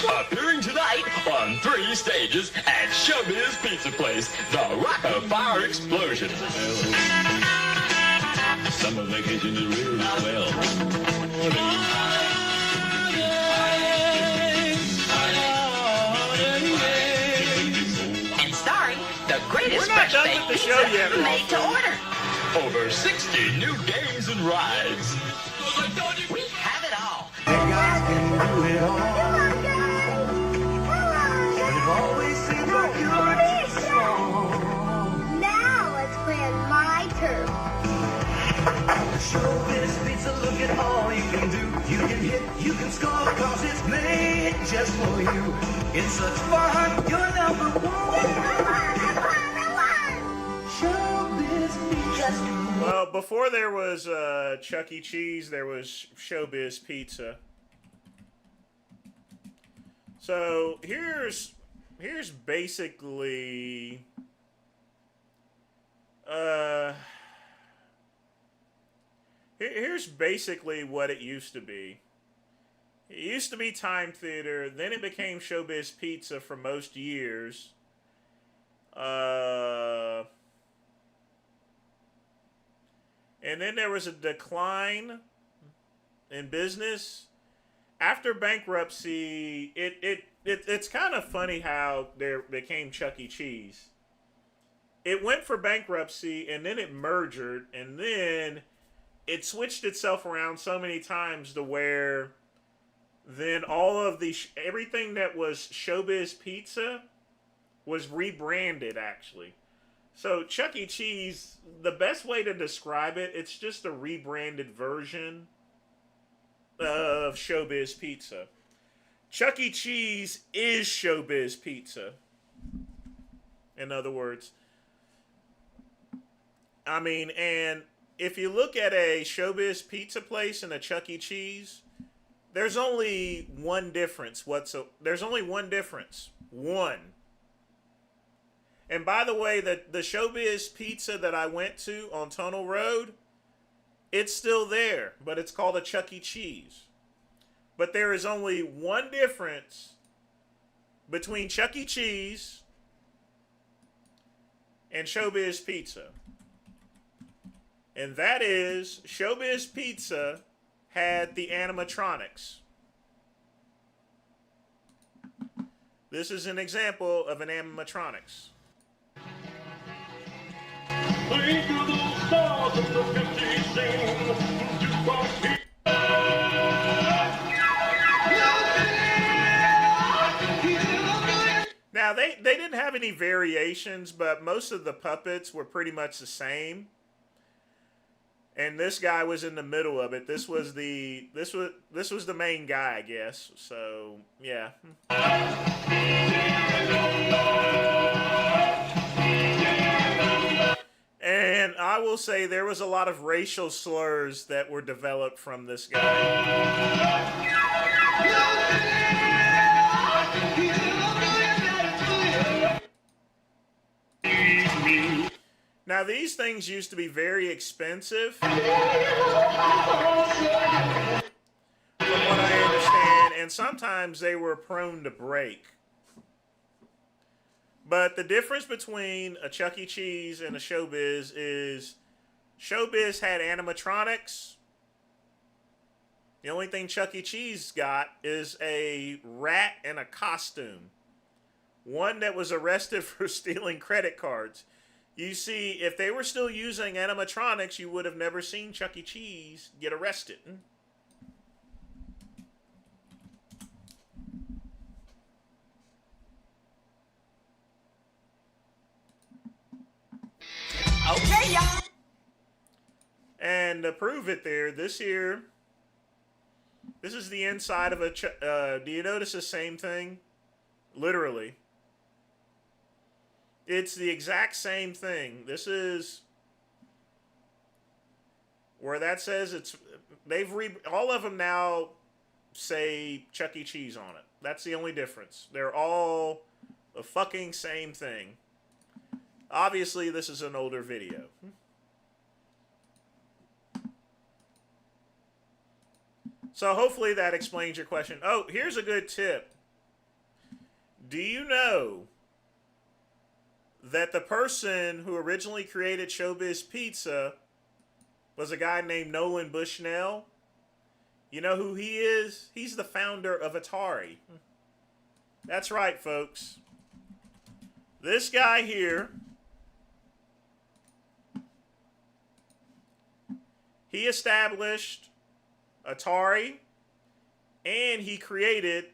Appearing tonight on 3 stages at Showbiz Pizza Place, the Rock of Fire Explosion. Summer vacation is really well. And starring the greatest We're not fresh done baked with the show pizza yet. made to order. Over 60 new games and rides. We have it all. Now let's play on my turf. Showbiz Pizza, look at all you can do. You can hit, you can score, cause it's made just for you. It's such fun, you're number one. Showbiz Pizza. Well, before there was Chuck E. Cheese, there was Showbiz Pizza. So here's basically here's basically what it used to be. It used to be Time Theater, then it became Showbiz Pizza for most years. And then there was a decline in business. After bankruptcy, it's kind of funny how there became Chuck E. Cheese. It went for bankruptcy, and then it merged, and then it switched itself around so many times to where then all of the everything that was Showbiz Pizza was rebranded, actually. So Chuck E. Cheese, the best way to describe it, it's just a rebranded version of Showbiz Pizza. Chuck E. Cheese is Showbiz Pizza. In other words. I mean, and if you look at a Showbiz Pizza place and a Chuck E. Cheese, there's only one difference. There's only one difference. One. And by the way, the Showbiz Pizza that I went to on Tunnel Road, it's still there, but it's called a Chuck E. Cheese. But there is only one difference between Chuck E. Cheese and Showbiz Pizza. And that is, Showbiz Pizza had the animatronics. This is an example of an animatronics. Think of those stars of the 50s scene. Now, they didn't have any variations, but most of the puppets were pretty much the same. And this guy was in the middle of it. This was the main guy, I guess. So yeah. And I will say there was a lot of racial slurs that were developed from this guy. Now, these things used to be very expensive, from what I understand, and sometimes they were prone to break. But the difference between a Chuck E. Cheese and a Showbiz is Showbiz had animatronics. The only thing Chuck E. Cheese got is a rat and a costume. One that was arrested for stealing credit cards. You see, if they were still using animatronics, you would have never seen Chuck E. Cheese get arrested. Okay, y'all. And to prove it there, this is the inside of a... do you notice the same thing? Literally. It's the exact same thing. This is where that says it's... all of them now say Chuck E. Cheese on it. That's the only difference. They're all the fucking same thing. Obviously, this is an older video. So hopefully that explains your question. Oh, here's a good tip. Do you know that the person who originally created Showbiz Pizza was a guy named Nolan Bushnell? You know who he is? He's the founder of Atari. That's right, folks. This guy here, he established Atari, and he created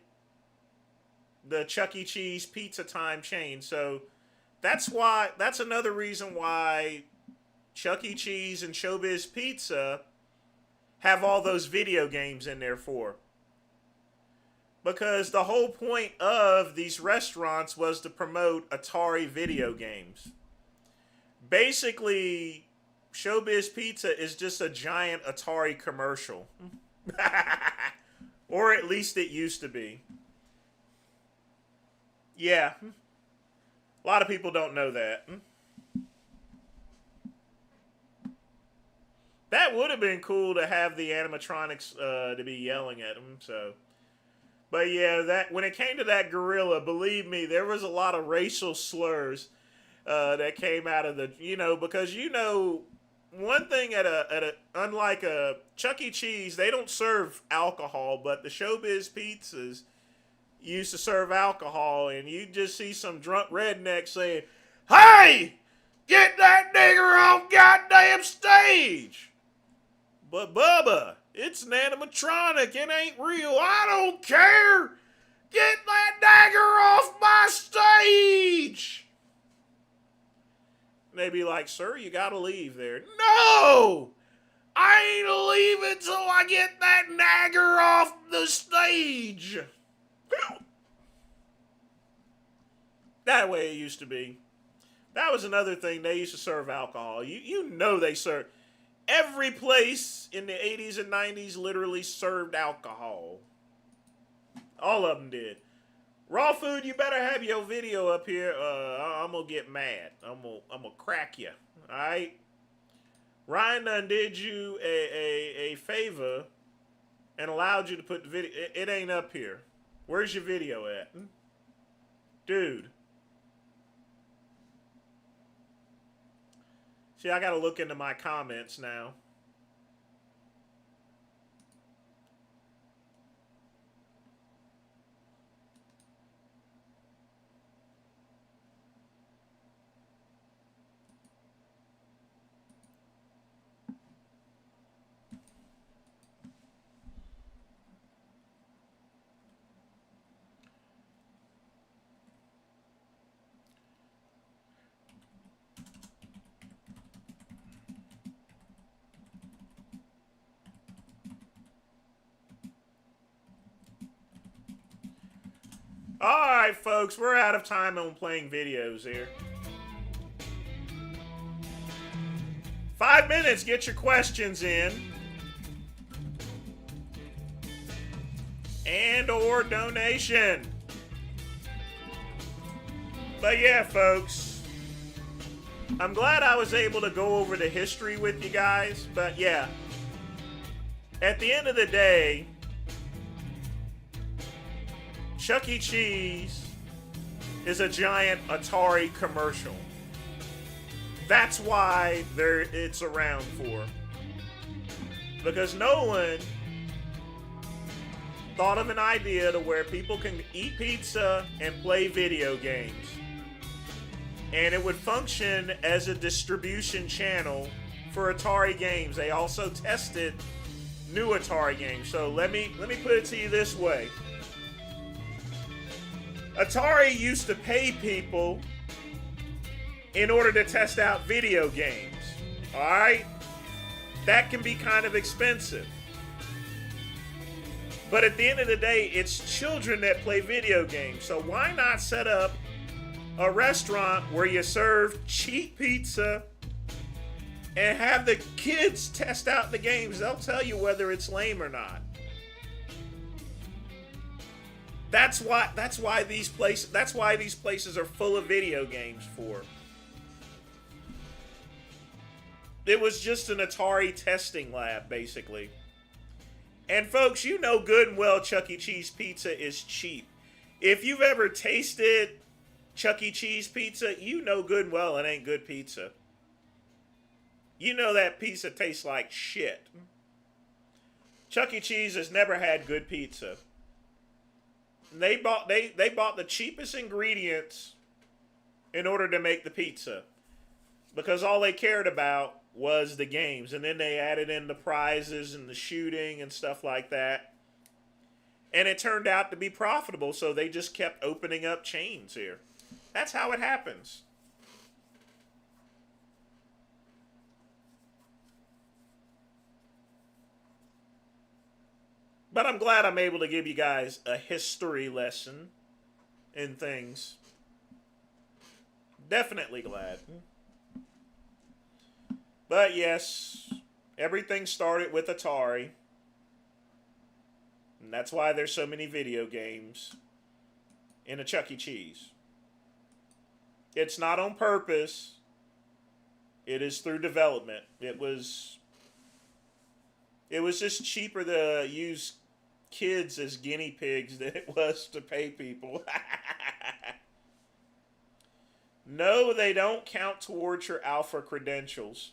the Chuck E. Cheese Pizza Time chain. So that's another reason why Chuck E. Cheese and Showbiz Pizza have all those video games in there for. Because the whole point of these restaurants was to promote Atari video games. Basically, Showbiz Pizza is just a giant Atari commercial. Or at least it used to be. Yeah. A lot of people don't know that. That would have been cool to have the animatronics to be yelling at them. So, but yeah, that when it came to that gorilla, believe me, there was a lot of racial slurs that came out of the, because one thing unlike a Chuck E. Cheese, they don't serve alcohol, but the Showbiz Pizzas used to serve alcohol, and you just see some drunk redneck saying, "Hey, get that nigger off goddamn stage!" But Bubba, it's an animatronic, it ain't real. I don't care. Get that nigger off my stage. And they'd be like, "Sir, you gotta leave there." "No! I ain't leaving till I get that nagger off the stage." That way it used to be. That was another thing. They used to serve alcohol. You know they serve. Every place in the 80s and 90s literally served alcohol. All of them did. Raw Food, you better have your video up here. I'm going to get mad. I'm going to crack you. All right? Ryan done did you a favor and allowed you to put the video. It ain't up here. Where's your video at? Dude. See, I got to look into my comments now. Alright, folks, we're out of time on playing videos here. 5 minutes, get your questions in. And or donation. But yeah, folks, I'm glad I was able to go over the history with you guys. But yeah, at the end of the day, Chuck E. Cheese is a giant Atari commercial. That's why it's around for. Because no one thought of an idea to where people can eat pizza and play video games. And it would function as a distribution channel for Atari games. They also tested new Atari games. So let me put it to you this way. Atari used to pay people in order to test out video games. Alright? That can be kind of expensive. But at the end of the day, it's children that play video games. So why not set up a restaurant where you serve cheap pizza and have the kids test out the games? They'll tell you whether it's lame or not. That's why these places are full of video games for. It was just an Atari testing lab, basically. And folks, you know good and well Chuck E. Cheese pizza is cheap. If you've ever tasted Chuck E. Cheese pizza, you know good and well it ain't good pizza. You know that pizza tastes like shit. Chuck E. Cheese has never had good pizza. They bought the cheapest ingredients in order to make the pizza. Because all they cared about was the games. And then they added in the prizes and the shooting and stuff like that. And it turned out to be profitable, so they just kept opening up chains here. That's how it happens. But I'm glad I'm able to give you guys a history lesson in things. Definitely glad. But yes, everything started with Atari. And that's why there's so many video games in a Chuck E. Cheese. It's not on purpose. It is through development. It was just cheaper to use kids as guinea pigs than it was to pay people. No, they don't count towards your alpha credentials.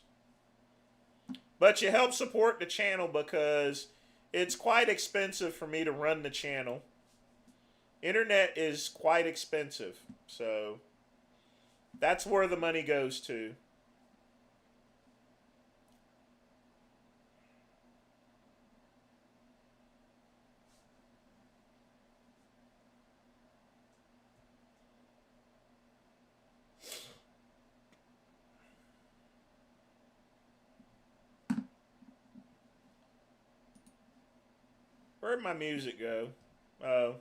But you help support the channel because it's quite expensive for me to run the channel. Internet is quite expensive. So that's where the money goes to. Where'd my music go? Oh.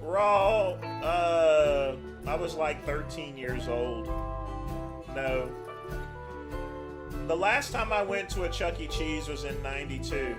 We're all, I was like 13 years old. No. The last time I went to a Chuck E. Cheese was in '92.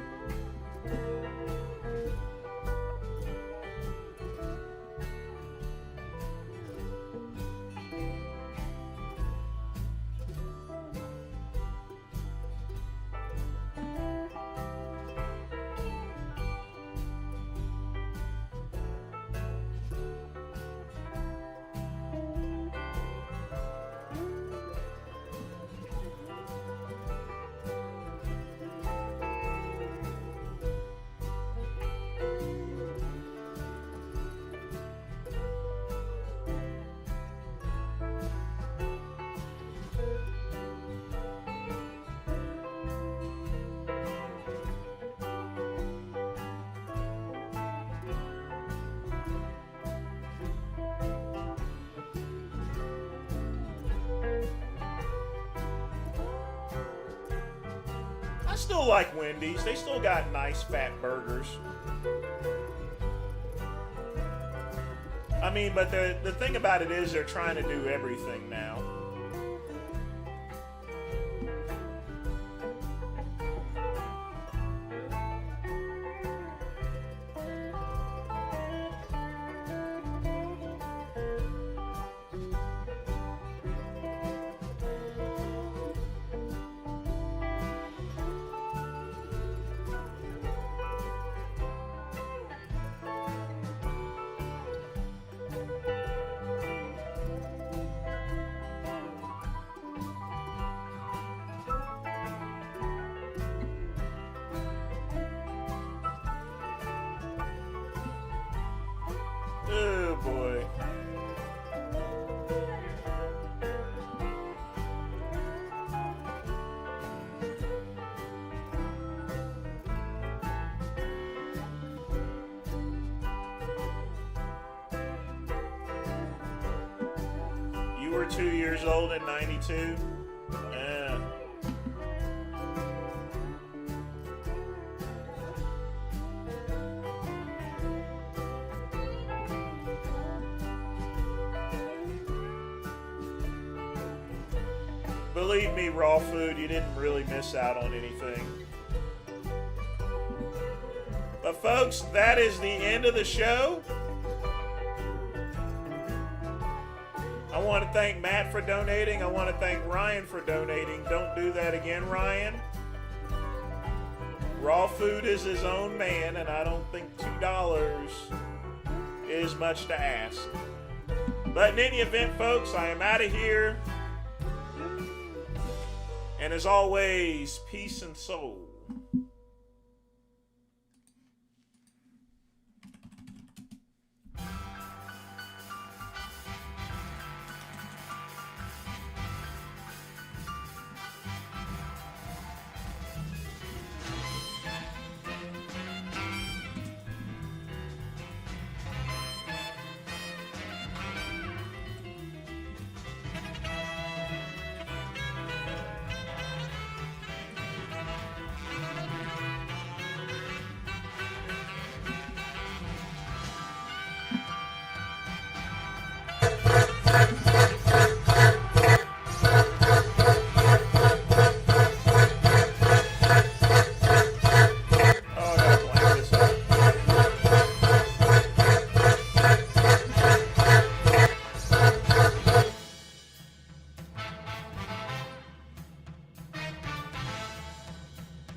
still like Wendy's. They still got nice fat burgers. I mean, but the thing about it is they're trying to do everything now. Oh boy. You were 2 years old in 92? Yeah. Believe me, raw food, you didn't really miss out on anything. But folks, that is the end of the show. I want to thank Matt for donating. I want to thank Ryan for donating. Don't do that again, Ryan. Raw food is his own man, and I don't think $2 is much to ask. But in any event, folks, I am out of here. And as always, peace and soul.